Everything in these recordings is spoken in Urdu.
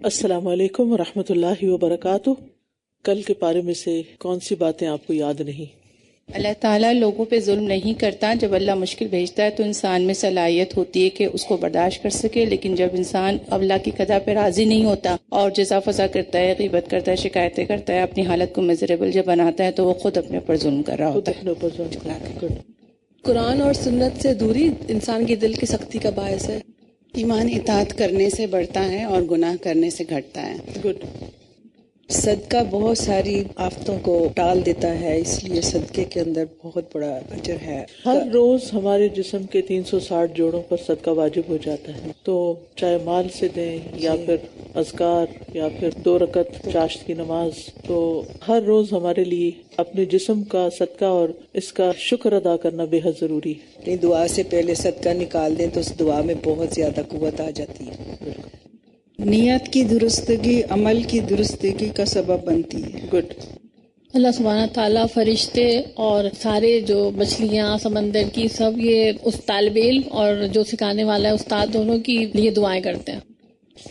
السلام علیکم ورحمۃ اللہ وبرکاتہ۔ کل کے پارے میں سے کون سی باتیں آپ کو یاد نہیں؟ اللہ تعالیٰ لوگوں پہ ظلم نہیں کرتا۔ جب اللہ مشکل بھیجتا ہے تو انسان میں صلاحیت ہوتی ہے کہ اس کو برداشت کر سکے، لیکن جب انسان اللہ کی قضا پہ راضی نہیں ہوتا اور جزا فضا کرتا ہے، غیبت کرتا ہے، شکایتیں کرتا ہے، اپنی حالت کو میزریبل جب بناتا ہے تو وہ خود اپنے اوپر ظلم کر رہا ہوتا ہے۔ قرآن اور سنت سے دوری انسان کی دل کی سختی کا باعث ہے۔ ایمان اطاعت کرنے سے بڑھتا ہے اور گناہ کرنے سے گھٹتا ہے۔ گڈ۔ صدقہ بہت ساری آفتوں کو ٹال دیتا ہے، اس لیے صدقے کے اندر بہت بڑا اجر ہے۔ ہر روز ہمارے جسم کے 360 جوڑوں پر صدقہ واجب ہو جاتا ہے، تو چاہے مال سے دیں یا پھر اذکار یا پھر 2 رکعت چاشت کی نماز، تو ہر روز ہمارے لیے اپنے جسم کا صدقہ اور اس کا شکر ادا کرنا بے حد ضروری ہے۔ دعا سے پہلے صدقہ نکال دیں تو اس دعا میں بہت زیادہ قوت آ جاتی ہے۔ نیت کی درستگی عمل کی درستگی کا سبب بنتی ہے۔ گڈ۔ اللہ سبحانہ تعالیٰ، فرشتے اور سارے جو مچھلیاں سمندر کی سب یہ اس طالب علم اور جو سکھانے والا ہے استاد دونوں کی لیے دعائیں کرتے ہیں۔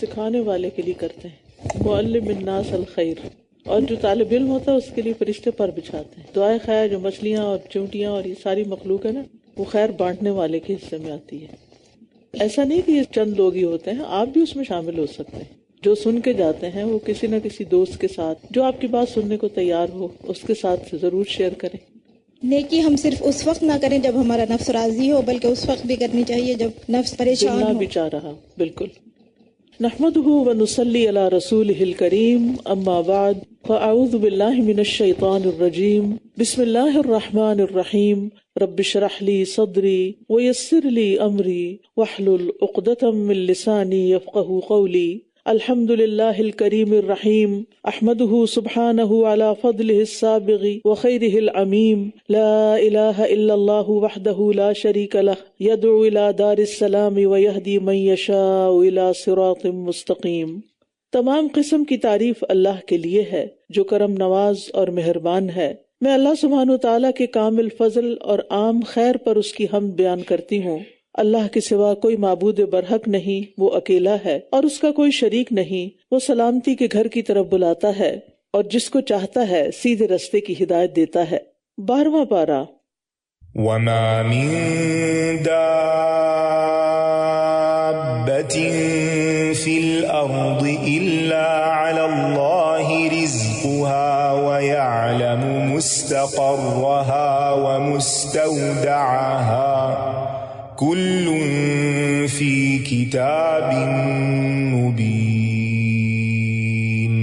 سکھانے والے کے لیے کرتے ہیں، معلم الناس الخیر، اور جو طالب علم ہوتا ہے اس کے لیے فرشتے پر بچھاتے ہیں دعائے خیر۔ جو مچھلیاں اور چونٹیاں اور یہ ساری مخلوق ہے نا، وہ خیر بانٹنے والے کے حصے میں آتی ہے۔ ایسا نہیں کہ یہ چند لوگ ہی ہوتے ہیں، آپ بھی اس میں شامل ہو سکتے ہیں۔ جو سن کے جاتے ہیں وہ کسی نہ کسی دوست کے ساتھ جو آپ کی بات سننے کو تیار ہو، اس کے ساتھ ضرور شیئر کریں۔ نیکی ہم صرف اس وقت نہ کریں جب ہمارا نفس راضی ہو، بلکہ اس وقت بھی کرنی چاہیے جب نفس پریشان ہو، بھی چاہ رہا۔ بالکل۔ نحمده ونصلی علی رسولہ الکریم، اما بعد فاعوذ باللہ من الشیطان الرجیم، بسم اللہ الرحمن الرحیم، رب اشرح لی صدری ویسر لی امری واحلل عقدۃ من لسانی یفقہوا قولی۔ الحمد للہ الکریم الرحیم، احمدہ سبحانہ علی فضلہ السابغ وخیرہ العمیم، لا الہ الا اللہ وحدہ لا شریک لہ، یدعو الی دار السلام ویہدی من یشاء الی صراط مستقیم۔ تمام قسم کی تعریف اللہ کے لیے ہے جو کرم نواز اور مہربان ہے۔ میں اللہ سبحانہ تعالیٰ کے کامل فضل اور عام خیر پر اس کی حمد بیان کرتی ہوں۔ اللہ کے سوا کوئی معبود برحق نہیں، وہ اکیلا ہے اور اس کا کوئی شریک نہیں۔ وہ سلامتی کے گھر کی طرف بلاتا ہے اور جس کو چاہتا ہے سیدھے رستے کی ہدایت دیتا ہے۔ 12واں پارہ۔ وما من دابة في الأرض إلا على الله رزقها ويعلم مستقرها ومستودعها كل في كتاب مبين۔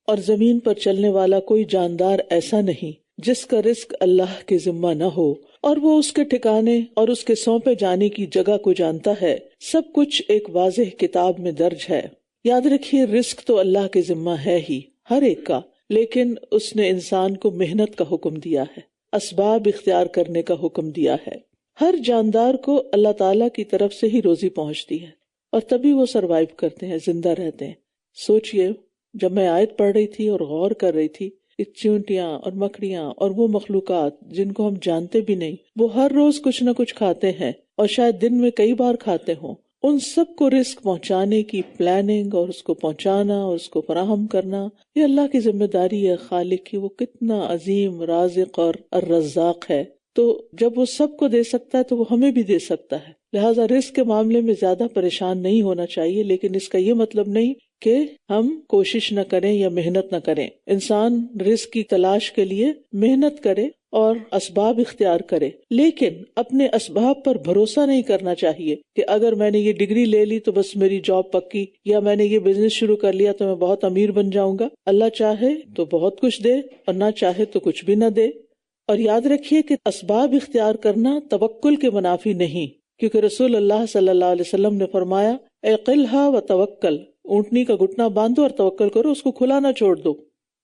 اور زمین پر چلنے والا کوئی جاندار ایسا نہیں جس کا رزق اللہ کے ذمہ نہ ہو، اور وہ اس کے ٹھکانے اور اس کے سونپے جانے کی جگہ کو جانتا ہے۔ سب کچھ ایک واضح کتاب میں درج ہے۔ یاد رکھیے، رزق تو اللہ کے ذمہ ہے ہی، ہر ایک کا، لیکن اس نے انسان کو محنت کا حکم دیا ہے، اسباب اختیار کرنے کا حکم دیا ہے۔ ہر جاندار کو اللہ تعالیٰ کی طرف سے ہی روزی پہنچتی ہے اور تبھی وہ سروائیو کرتے ہیں، زندہ رہتے ہیں۔ سوچئے، جب میں آیت پڑھ رہی تھی اور غور کر رہی تھی، چونٹیاں اور مکڑیاں اور وہ مخلوقات جن کو ہم جانتے بھی نہیں، وہ ہر روز کچھ نہ کچھ کھاتے ہیں اور شاید دن میں کئی بار کھاتے ہوں، ان سب کو رزق پہنچانے کی پلاننگ اور اس کو پہنچانا اور اس کو فراہم کرنا، یہ اللہ کی ذمہ داری ہے خالق کی۔ وہ کتنا عظیم رازق اور الرزاق ہے، تو جب وہ سب کو دے سکتا ہے تو وہ ہمیں بھی دے سکتا ہے۔ لہٰذا رزق کے معاملے میں زیادہ پریشان نہیں ہونا چاہیے، لیکن اس کا یہ مطلب نہیں کہ ہم کوشش نہ کریں یا محنت نہ کریں۔ انسان رزق کی تلاش کے لیے محنت کرے اور اسباب اختیار کرے، لیکن اپنے اسباب پر بھروسہ نہیں کرنا چاہیے کہ اگر میں نے یہ ڈگری لے لی تو بس میری جاب پکی، یا میں نے یہ بزنس شروع کر لیا تو میں بہت امیر بن جاؤں گا۔ اللہ چاہے تو بہت کچھ دے اور نہ چاہے تو کچھ بھی نہ دے۔ اور یاد رکھیے کہ اسباب اختیار کرنا توکل کے منافی نہیں، کیونکہ رسول اللہ صلی اللہ علیہ وسلم نے فرمایا، اعقلها وتوکل، اونٹنی کا گھٹنا باندھو اور توکل کرو، اس کو کھلا نہ چھوڑ دو۔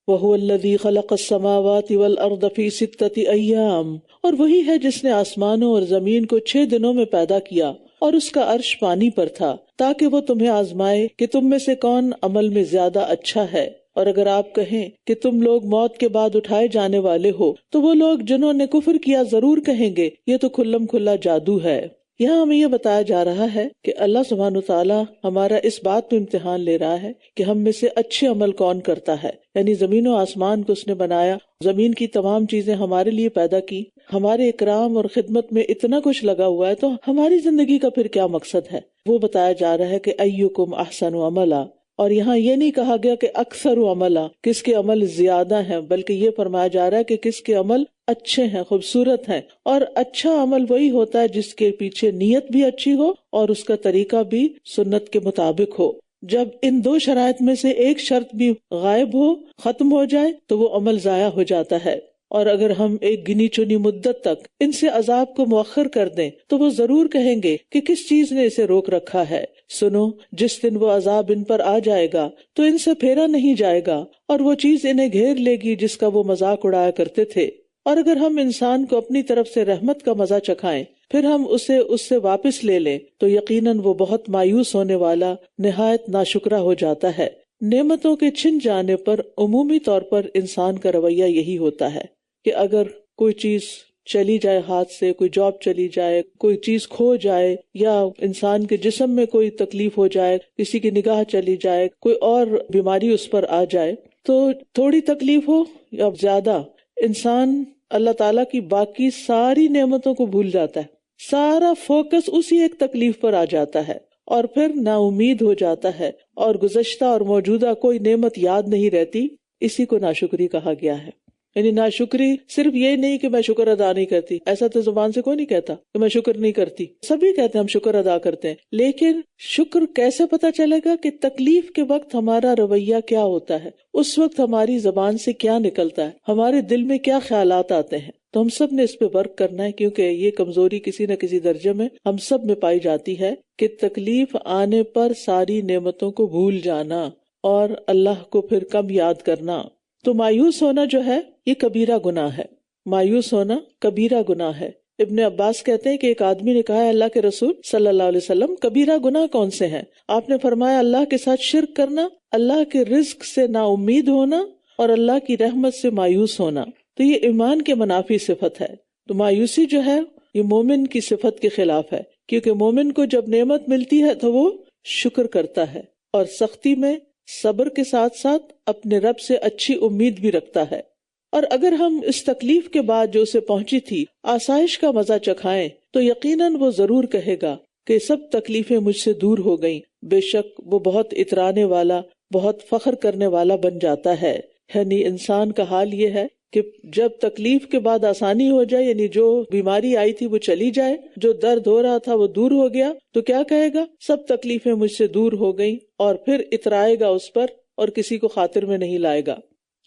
وَهُوَ الَّذِي خَلَقَ السَّمَاوَاتِ وَالْأَرْضَ فِي سِتَّةِ أَيَّامٍ، اور وہی ہے جس نے آسمانوں اور زمین کو 6 دنوں میں پیدا کیا، اور اس کا عرش پانی پر تھا، تاکہ وہ تمہیں آزمائے کہ تم میں سے کون عمل میں زیادہ اچھا ہے۔ اور اگر آپ کہیں کہ تم لوگ موت کے بعد اٹھائے جانے والے ہو، تو وہ لوگ جنہوں نے کفر کیا ضرور کہیں گے یہ تو کھلم کھلا جادو ہے۔ یہاں ہمیں یہ بتایا جا رہا ہے کہ اللہ سبحانہ وتعالیٰ ہمارا اس بات پہ امتحان لے رہا ہے کہ ہم میں سے اچھے عمل کون کرتا ہے. یعنی زمین و آسمان کو اس نے بنایا، زمین کی تمام چیزیں ہمارے لیے پیدا کی، ہمارے اکرام اور خدمت میں اتنا کچھ لگا ہوا ہے، تو ہماری زندگی کا پھر کیا مقصد ہے؟ وہ بتایا جا رہا ہے کہ ایکم احسن عملا. اور یہاں یہ نہیں کہا گیا کہ اکثر عملا، کس کے عمل زیادہ ہیں، بلکہ یہ فرمایا جا رہا ہے کہ کس کے عمل اچھے ہیں، خوبصورت ہیں. اور اچھا عمل وہی ہوتا ہے جس کے پیچھے نیت بھی اچھی ہو اور اس کا طریقہ بھی سنت کے مطابق ہو. جب ان دو شرائط میں سے ایک شرط بھی غائب ہو، ختم ہو جائے، تو وہ عمل ضائع ہو جاتا ہے. اور اگر ہم ایک گنی چنی مدت تک ان سے عذاب کو مؤخر کر دیں تو وہ ضرور کہیں گے کہ کس چیز نے اسے روک رکھا ہے. سنو، جس دن وہ عذاب ان پر آ جائے گا تو ان سے پھیرا نہیں جائے گا، اور وہ چیز انہیں گھیر لے گی جس کا وہ مذاق اڑایا کرتے تھے. اور اگر ہم انسان کو اپنی طرف سے رحمت کا مزہ چکھائیں پھر ہم اسے اس سے واپس لے لیں تو یقیناً وہ بہت مایوس ہونے والا، نہایت ناشکرا ہو جاتا ہے. نعمتوں کے چھن جانے پر عمومی طور پر انسان کا رویہ یہی ہوتا ہے کہ اگر کوئی چیز چلی جائے ہاتھ سے، کوئی جاب چلی جائے، کوئی چیز کھو جائے، یا انسان کے جسم میں کوئی تکلیف ہو جائے، کسی کی نگاہ چلی جائے، کوئی اور بیماری اس پر آ جائے، تو تھوڑی تکلیف ہو یا زیادہ، انسان اللہ تعالیٰ کی باقی ساری نعمتوں کو بھول جاتا ہے. سارا فوکس اسی ایک تکلیف پر آ جاتا ہے اور پھر نا امید ہو جاتا ہے اور گزشتہ اور موجودہ کوئی نعمت یاد نہیں رہتی. اسی کو ناشکری کہا گیا ہے. یعنی ناشکری صرف یہ نہیں کہ میں شکر ادا نہیں کرتی، ایسا تو زبان سے کوئی نہیں کہتا کہ میں شکر نہیں کرتی، سبھی کہتے ہیں ہم شکر ادا کرتے ہیں. لیکن شکر کیسے پتا چلے گا کہ تکلیف کے وقت ہمارا رویہ کیا ہوتا ہے، اس وقت ہماری زبان سے کیا نکلتا ہے، ہمارے دل میں کیا خیالات آتے ہیں. تو ہم سب نے اس پہ ورک کرنا ہے، کیونکہ یہ کمزوری کسی نہ کسی درجے میں ہم سب میں پائی جاتی ہے کہ تکلیف آنے پر ساری نعمتوں کو بھول جانا اور اللہ کو پھر کم یاد کرنا. تو مایوس ہونا جو ہے یہ کبیرہ گناہ ہے. مایوس ہونا کبیرہ گناہ ہے. ابن عباس کہتے ہیں کہ ایک آدمی نے کہا، اللہ کے رسول صلی اللہ علیہ وسلم، کبیرہ گناہ کون سے ہیں؟ آپ نے فرمایا، اللہ کے ساتھ شرک کرنا، اللہ کے رزق سے نا امید ہونا اور اللہ کی رحمت سے مایوس ہونا. تو یہ ایمان کے منافی صفت ہے. تو مایوسی جو ہے یہ مومن کی صفت کے خلاف ہے، کیونکہ مومن کو جب نعمت ملتی ہے تو وہ شکر کرتا ہے اور سختی میں صبر کے ساتھ ساتھ اپنے رب سے اچھی امید بھی رکھتا ہے. اور اگر ہم اس تکلیف کے بعد جو اسے پہنچی تھی آسائش کا مزہ چکھائیں تو یقیناً وہ ضرور کہے گا کہ سب تکلیفیں مجھ سے دور ہو گئیں. بے شک وہ بہت اترانے والا، بہت فخر کرنے والا بن جاتا ہے. یعنی انسان کا حال یہ ہے کہ جب تکلیف کے بعد آسانی ہو جائے، یعنی جو بیماری آئی تھی وہ چلی جائے، جو درد ہو رہا تھا وہ دور ہو گیا، تو کیا کہے گا؟ سب تکلیفیں مجھ سے دور ہو گئیں، اور پھر اترائے گا اس پر اور کسی کو خاطر میں نہیں لائے گا.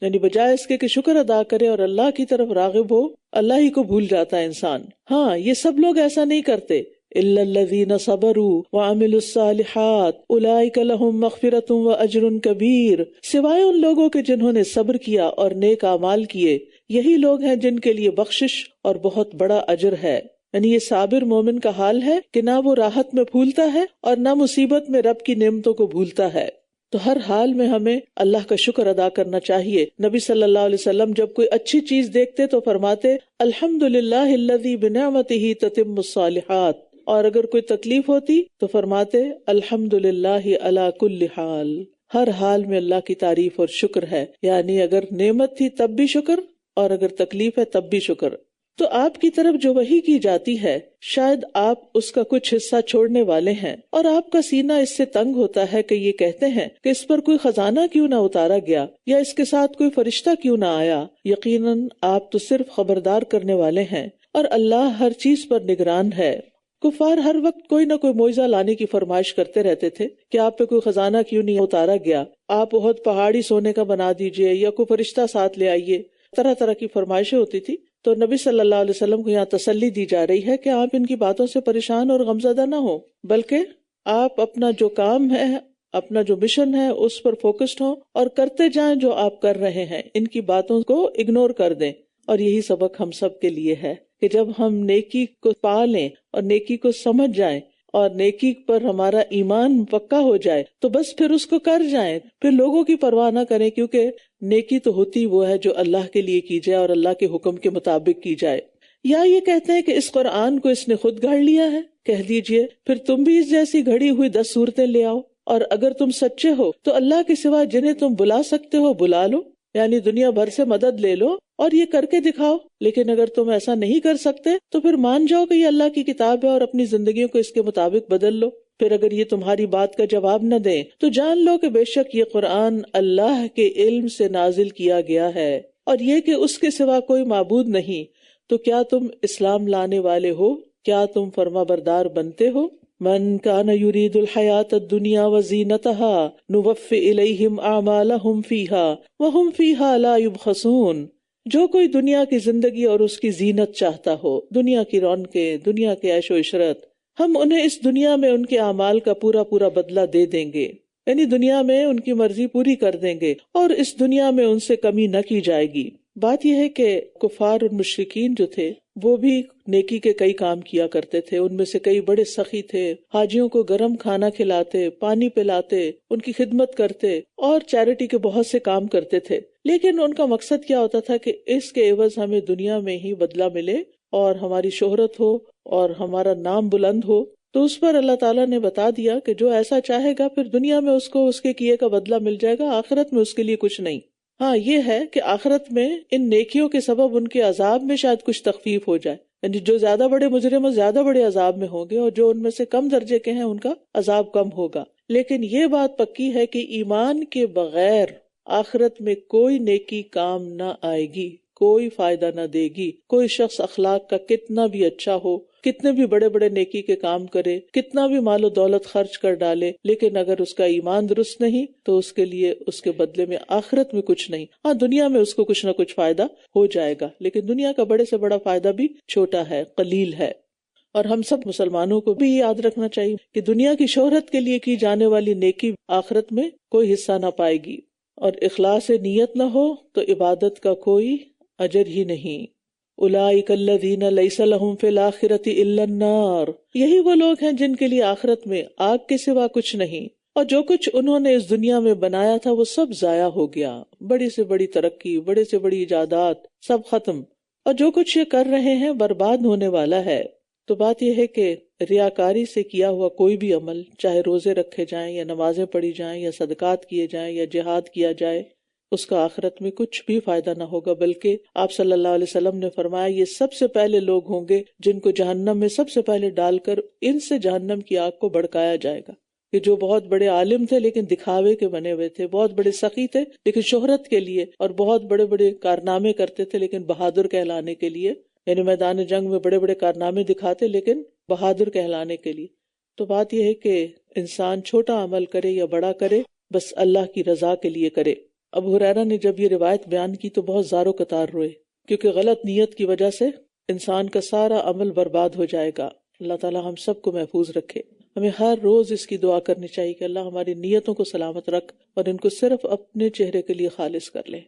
یعنی بجائے اس کے کہ شکر ادا کرے اور اللہ کی طرف راغب ہو، اللہ ہی کو بھول جاتا ہے انسان. ہاں، یہ سب لوگ ایسا نہیں کرتے. الا الذین صبروا وعملوا الصالحات اولئک لهم مغفرۃ واجر کبیر. سوائے ان لوگوں کے جنہوں نے صبر کیا اور نیک اعمال کیے، یہی لوگ ہیں جن کے لیے بخشش اور بہت بڑا اجر ہے. یعنی یہ صابر مومن کا حال ہے کہ نہ وہ راحت میں پھولتا ہے اور نہ مصیبت میں رب کی نعمتوں کو بھولتا ہے. تو ہر حال میں ہمیں اللہ کا شکر ادا کرنا چاہیے. نبی صلی اللہ علیہ وسلم جب کوئی اچھی چیز دیکھتے تو فرماتے، الحمدللہ الذی بنعمتہ تتم الصالحات. اور اگر کوئی تکلیف ہوتی تو فرماتے، الحمدللہ علی کل حال. ہر حال میں اللہ کی تعریف اور شکر ہے. یعنی اگر نعمت تھی تب بھی شکر، اور اگر تکلیف ہے تب بھی شکر. تو آپ کی طرف جو وحی کی جاتی ہے شاید آپ اس کا کچھ حصہ چھوڑنے والے ہیں، اور آپ کا سینہ اس سے تنگ ہوتا ہے کہ یہ کہتے ہیں کہ اس پر کوئی خزانہ کیوں نہ اتارا گیا، یا اس کے ساتھ کوئی فرشتہ کیوں نہ آیا. یقیناً آپ تو صرف خبردار کرنے والے ہیں، اور اللہ ہر چیز پر نگران ہے. کفار ہر وقت کوئی نہ کوئی معجزہ لانے کی فرمائش کرتے رہتے تھے کہ آپ پہ کوئی خزانہ کیوں نہیں اتارا گیا، آپ بہت پہاڑی سونے کا بنا دیجئے، یا کوئی فرشتہ ساتھ لے آئیے. طرح طرح کی فرمائشیں ہوتی تھی. تو نبی صلی اللہ علیہ وسلم کو یہاں تسلی دی جا رہی ہے کہ آپ ان کی باتوں سے پریشان اور غمزدہ نہ ہو، بلکہ آپ اپنا جو کام ہے، اپنا جو مشن ہے اس پر فوکسڈ ہوں اور کرتے جائیں جو آپ کر رہے ہیں. ان کی باتوں کو اگنور کر دیں. اور یہی سبق ہم سب کے لیے ہے کہ جب ہم نیکی کو پا لیں اور نیکی کو سمجھ جائیں اور نیکی پر ہمارا ایمان پکا ہو جائے تو بس پھر اس کو کر جائیں، پھر لوگوں کی پرواہ نہ کریں، کیونکہ نیکی تو ہوتی وہ ہے جو اللہ کے لیے کی جائے اور اللہ کے حکم کے مطابق کی جائے. یا یہ کہتے ہیں کہ اس قرآن کو اس نے خود گھڑ لیا ہے؟ کہہ دیجئے پھر تم بھی اس جیسی گھڑی ہوئی 10 صورتیں لے آؤ، اور اگر تم سچے ہو تو اللہ کے سوا جنہیں تم بلا سکتے ہو بلا لو، یعنی دنیا بھر سے مدد لے لو اور یہ کر کے دکھاؤ۔ لیکن اگر تم ایسا نہیں کر سکتے تو پھر مان جاؤ کہ یہ اللہ کی کتاب ہے اور اپنی زندگیوں کو اس کے مطابق بدل لو۔ پھر اگر یہ تمہاری بات کا جواب نہ دیں تو جان لو کہ بے شک یہ قرآن اللہ کے علم سے نازل کیا گیا ہے، اور یہ کہ اس کے سوا کوئی معبود نہیں، تو کیا تم اسلام لانے والے ہو؟ کیا تم فرما بردار بنتے ہو؟ من کان یرید الحیات الدنیا وزینتها نوفی الیہم اعمالہم فیہا وہم فیہا لا یبخسون۔ جو کوئی دنیا کی زندگی اور اس کی زینت چاہتا ہو، دنیا کی رونقیں، دنیا کے عیش و عشرت، ہم انہیں اس دنیا میں ان کے اعمال کا پورا پورا بدلہ دے دیں گے، یعنی دنیا میں ان کی مرضی پوری کر دیں گے اور اس دنیا میں ان سے کمی نہ کی جائے گی۔ بات یہ ہے کہ کفار اور مشرکین جو تھے وہ بھی نیکی کے کئی کام کیا کرتے تھے، ان میں سے کئی بڑے سخی تھے، حاجیوں کو گرم کھانا کھلاتے، پانی پلاتے، ان کی خدمت کرتے اور چیریٹی کے بہت سے کام کرتے تھے، لیکن ان کا مقصد کیا ہوتا تھا کہ اس کے عوض ہمیں دنیا میں ہی بدلہ ملے اور ہماری شہرت ہو اور ہمارا نام بلند ہو۔ تو اس پر اللہ تعالیٰ نے بتا دیا کہ جو ایسا چاہے گا پھر دنیا میں اس کو اس کے کیے کا بدلہ مل جائے گا، آخرت میں اس کے لیے کچھ نہیں۔ ہاں یہ ہے کہ آخرت میں ان نیکیوں کے سبب ان کے عذاب میں شاید کچھ تخفیف ہو جائے، یعنی جو زیادہ بڑے مجرم زیادہ بڑے عذاب میں ہوں گے اور جو ان میں سے کم درجے کے ہیں ان کا عذاب کم ہوگا۔ لیکن یہ بات پکی ہے کہ ایمان کے بغیر آخرت میں کوئی نیکی کام نہ آئے گی، کوئی فائدہ نہ دے گی۔ کوئی شخص اخلاق کا کتنا بھی اچھا ہو، کتنے بھی بڑے بڑے نیکی کے کام کرے، کتنا بھی مال و دولت خرچ کر ڈالے، لیکن اگر اس کا ایمان درست نہیں تو اس کے لیے اس کے بدلے میں آخرت میں کچھ نہیں۔ ہاں دنیا میں اس کو کچھ نہ کچھ فائدہ ہو جائے گا، لیکن دنیا کا بڑے سے بڑا فائدہ بھی چھوٹا ہے، قلیل ہے۔ اور ہم سب مسلمانوں کو بھی یاد رکھنا چاہیے کہ دنیا کی شہرت کے لیے کی جانے والی نیکی آخرت میں کوئی حصہ نہ پائے گی، اور اخلاص نیت نہ ہو تو عبادت کا کوئی اجر ہی نہیں۔ اولئک الذین لیس لہم فی الآخرۃ الا النار، یہی وہ لوگ ہیں جن کے لیے آخرت میں آگ کے سوا کچھ نہیں، اور جو کچھ انہوں نے اس دنیا میں بنایا تھا وہ سب ضائع ہو گیا، بڑی سے بڑی ترقی، بڑے سے بڑی ایجادات سب ختم، اور جو کچھ یہ کر رہے ہیں برباد ہونے والا ہے۔ تو بات یہ ہے کہ ریاکاری سے کیا ہوا کوئی بھی عمل، چاہے روزے رکھے جائیں یا نمازیں پڑھی جائیں یا صدقات کیے جائیں یا جہاد کیا جائے، اس کا آخرت میں کچھ بھی فائدہ نہ ہوگا، بلکہ آپ صلی اللہ علیہ وسلم نے فرمایا یہ سب سے پہلے لوگ ہوں گے جن کو جہنم میں سب سے پہلے ڈال کر ان سے جہنم کی آگ کو بھڑکایا جائے گا، کہ جو بہت بڑے عالم تھے لیکن دکھاوے کے بنے ہوئے تھے، بہت بڑے سخی تھے لیکن شہرت کے لیے، اور بہت بڑے بڑے کارنامے کرتے تھے لیکن بہادر کہلانے کے لیے، یعنی میدان جنگ میں بڑے بڑے کارنامے دکھاتے لیکن بہادر کہلانے کے لیے۔ تو بات یہ ہے کہ انسان چھوٹا عمل کرے یا بڑا کرے، بس اللہ کی رضا کے لیے کرے۔ ابو ہریرہ نے جب یہ روایت بیان کی تو بہت زار و قطار روئے، کیونکہ غلط نیت کی وجہ سے انسان کا سارا عمل برباد ہو جائے گا۔ اللہ تعالی ہم سب کو محفوظ رکھے۔ ہمیں ہر روز اس کی دعا کرنی چاہیے کہ اللہ ہماری نیتوں کو سلامت رکھ اور ان کو صرف اپنے چہرے کے لیے خالص کر لے۔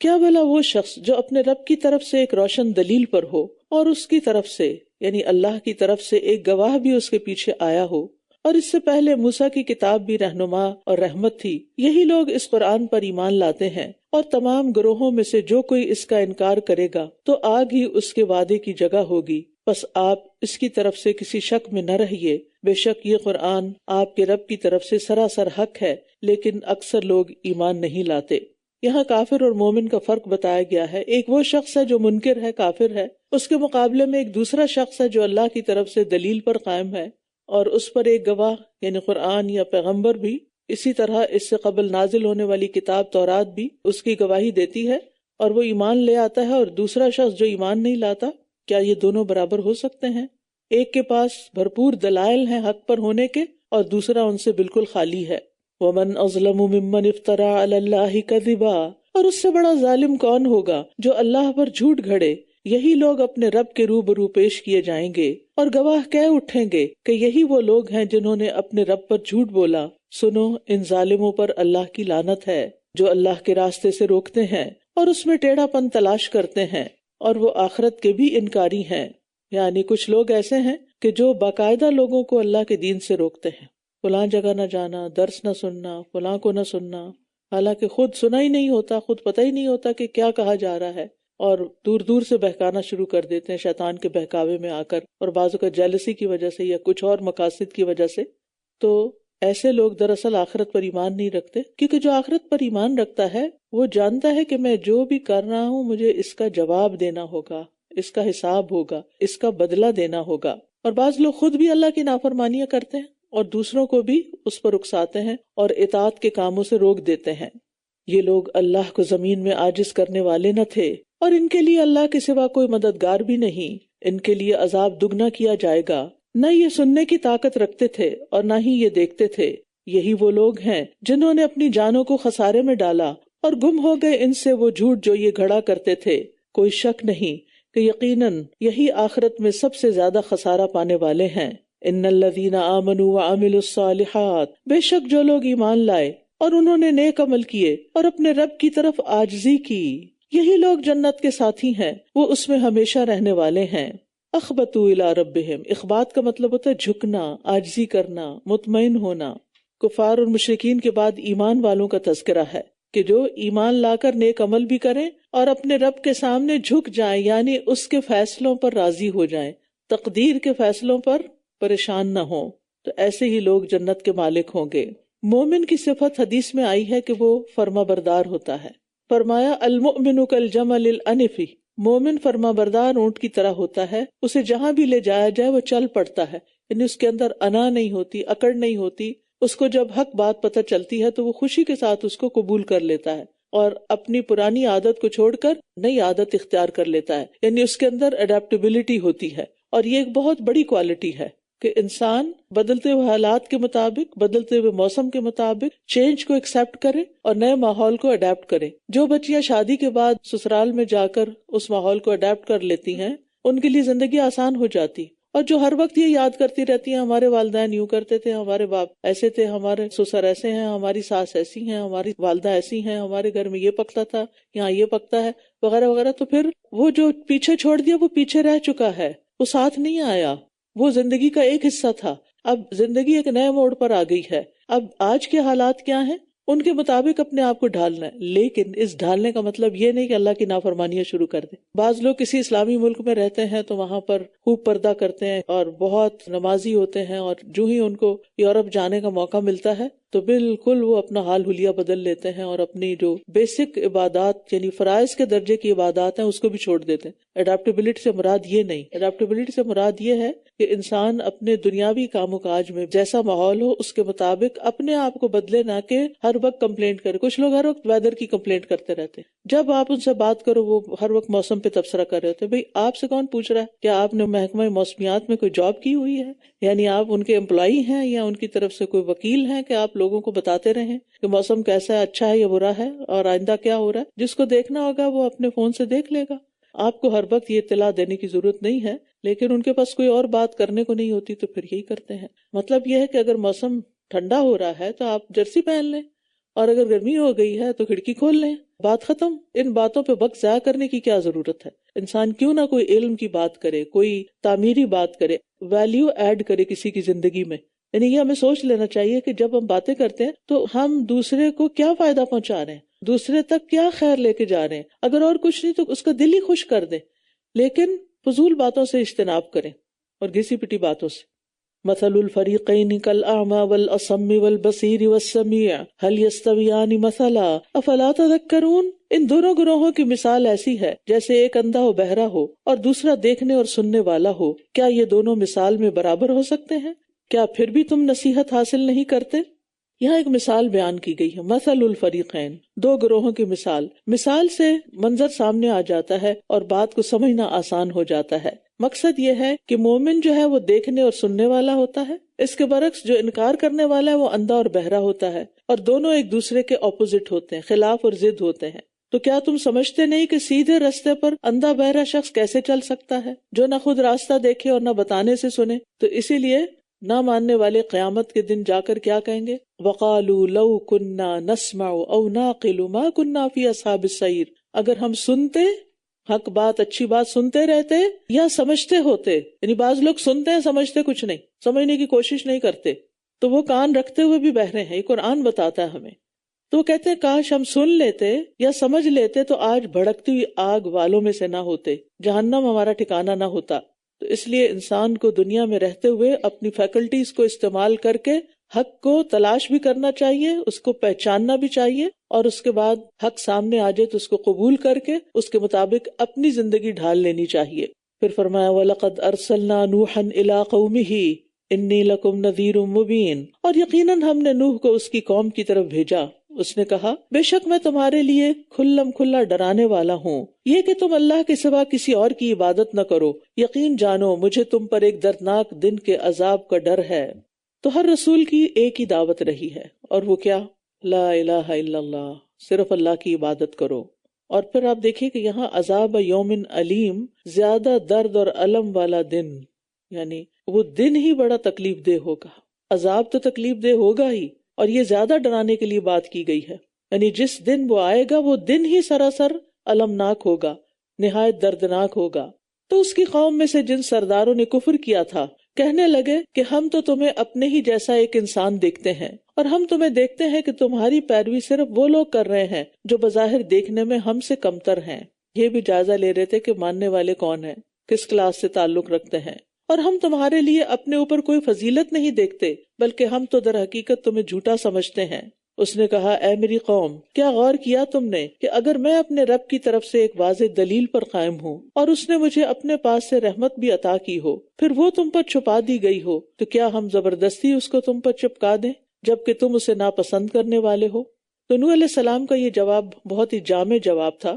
کیا بھلا وہ شخص جو اپنے رب کی طرف سے ایک روشن دلیل پر ہو اور اس کی طرف سے یعنی اللہ کی طرف سے ایک گواہ بھی اس کے پیچھے آیا ہو، اور اس سے پہلے موسیٰ کی کتاب بھی رہنما اور رحمت تھی، یہی لوگ اس قرآن پر ایمان لاتے ہیں، اور تمام گروہوں میں سے جو کوئی اس کا انکار کرے گا تو آگ ہی اس کے وعدے کی جگہ ہوگی، بس آپ اس کی طرف سے کسی شک میں نہ رہیے، بے شک یہ قرآن آپ کے رب کی طرف سے سراسر حق ہے، لیکن اکثر لوگ ایمان نہیں لاتے۔ یہاں کافر اور مومن کا فرق بتایا گیا ہے۔ ایک وہ شخص ہے جو منکر ہے، کافر ہے، اس کے مقابلے میں ایک دوسرا شخص ہے جو اللہ کی طرف سے دلیل پر قائم ہے اور اس پر ایک گواہ یعنی قرآن یا پیغمبر بھی، اسی طرح اس سے قبل نازل ہونے والی کتاب تورات بھی اس کی گواہی دیتی ہے اور وہ ایمان لے آتا ہے، اور دوسرا شخص جو ایمان نہیں لاتا۔ کیا یہ دونوں برابر ہو سکتے ہیں؟ ایک کے پاس بھرپور دلائل ہیں حق پر ہونے کے اور دوسرا ان سے بالکل خالی ہے۔ وَمَنْ أَظْلَمُ مِمَّنِ افْتَرَىٰ عَلَى اللَّهِ كَذِبًا، اور اس سے بڑا ظالم کون ہوگا جو اللہ پر جھوٹ گھڑے۔ یہی لوگ اپنے رب کے روبرو پیش کیے جائیں گے اور گواہ کہہ اٹھیں گے کہ یہی وہ لوگ ہیں جنہوں نے اپنے رب پر جھوٹ بولا۔ سنو، ان ظالموں پر اللہ کی لعنت ہے جو اللہ کے راستے سے روکتے ہیں اور اس میں ٹیڑھا پن تلاش کرتے ہیں، اور وہ آخرت کے بھی انکاری ہیں۔ یعنی کچھ لوگ ایسے ہیں کہ جو باقاعدہ لوگوں کو اللہ کے دین سے روکتے ہیں، فلاں جگہ نہ جانا، درس نہ سننا، فلاں کو نہ سننا، حالانکہ خود سنا ہی نہیں ہوتا، خود پتہ ہی نہیں ہوتا کہ کیا کہا جا رہا ہے، اور دور دور سے بہکانا شروع کر دیتے ہیں شیطان کے بہکاوے میں آ کر، اور بعضوں کا جیلسی کی وجہ سے یا کچھ اور مقاصد کی وجہ سے. تو ایسے لوگ دراصل آخرت پر ایمان نہیں رکھتے، کیونکہ جو آخرت پر ایمان رکھتا ہے وہ جانتا ہے کہ میں جو بھی کر رہا ہوں مجھے اس کا جواب دینا ہوگا، اس کا حساب ہوگا، اس کا بدلہ دینا ہوگا. اور بعض لوگ خود بھی اللہ کی نافرمانیاں کرتے ہیں اور دوسروں کو بھی اس پر اکساتے ہیں اور اطاعت کے کاموں سے روک دیتے ہیں. یہ لوگ اللہ کو زمین میں عاجز کرنے والے نہ تھے، اور ان کے لیے اللہ کے سوا کوئی مددگار بھی نہیں. ان کے لیے عذاب دگنا کیا جائے گا. نہ یہ سننے کی طاقت رکھتے تھے اور نہ ہی یہ دیکھتے تھے. یہی وہ لوگ ہیں جنہوں نے اپنی جانوں کو خسارے میں ڈالا اور گم ہو گئے ان سے وہ جھوٹ جو یہ گھڑا کرتے تھے. کوئی شک نہیں کہ یقیناً یہی آخرت میں سب سے زیادہ خسارہ پانے والے ہیں. ان الذین آمنوا وعملوا الصالحات، بے شک جو لوگ ایمان لائے اور انہوں نے نیک عمل کیے اور اپنے رب کی طرف عاجزی کی، یہی لوگ جنت کے ساتھی ہیں، وہ اس میں ہمیشہ رہنے والے ہیں. اخبتوا الی ربہم، اخبات کا مطلب ہوتا ہے جھکنا، عاجزی کرنا، مطمئن ہونا. کفار اور مشرکین کے بعد ایمان والوں کا تذکرہ ہے کہ جو ایمان لا کر نیک عمل بھی کریں اور اپنے رب کے سامنے جھک جائیں، یعنی اس کے فیصلوں پر راضی ہو جائیں، تقدیر کے فیصلوں پر پریشان نہ ہوں. تو ایسے ہی لوگ جنت کے مالک ہوں گے. مومن کی صفت حدیث میں آئی ہے کہ وہ فرما بردار ہوتا ہے. فرمایا المؤمن کالجمل الانف، مومن فرما بردار اونٹ کی طرح ہوتا ہے، اسے جہاں بھی لے جایا جائے وہ چل پڑتا ہے. یعنی اس کے اندر انا نہیں ہوتی، اکڑ نہیں ہوتی. اس کو جب حق بات پتہ چلتی ہے تو وہ خوشی کے ساتھ اس کو قبول کر لیتا ہے اور اپنی پرانی عادت کو چھوڑ کر نئی عادت اختیار کر لیتا ہے. یعنی اس کے اندر اڈیپٹیبلٹی ہوتی ہے، اور یہ ایک بہت بڑی کوالٹی ہے کہ انسان بدلتے ہوئے حالات کے مطابق، بدلتے ہوئے موسم کے مطابق چینج کو ایکسیپٹ کرے اور نئے ماحول کو اڈیپٹ کرے. جو بچیاں شادی کے بعد سسرال میں جا کر اس ماحول کو اڈیپٹ کر لیتی ہیں ان کے لیے زندگی آسان ہو جاتی. اور جو ہر وقت یہ یاد کرتی رہتی ہیں ہمارے والدین یوں کرتے تھے، ہمارے باپ ایسے تھے، ہمارے سسر ایسے ہیں، ہماری ساس ایسی ہیں، ہماری والدہ ایسی ہیں، ہمارے گھر میں یہ پکتا تھا، یہاں یہ پکتا ہے، وغیرہ وغیرہ، تو پھر وہ جو پیچھے چھوڑ دیا وہ پیچھے رہ چکا ہے، وہ ساتھ نہیں آیا. وہ زندگی کا ایک حصہ تھا، اب زندگی ایک نئے موڑ پر آ گئی ہے. اب آج کے حالات کیا ہیں ان کے مطابق اپنے آپ کو ڈھالنا ہے. لیکن اس ڈھالنے کا مطلب یہ نہیں کہ اللہ کی نافرمانیاں شروع کر دیں. بعض لوگ کسی اسلامی ملک میں رہتے ہیں تو وہاں پر خوب پردہ کرتے ہیں اور بہت نمازی ہوتے ہیں، اور جو ہی ان کو یورپ جانے کا موقع ملتا ہے تو بالکل وہ اپنا حال حلیہ بدل لیتے ہیں اور اپنی جو بیسک عبادات یعنی فرائض کے درجے کی عبادات ہیں اس کو بھی چھوڑ دیتے ہیں. اڈیپٹیبلٹی سے مراد یہ نہیں، اڈیپٹیبلٹی سے مراد یہ ہے کہ انسان اپنے دنیاوی کام و کاج میں جیسا ماحول ہو اس کے مطابق اپنے آپ کو بدلے، نہ کہ ہر وقت کمپلینٹ کرے. کچھ لوگ ہر وقت ویدر کی کمپلینٹ کرتے رہتے ہیں. جب آپ ان سے بات کرو وہ ہر وقت موسم پہ تبصرہ کر رہے ہوتے ہیں. بھئی آپ سے کون پوچھ رہا ہے کیا آپ نے محکمہ موسمیات میں کوئی جاب کی ہوئی ہے؟ یعنی آپ ان کے امپلائی ہیں یا ان کی طرف سے کوئی وکیل ہیں کہ آپ لوگوں کو بتاتے رہیں کہ موسم کیسا ہے، اچھا ہے یا برا ہے اور آئندہ کیا ہو رہا ہے؟ جس کو دیکھنا ہوگا وہ اپنے فون سے دیکھ لے گا. آپ کو ہر وقت یہ اطلاع دینے کی ضرورت نہیں ہے، لیکن ان کے پاس کوئی اور بات کرنے کو نہیں ہوتی تو پھر یہی کرتے ہیں. مطلب یہ ہے کہ اگر موسم ٹھنڈا ہو رہا ہے تو آپ جرسی پہن لیں، اور اگر گرمی ہو گئی ہے تو کھڑکی کھول لیں. بات ختم. ان باتوں پہ وقت ضائع کرنے کی کیا ضرورت ہے؟ انسان کیوں نہ کوئی علم کی بات کرے، کوئی تعمیری بات کرے، ویلیو ایڈ کرے کسی کی زندگی میں. یعنی یہ ہمیں سوچ لینا چاہیے کہ جب ہم باتیں کرتے ہیں تو ہم دوسرے کو کیا فائدہ پہنچا رہے ہیں، دوسرے تک کیا خیر لے کے جا رہے ہیں. اگر اور کچھ نہیں تو اس کا دل ہی خوش کر دیں، لیکن فضول باتوں سے اجتناب کریں اور گھسی پٹی باتوں سے. مثل الفریقین کالاعمی والاصم والبصیر والسمیع هل یستویان مثلا افلا تذکرون. ان دونوں گروہوں کی مثال ایسی ہے جیسے ایک اندھا و بہرا ہو اور دوسرا دیکھنے اور سننے والا ہو. کیا یہ دونوں مثال میں برابر ہو سکتے ہیں؟ کیا پھر بھی تم نصیحت حاصل نہیں کرتے؟ یہاں ایک مثال بیان کی گئی ہے، مثل الفریقین، دو گروہوں کی مثال. مثال سے منظر سامنے آ جاتا ہے اور بات کو سمجھنا آسان ہو جاتا ہے. مقصد یہ ہے کہ مومن جو ہے وہ دیکھنے اور سننے والا ہوتا ہے، اس کے برعکس جو انکار کرنے والا ہے وہ اندھا اور بہرا ہوتا ہے، اور دونوں ایک دوسرے کے اپوزٹ ہوتے ہیں، خلاف اور ضد ہوتے ہیں. تو کیا تم سمجھتے نہیں کہ سیدھے راستے پر اندھا بہرا شخص کیسے چل سکتا ہے جو نہ خود راستہ دیکھے اور نہ بتانے سے سنے؟ تو اسی لیے نہ ماننے والے قیامت کے دن جا کر کیا کہیں گے؟ وَقَالُوا لَوْ كُنَّا نَسْمَعُ أَوْ نَعْقِلُ مَا كُنَّا فِي أَصْحَابِ السَّعِيرِ. اگر ہم سنتے، حق بات، اچھی بات سنتے رہتے یا سمجھتے ہوتے. یعنی بعض لوگ سنتے ہیں سمجھتے کچھ نہیں، سمجھنے کی کوشش نہیں کرتے، تو وہ کان رکھتے ہوئے بھی بہرے ہیں. یہ قرآن بتاتا ہے ہمیں تو وہ کہتے ہیں کاش ہم سن لیتے یا سمجھ لیتے تو آج بھڑکتی ہوئی آگ والوں میں سے نہ ہوتے، جہنم ہمارا ٹھکانہ نہ ہوتا۔ تو اس لیے انسان کو دنیا میں رہتے ہوئے اپنی فیکلٹیز کو استعمال کر کے حق کو تلاش بھی کرنا چاہیے، اس کو پہچاننا بھی چاہیے، اور اس کے بعد حق سامنے آ جائے تو اس کو قبول کر کے اس کے مطابق اپنی زندگی ڈھال لینی چاہیے۔ پھر فرمایا وَلَقَدْ أَرْسَلْنَا نُوحًا إِلَىٰ قَوْمِهِ إِنِّي لَكُمْ نَذِيرٌ مُبِينٌ، اور یقیناً ہم نے نوح کو اس کی قوم کی طرف بھیجا، اس نے کہا بے شک میں تمہارے لیے کھلم کھلا ڈرانے والا ہوں، یہ کہ تم اللہ کے سوا کسی اور کی عبادت نہ کرو، یقین جانو مجھے تم پر ایک دردناک دن کے عذاب کا ڈر ہے۔ تو ہر رسول کی ایک ہی دعوت رہی ہے، اور وہ کیا؟ لا الہ الا اللہ، صرف اللہ کی عبادت کرو۔ اور پھر آپ دیکھیے کہ یہاں عذاب یوم علیم، زیادہ درد اور الم والا دن، یعنی وہ دن ہی بڑا تکلیف دہ ہوگا۔ عذاب تو تکلیف دہ ہوگا ہی، اور یہ زیادہ ڈرانے کے لیے بات کی گئی ہے، یعنی جس دن وہ آئے گا وہ دن ہی سراسر المناک ہوگا، نہایت دردناک ہوگا۔ تو اس کی قوم میں سے جن سرداروں نے کفر کیا تھا کہنے لگے کہ ہم تو تمہیں اپنے ہی جیسا ایک انسان دیکھتے ہیں، اور ہم تمہیں دیکھتے ہیں کہ تمہاری پیروی صرف وہ لوگ کر رہے ہیں جو بظاہر دیکھنے میں ہم سے کمتر ہیں۔ یہ بھی جائزہ لے رہے تھے کہ ماننے والے کون ہیں، کس کلاس سے تعلق رکھتے ہیں، اور ہم تمہارے لیے اپنے اوپر کوئی فضیلت نہیں دیکھتے، بلکہ ہم تو در حقیقت تمہیں جھوٹا سمجھتے ہیں۔ اس نے کہا اے میری قوم، کیا غور کیا تم نے کہ اگر میں اپنے رب کی طرف سے ایک واضح دلیل پر قائم ہوں اور اس نے مجھے اپنے پاس سے رحمت بھی عطا کی ہو، پھر وہ تم پر چھپا دی گئی ہو، تو کیا ہم زبردستی اس کو تم پر چپکا دیں جبکہ تم اسے ناپسند کرنے والے ہو؟ تو نوح علیہ السلام کا یہ جواب بہت ہی جامع جواب تھا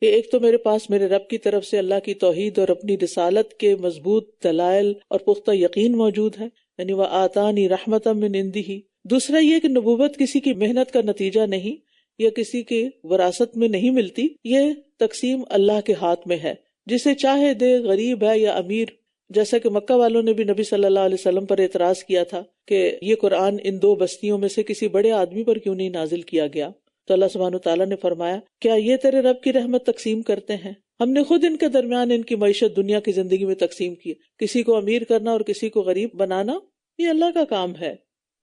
کہ ایک تو میرے پاس میرے رب کی طرف سے اللہ کی توحید اور اپنی رسالت کے مضبوط دلائل اور پختہ یقین موجود ہے، یعنی وَآتَانِي رَحْمَةً مِّنْ عِندِهِ۔ دوسرا یہ کہ نبوت کسی کی محنت کا نتیجہ نہیں یا کسی کے وراثت میں نہیں ملتی، یہ تقسیم اللہ کے ہاتھ میں ہے، جسے چاہے دے، غریب ہے یا امیر۔ جیسا کہ مکہ والوں نے بھی نبی صلی اللہ علیہ وسلم پر اعتراض کیا تھا کہ یہ قرآن ان دو بستیوں میں سے کسی بڑے آدمی پر کیوں نہیں نازل کیا گیا، تو اللہ سبحانہ وتعالیٰ نے فرمایا کیا یہ تیرے رب کی رحمت تقسیم کرتے ہیں؟ ہم نے خود ان کے درمیان ان کی معیشت دنیا کی زندگی میں تقسیم کی، کسی کو امیر کرنا اور کسی کو غریب بنانا یہ اللہ کا کام ہے۔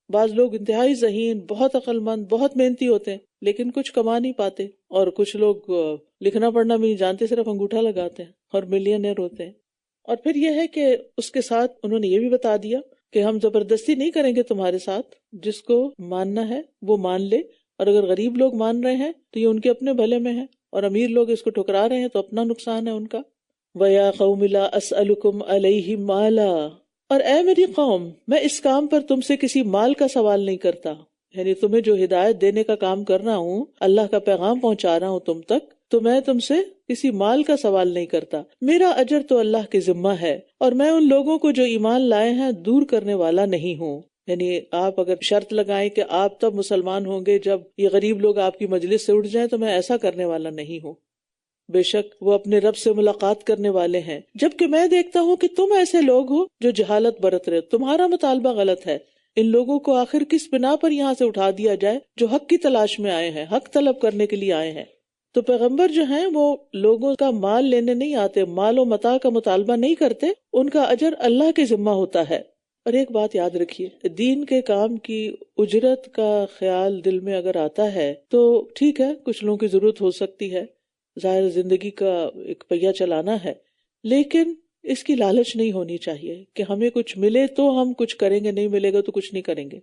بعض لوگ انتہائی ذہین، بہت عقل مند، بہت محنتی ہوتے ہیں لیکن کچھ کما نہیں پاتے، اور کچھ لوگ لکھنا پڑھنا بھی نہیں جانتے، صرف انگوٹھا لگاتے ہیں اور ملینئر ہوتے ہیں۔ اور پھر یہ ہے کہ اس کے ساتھ انہوں نے یہ بھی بتا دیا کہ ہم زبردستی نہیں کریں گے تمہارے ساتھ، جس کو ماننا ہے وہ مان لے، اور اگر غریب لوگ مان رہے ہیں تو یہ ان کے اپنے بھلے میں ہے، اور امیر لوگ اس کو ٹھکرا رہے ہیں تو اپنا نقصان ہے ان کا۔ وَيَا قَوْمِ لَا أَسْأَلُكُمْ عَلَيْهِ مَالًا، اور اے میری قوم میں اس کام پر تم سے کسی مال کا سوال نہیں کرتا، یعنی تمہیں جو ہدایت دینے کا کام کر رہا ہوں، اللہ کا پیغام پہنچا رہا ہوں تم تک، تو میں تم سے کسی مال کا سوال نہیں کرتا، میرا اجر تو اللہ کے ذمہ ہے، اور میں ان لوگوں کو جو ایمان لائے ہیں دور کرنے والا نہیں ہوں۔ یعنی آپ اگر شرط لگائیں کہ آپ تب مسلمان ہوں گے جب یہ غریب لوگ آپ کی مجلس سے اٹھ جائیں، تو میں ایسا کرنے والا نہیں ہوں، بے شک وہ اپنے رب سے ملاقات کرنے والے ہیں، جبکہ میں دیکھتا ہوں کہ تم ایسے لوگ ہو جو جہالت برت رہے، تمہارا مطالبہ غلط ہے۔ ان لوگوں کو آخر کس بنا پر یہاں سے اٹھا دیا جائے جو حق کی تلاش میں آئے ہیں، حق طلب کرنے کے لیے آئے ہیں؟ تو پیغمبر جو ہیں وہ لوگوں کا مال لینے نہیں آتے، مال و متاع کا مطالبہ نہیں کرتے، ان کا اجر اللہ کے ذمہ ہوتا ہے۔ اور ایک بات یاد رکھیے، دین کے کام کی اجرت کا خیال دل میں اگر آتا ہے تو ٹھیک ہے، کچھ لوگوں کی ضرورت ہو سکتی ہے، ظاہر زندگی کا ایک پہیہ چلانا ہے، لیکن اس کی لالچ نہیں ہونی چاہیے کہ ہمیں کچھ ملے تو ہم کچھ کریں گے، نہیں ملے گا تو کچھ نہیں کریں گے۔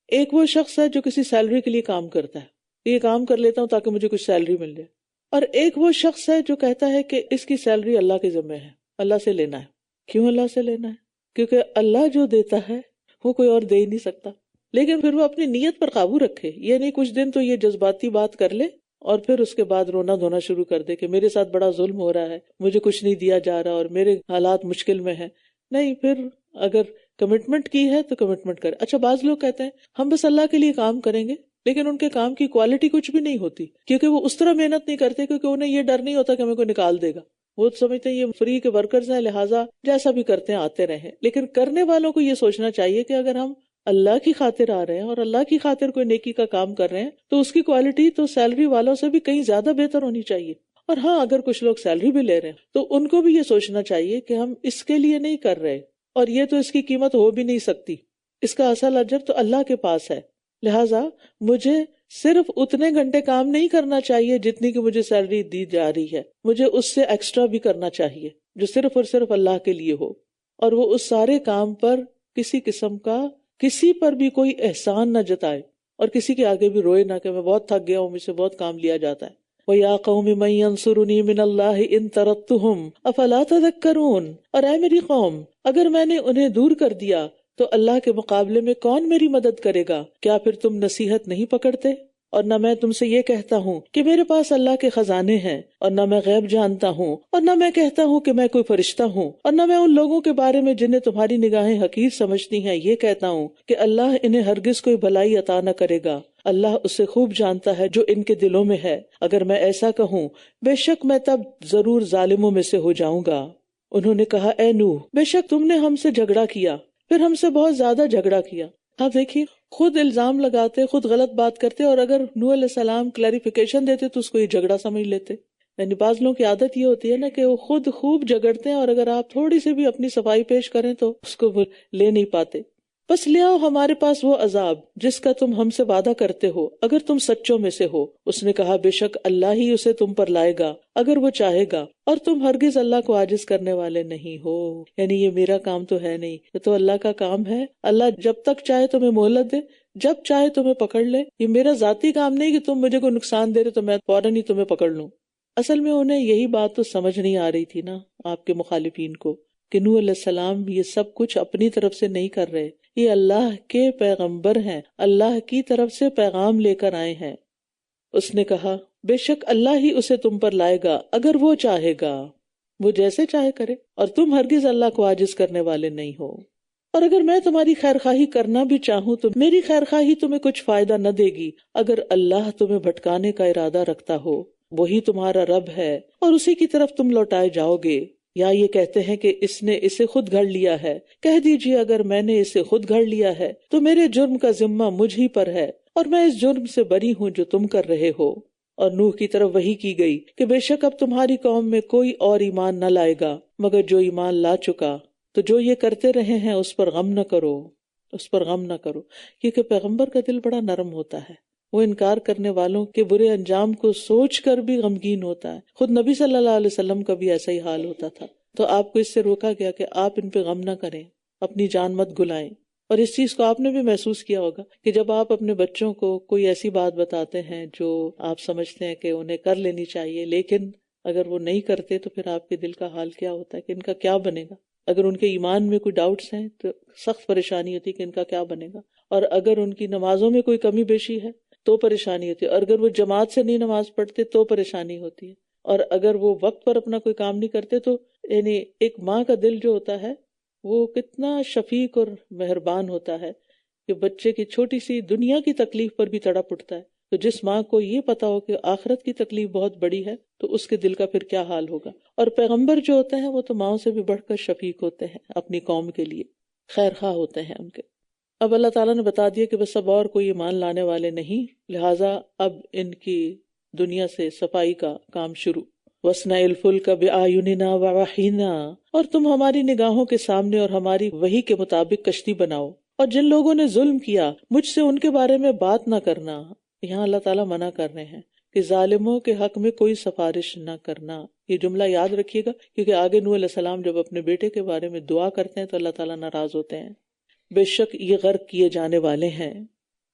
ایک وہ شخص ہے جو کسی سیلری کے لیے کام کرتا ہے، یہ کام کر لیتا ہوں تاکہ مجھے کچھ سیلری مل جائے، اور ایک وہ شخص ہے جو کہتا ہے کہ اس کی سیلری اللہ کے ذمہ ہے، اللہ سے لینا ہے۔ کیوں اللہ سے لینا ہے؟ کیونکہ اللہ جو دیتا ہے وہ کوئی اور دے ہی نہیں سکتا، لیکن پھر وہ اپنی نیت پر قابو رکھے، یہ نہیں کچھ دن تو یہ جذباتی بات کر لے اور پھر اس کے بعد رونا دھونا شروع کر دے کہ میرے ساتھ بڑا ظلم ہو رہا ہے، مجھے کچھ نہیں دیا جا رہا اور میرے حالات مشکل میں ہیں۔ نہیں، پھر اگر کمٹمنٹ کی ہے تو کمٹمنٹ کرے۔ اچھا، بعض لوگ کہتے ہیں ہم بس اللہ کے لیے کام کریں گے، لیکن ان کے کام کی کوالٹی کچھ بھی نہیں ہوتی، کیونکہ وہ اس طرح محنت نہیں کرتے، کیونکہ انہیں یہ ڈر نہیں ہوتا کہ ہمیں کوئی نکال دے گا۔ وہ سمجھتے ہیں یہ فری کے ورکرز ہیں، لہٰذا جیسا بھی کرتے ہیں آتے رہیں۔ لیکن کرنے والوں کو یہ سوچنا چاہیے کہ اگر ہم اللہ کی خاطر آ رہے ہیں اور اللہ کی خاطر کوئی نیکی کا کام کر رہے ہیں تو اس کی کوالٹی تو سیلری والوں سے بھی کہیں زیادہ بہتر ہونی چاہیے۔ اور ہاں، اگر کچھ لوگ سیلری بھی لے رہے ہیں تو ان کو بھی یہ سوچنا چاہیے کہ ہم اس کے لیے نہیں کر رہے، اور یہ تو اس کی قیمت ہو بھی نہیں سکتی، اس کا اصل اجر تو اللہ کے پاس ہے، لہٰذا مجھے صرف اتنے گھنٹے کام نہیں کرنا چاہیے جتنی کہ مجھے سیلری دی جا رہی ہے، مجھے اس سے ایکسٹرا بھی کرنا چاہیے جو صرف اور صرف اللہ کے لیے ہو، اور وہ اس سارے کام پر کسی قسم کا کسی پر بھی کوئی احسان نہ جتائے، اور کسی کے آگے بھی روئے نہ کہ میں بہت تھک گیا ہوں، مجھ سے بہت کام لیا جاتا ہے۔ وَيَا قَوْمِ مَن يَنصُرُنِي مِنَ اللَّهِ إِن طَرَدتُّهُمْ أَفَلَا تَذَكَّرُونَ، اور اے میری قوم، اگر میں نے انہیں دور کر دیا تو اللہ کے مقابلے میں کون میری مدد کرے گا؟ کیا پھر تم نصیحت نہیں پکڑتے؟ اور نہ میں تم سے یہ کہتا ہوں کہ میرے پاس اللہ کے خزانے ہیں، اور نہ میں غیب جانتا ہوں، اور نہ میں کہتا ہوں کہ میں کوئی فرشتہ ہوں، اور نہ میں ان لوگوں کے بارے میں جنہیں تمہاری نگاہیں حقیر سمجھتی ہیں یہ کہتا ہوں کہ اللہ انہیں ہرگز کوئی بھلائی عطا نہ کرے گا۔ اللہ اسے خوب جانتا ہے جو ان کے دلوں میں ہے۔ اگر میں ایسا کہوں بے شک میں تب ضرور ظالموں میں سے ہو جاؤں گا۔ انہوں نے کہا اے نوح، بے شک تم نے ہم سے جھگڑا کیا، پھر ہم سے بہت زیادہ جھگڑا کیا۔ آپ دیکھیے، خود الزام لگاتے، خود غلط بات کرتے، اور اگر نوح علیہ السلام کلیریفیکیشن دیتے تو اس کو یہ جھگڑا سمجھ لیتے۔ یعنی بعض لوگوں کی عادت یہ ہوتی ہے نا کہ وہ خود خوب جھگڑتے ہیں، اور اگر آپ تھوڑی سی بھی اپنی صفائی پیش کریں تو اس کو وہ لے نہیں پاتے۔ بس لے آؤ ہمارے پاس وہ عذاب جس کا تم ہم سے وعدہ کرتے ہو اگر تم سچوں میں سے ہو۔ اس نے کہا بے شک اللہ ہی اسے تم پر لائے گا اگر وہ چاہے گا، اور تم ہرگز اللہ کو عاجز کرنے والے نہیں ہو۔ یعنی یہ میرا کام تو ہے نہیں، یہ تو اللہ کا کام ہے۔ اللہ جب تک چاہے تمہیں مہلت دے، جب چاہے تمہیں پکڑ لے۔ یہ میرا ذاتی کام نہیں کہ تم مجھے کوئی نقصان دے رہے تو میں فوراً ہی تمہیں پکڑ لوں۔ اصل میں انہیں یہی بات تو سمجھ نہیں آ رہی تھی نا آپ کے مخالفین کو کہ نوح علیہ السلام یہ سب کچھ اپنی طرف سے نہیں کر رہے، یہ اللہ کے پیغمبر ہیں، اللہ کی طرف سے پیغام لے کر آئے ہیں۔ اس نے کہا بے شک اللہ ہی اسے تم پر لائے گا اگر وہ چاہے گا، وہ جیسے چاہے کرے، اور تم ہرگز اللہ کو عاجز کرنے والے نہیں ہو۔ اور اگر میں تمہاری خیر خواہی کرنا بھی چاہوں تو میری خیر خواہی تمہیں کچھ فائدہ نہ دے گی اگر اللہ تمہیں بھٹکانے کا ارادہ رکھتا ہو۔ وہی تمہارا رب ہے اور اسی کی طرف تم لوٹائے جاؤ گے۔ یا یہ کہتے ہیں کہ اس نے اسے خود گھڑ لیا ہے، کہہ دیجیے اگر میں نے اسے خود گھڑ لیا ہے تو میرے جرم کا ذمہ مجھ ہی پر ہے، اور میں اس جرم سے بری ہوں جو تم کر رہے ہو۔ اور نوح کی طرف وحی کی گئی کہ بے شک اب تمہاری قوم میں کوئی اور ایمان نہ لائے گا مگر جو ایمان لا چکا، تو جو یہ کرتے رہے ہیں اس پر غم نہ کرو، اس پر غم نہ کرو، کیونکہ پیغمبر کا دل بڑا نرم ہوتا ہے، وہ انکار کرنے والوں کے برے انجام کو سوچ کر بھی غمگین ہوتا ہے۔ خود نبی صلی اللہ علیہ وسلم کا بھی ایسا ہی حال ہوتا تھا، تو آپ کو اس سے روکا گیا کہ آپ ان پہ غم نہ کریں، اپنی جان مت گلائیں۔ اور اس چیز کو آپ نے بھی محسوس کیا ہوگا کہ جب آپ اپنے بچوں کو کوئی ایسی بات بتاتے ہیں جو آپ سمجھتے ہیں کہ انہیں کر لینی چاہیے، لیکن اگر وہ نہیں کرتے تو پھر آپ کے دل کا حال کیا ہوتا ہے کہ ان کا کیا بنے گا۔ اگر ان کے ایمان میں کوئی ڈاؤٹس ہیں تو سخت پریشانی ہوتی ہے کہ ان کا کیا بنے گا، اور اگر ان کی نمازوں میں کوئی کمی بیشی ہے تو پریشانی ہوتی ہے، اور اگر وہ جماعت سے نہیں نماز پڑھتے تو پریشانی ہوتی ہے، اور اگر وہ وقت پر اپنا کوئی کام نہیں کرتے تو یعنی ایک ماں کا دل جو ہوتا ہے وہ کتنا شفیق اور مہربان ہوتا ہے کہ بچے کی چھوٹی سی دنیا کی تکلیف پر بھی تڑپ اٹھتا ہے۔ تو جس ماں کو یہ پتا ہو کہ آخرت کی تکلیف بہت بڑی ہے تو اس کے دل کا پھر کیا حال ہوگا۔ اور پیغمبر جو ہوتے ہیں وہ تو ماؤں سے بھی بڑھ کر شفیق ہوتے ہیں، اپنی قوم کے لیے خیر خواہ ہوتے ہیں ان کے۔ اب اللہ تعالیٰ نے بتا دیا کہ بس اب اور کوئی ایمان لانے والے نہیں، لہٰذا اب ان کی دنیا سے صفائی کا کام شروع۔ وَاصْنَعِ الْفُلْكَ بِأَعْيُنِنَا وَوَحْيِنَا، اور تم ہماری نگاہوں کے سامنے اور ہماری وحی کے مطابق کشتی بناؤ، اور جن لوگوں نے ظلم کیا مجھ سے ان کے بارے میں بات نہ کرنا۔ یہاں اللہ تعالیٰ منع کر رہے ہیں کہ ظالموں کے حق میں کوئی سفارش نہ کرنا۔ یہ جملہ یاد رکھیے گا کیونکہ آگے نوح علیہ السلام جب اپنے بیٹے کے بارے میں دعا کرتے ہیں تو اللہ تعالیٰ ناراض ہوتے ہیں۔ بے شک یہ غرق کیے جانے والے ہیں۔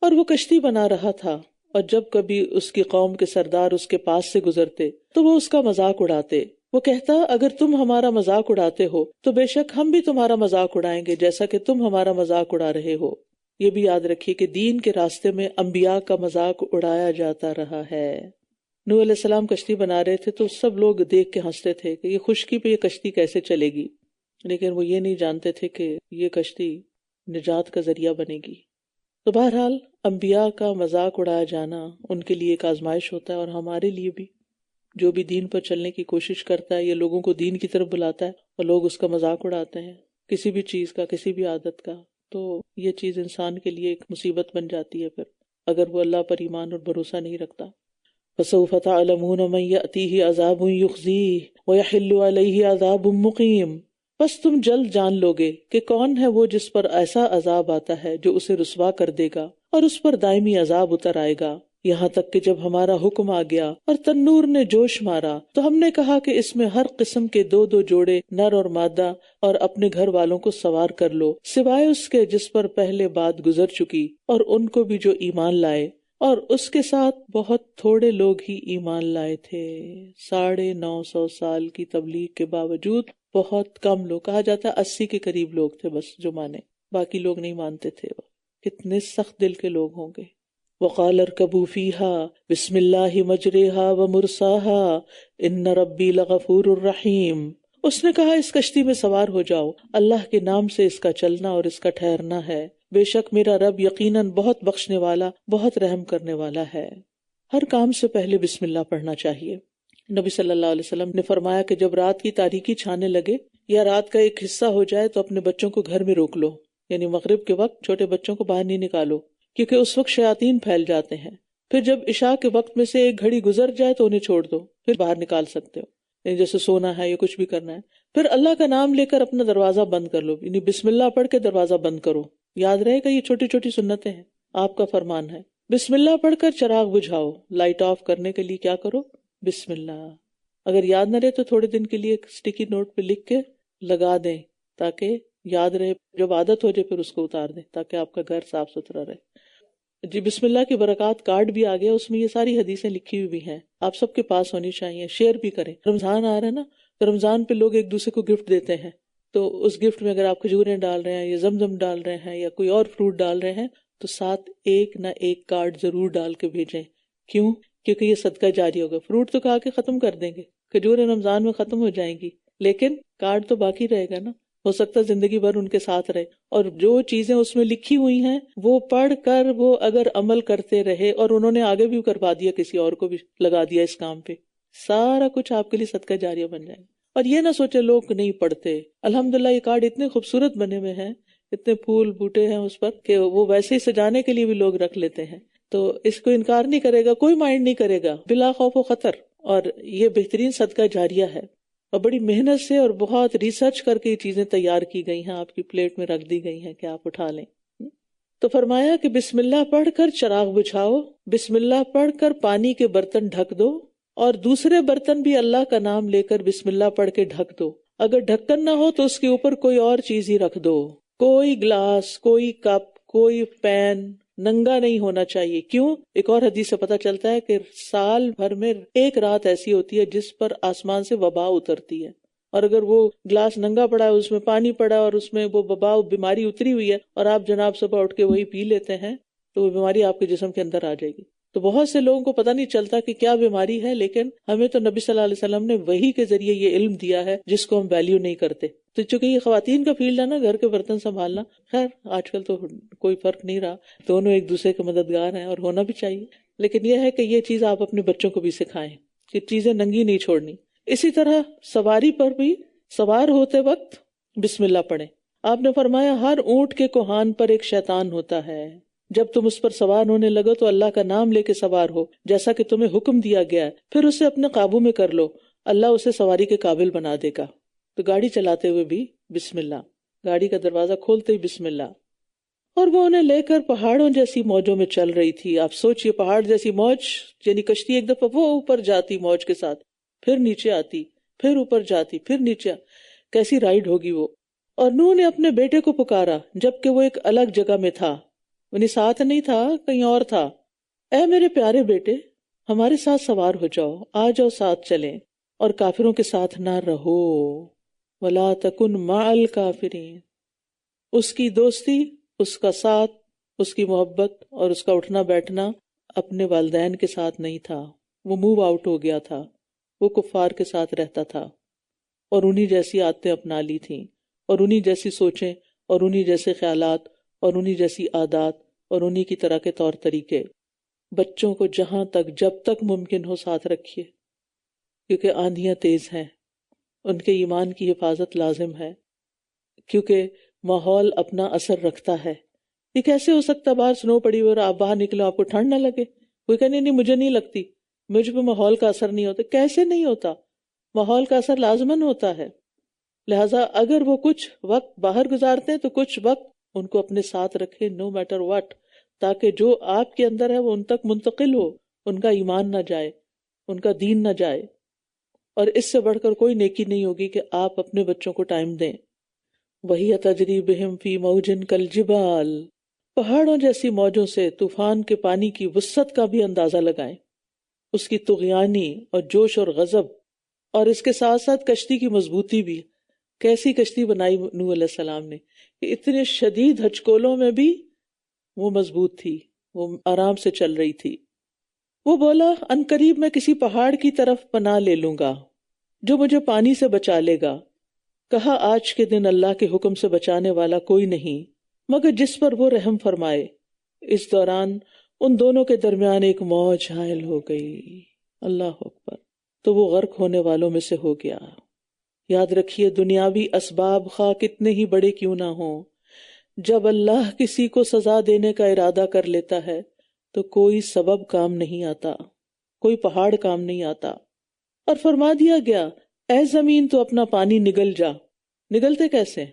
اور وہ کشتی بنا رہا تھا، اور جب کبھی اس کی قوم کے سردار اس کے پاس سے گزرتے تو وہ اس کا مذاق اڑاتے۔ وہ کہتا اگر تم ہمارا مذاق اڑاتے ہو تو بے شک ہم بھی تمہارا مذاق اڑائیں گے جیسا کہ تم ہمارا مذاق اڑا رہے ہو۔ یہ بھی یاد رکھیے کہ دین کے راستے میں انبیاء کا مذاق اڑایا جاتا رہا ہے۔ نوح علیہ السلام کشتی بنا رہے تھے تو سب لوگ دیکھ کے ہنستے تھے کہ یہ خشکی پہ یہ کشتی کیسے چلے گی، لیکن وہ یہ نہیں جانتے تھے کہ یہ کشتی نجات کا ذریعہ بنے گی۔ تو بہرحال انبیاء کا مذاق اڑایا جانا ان کے لیے ایک آزمائش ہوتا ہے، اور ہمارے لیے بھی جو بھی دین پر چلنے کی کوشش کرتا ہے یا لوگوں کو دین کی طرف بلاتا ہے اور لوگ اس کا مذاق اڑاتے ہیں کسی بھی چیز کا، کسی بھی عادت کا، تو یہ چیز انسان کے لیے ایک مصیبت بن جاتی ہے پھر اگر وہ اللہ پر ایمان اور بھروسہ نہیں رکھتا۔ فَسَوْفَ تَعْلَمُونَ مَن يَأْتِيهِ عَذَابٌ يُخْزِيهِ وَيَحِلُّ عَلَيْهِ عَذَابٌ مُقِيمٌ، بس تم جلد جان لوگے کہ کون ہے وہ جس پر ایسا عذاب آتا ہے جو اسے رسوا کر دے گا اور اس پر دائمی عذاب اتر آئے گا۔ یہاں تک کہ جب ہمارا حکم آ گیا اور تنور نے جوش مارا تو ہم نے کہا کہ اس میں ہر قسم کے 2 جوڑے نر اور مادہ اور اپنے گھر والوں کو سوار کر لو، سوائے اس کے جس پر پہلے بات گزر چکی، اور ان کو بھی جو ایمان لائے، اور اس کے ساتھ بہت تھوڑے لوگ ہی ایمان لائے تھے۔ 950 سال کی تبلیغ کے باوجود بہت کم لوگ، کہا جاتا ہے 80 کے قریب لوگ تھے بس جو مانے، باقی لوگ نہیں مانتے تھے۔ کتنے سخت دل کے لوگ ہوں گے۔ وقال اركبوا فيها بسم الله مجريها ومرساها ان ربي لغفور رحيم۔ اس نے کہا اس کشتی میں سوار ہو جاؤ، اللہ کے نام سے اس کا چلنا اور اس کا ٹھہرنا ہے، بے شک میرا رب یقیناً بہت بخشنے والا بہت رحم کرنے والا ہے۔ ہر کام سے پہلے بسم اللہ پڑھنا چاہیے۔ نبی صلی اللہ علیہ وسلم نے فرمایا کہ جب رات کی تاریکی چھانے لگے یا رات کا ایک حصہ ہو جائے تو اپنے بچوں کو گھر میں روک لو، یعنی مغرب کے وقت چھوٹے بچوں کو باہر نہیں نکالو، کیونکہ اس وقت شیاطین پھیل جاتے ہیں۔ پھر جب عشاء کے وقت میں سے ایک گھڑی گزر جائے تو انہیں چھوڑ دو، پھر باہر نکال سکتے ہو، یعنی جیسے سونا ہے یا کچھ بھی کرنا ہے۔ پھر اللہ کا نام لے کر اپنا دروازہ بند کر لو، یعنی بسم اللہ پڑھ کے دروازہ بند کرو۔ یاد رہے گا یہ چھوٹی چھوٹی سنتیں ہیں، آپ کا فرمان ہے۔ بسم اللہ پڑھ کر چراغ بجھاؤ، لائٹ آف کرنے کے لیے کیا کرو؟ بسم اللہ۔ اگر یاد نہ رہے تو تھوڑے دن کے لیے ایک اسٹیکی نوٹ پہ لکھ کے لگا دیں تاکہ یاد رہے، جب عادت ہو جائے پھر اس کو اتار دیں تاکہ آپ کا گھر صاف ستھرا رہے۔ جی بسم اللہ کی برکات کارڈ بھی آ گیا، اس میں یہ ساری حدیثیں لکھی ہوئی بھی ہیں، آپ سب کے پاس ہونی چاہیے، شیئر بھی کریں۔ رمضان آ رہا ہے نا، تو رمضان پہ لوگ ایک دوسرے کو گفٹ دیتے ہیں، تو اس گفٹ میں اگر آپ کھجوریں ڈال رہے ہیں یا زمزم ڈال رہے ہیں یا کوئی اور فروٹ ڈال رہے ہیں تو ساتھ ایک نہ ایک کارڈ ضرور ڈال کے بھیجیں۔ کیوں؟ کیونکہ یہ صدقہ جاری ہوگا۔ فروٹ تو کھا کے ختم کر دیں گے، کھجوریں رمضان میں ختم ہو جائیں گی، لیکن کارڈ تو باقی رہے گا نا، ہو سکتا ہے زندگی بھر ان کے ساتھ رہے، اور جو چیزیں اس میں لکھی ہوئی ہیں وہ پڑھ کر وہ اگر عمل کرتے رہے، اور انہوں نے آگے بھی کروا دیا، کسی اور کو بھی لگا دیا اس کام پہ، سارا کچھ آپ کے لیے صدقہ جاریہ بن جائے گا۔ اور یہ نہ سوچے لوگ نہیں پڑھتے، الحمدللہ یہ کارڈ اتنے خوبصورت بنے ہوئے ہیں، اتنے پھول بوٹے ہیں اس پر کہ وہ ویسے ہی سجانے کے لیے بھی لوگ رکھ لیتے ہیں، تو اس کو انکار نہیں کرے گا کوئی، مائنڈ نہیں کرے گا بلا خوف و خطر۔ اور یہ بہترین صدقہ جاریہ ہے، اور بڑی محنت سے اور بہت ریسرچ کر کے یہ چیزیں تیار کی گئی ہیں، آپ کی پلیٹ میں رکھ دی گئی ہیں کہ آپ اٹھا لیں۔ تو فرمایا کہ بسم اللہ پڑھ کر چراغ بجھاؤ، بسم اللہ پڑھ کر پانی کے برتن ڈھک دو، اور دوسرے برتن بھی اللہ کا نام لے کر بسم اللہ پڑھ کے ڈھک دو۔ اگر ڈھکن نہ ہو تو اس کے اوپر کوئی اور چیز ہی رکھ دو، کوئی گلاس، کوئی کپ، کوئی پین ننگا نہیں ہونا چاہیے۔ کیوں؟ ایک اور حدیث سے پتہ چلتا ہے کہ سال بھر میں ایک رات ایسی ہوتی ہے جس پر آسمان سے وبا اترتی ہے، اور اگر وہ گلاس ننگا پڑا ہے، اس میں پانی پڑا اور اس میں وہ وبا بیماری اتری ہوئی ہے، اور آپ جناب صبح اٹھ کے وہی پی لیتے ہیں تو وہ بیماری آپ کے جسم کے اندر آ جائے گی۔ تو بہت سے لوگوں کو پتہ نہیں چلتا کہ کیا بیماری ہے، لیکن ہمیں تو نبی صلی اللہ علیہ وسلم نے وحی کے ذریعے یہ علم دیا ہے جس کو ہم ویلیو نہیں کرتے۔ تو چونکہ یہ خواتین کا فیلڈ ہے نا، گھر کے برتن سنبھالنا، خیر آج کل تو کوئی فرق نہیں رہا، دونوں ایک دوسرے کے مددگار ہیں اور ہونا بھی چاہیے، لیکن یہ ہے کہ یہ چیز آپ اپنے بچوں کو بھی سکھائیں کہ چیزیں ننگی نہیں چھوڑنی۔ اسی طرح سواری پر بھی سوار ہوتے وقت بسم اللہ پڑھیں۔ آپ نے فرمایا ہر اونٹ کے کوہان پر ایک شیطان ہوتا ہے، جب تم اس پر سوار ہونے لگو تو اللہ کا نام لے کے سوار ہو جیسا کہ تمہیں حکم دیا گیا ہے، پھر اسے اپنے قابو میں کر لو، اللہ اسے سواری کے قابل بنا دے گا۔ تو گاڑی چلاتے ہوئے بھی بسم اللہ، گاڑی کا دروازہ کھولتے ہی بسم اللہ۔ اور وہ انہیں لے کر پہاڑوں جیسی موجوں میں چل رہی تھی۔ آپ سوچئے پہاڑ جیسی موج، یعنی کشتی ایک دفعہ وہ اوپر جاتی موج کے ساتھ، پھر نیچے آتی، پھر اوپر جاتی، پھر نیچے، کیسی رائڈ ہوگی وہ۔ اور نوح نے اپنے بیٹے کو پکارا جبکہ وہ ایک الگ جگہ میں تھا، یعنی ساتھ نہیں تھا، کہیں اور تھا۔ اے میرے پیارے بیٹے، ہمارے ساتھ سوار ہو جاؤ، آ جاؤ ساتھ چلیں، اور کافروں کے ساتھ نہ رہو۔ وَلَا تَكُنْ مَعَ الْكَافِرِينَ۔ اس کی دوستی، اس کا ساتھ، اس کی محبت اور اس کا اٹھنا بیٹھنا اپنے والدین کے ساتھ نہیں تھا، وہ موو آؤٹ ہو گیا تھا، وہ کفار کے ساتھ رہتا تھا، اور انہی جیسی عادتیں اپنا لی تھیں، اور انہی جیسی سوچیں، اور انہی جیسے خیالات، اور انہی جیسی عادات، اور انہی کی طرح کے طور طریقے۔ بچوں کو جہاں تک جب تک ممکن ہو ساتھ رکھیے، کیونکہ آندھیاں تیز ہیں، ان کے ایمان کی حفاظت لازم ہے، کیونکہ ماحول اپنا اثر رکھتا ہے۔ یہ کیسے ہو سکتا باہر سنو پڑی ہوئی اور آپ باہر نکلو آپ کو ٹھنڈ نہ لگے؟ کوئی کہنے نہیں مجھے نہیں لگتی، مجھ پہ ماحول کا اثر نہیں ہوتا۔ کیسے نہیں ہوتا؟ ماحول کا اثر لازماً ہوتا ہے۔ لہٰذا اگر وہ کچھ وقت باہر گزارتے ہیں تو کچھ وقت ان کو اپنے ساتھ رکھے، نو میٹر واٹ، تاکہ جو آپ کے اندر ہے وہ ان تک منتقل ہو، ان کا ایمان نہ جائے، ان کا دین نہ جائے. اور اس سے بڑھ کر کوئی نیکی نہیں ہوگی کہ آپ اپنے بچوں کو ٹائم دیں. وَهِيَ تَجْرِي بِهِمْ فِي مَوْجٍ كَالْجِبَالِ، پہاڑوں جیسی موجوں سے طوفان کے پانی کی وسعت کا بھی اندازہ لگائیں، اس کی طغیانی اور جوش اور غضب، اور اس کے ساتھ ساتھ کشتی کی مضبوطی بھی. کیسی کشتی بنائی نوح علیہ السلام نے کہ اتنے شدید ہچکولوں میں بھی وہ مضبوط تھی، وہ آرام سے چل رہی تھی. وہ بولا ان قریب میں کسی پہاڑ کی طرف پناہ لے لوں گا جو مجھے پانی سے بچا لے گا. کہا آج کے دن اللہ کے حکم سے بچانے والا کوئی نہیں مگر جس پر وہ رحم فرمائے. اس دوران ان دونوں کے درمیان ایک موج حائل ہو گئی. اللہ اکبر. تو وہ غرق ہونے والوں میں سے ہو گیا. یاد رکھیے دنیاوی اسباب خواہ کتنے ہی بڑے کیوں نہ ہوں، جب اللہ کسی کو سزا دینے کا ارادہ کر لیتا ہے تو کوئی سبب کام نہیں آتا، کوئی پہاڑ کام نہیں آتا. اور فرما دیا گیا اے زمین تو اپنا پانی نگل جا. نگلتے کیسے؟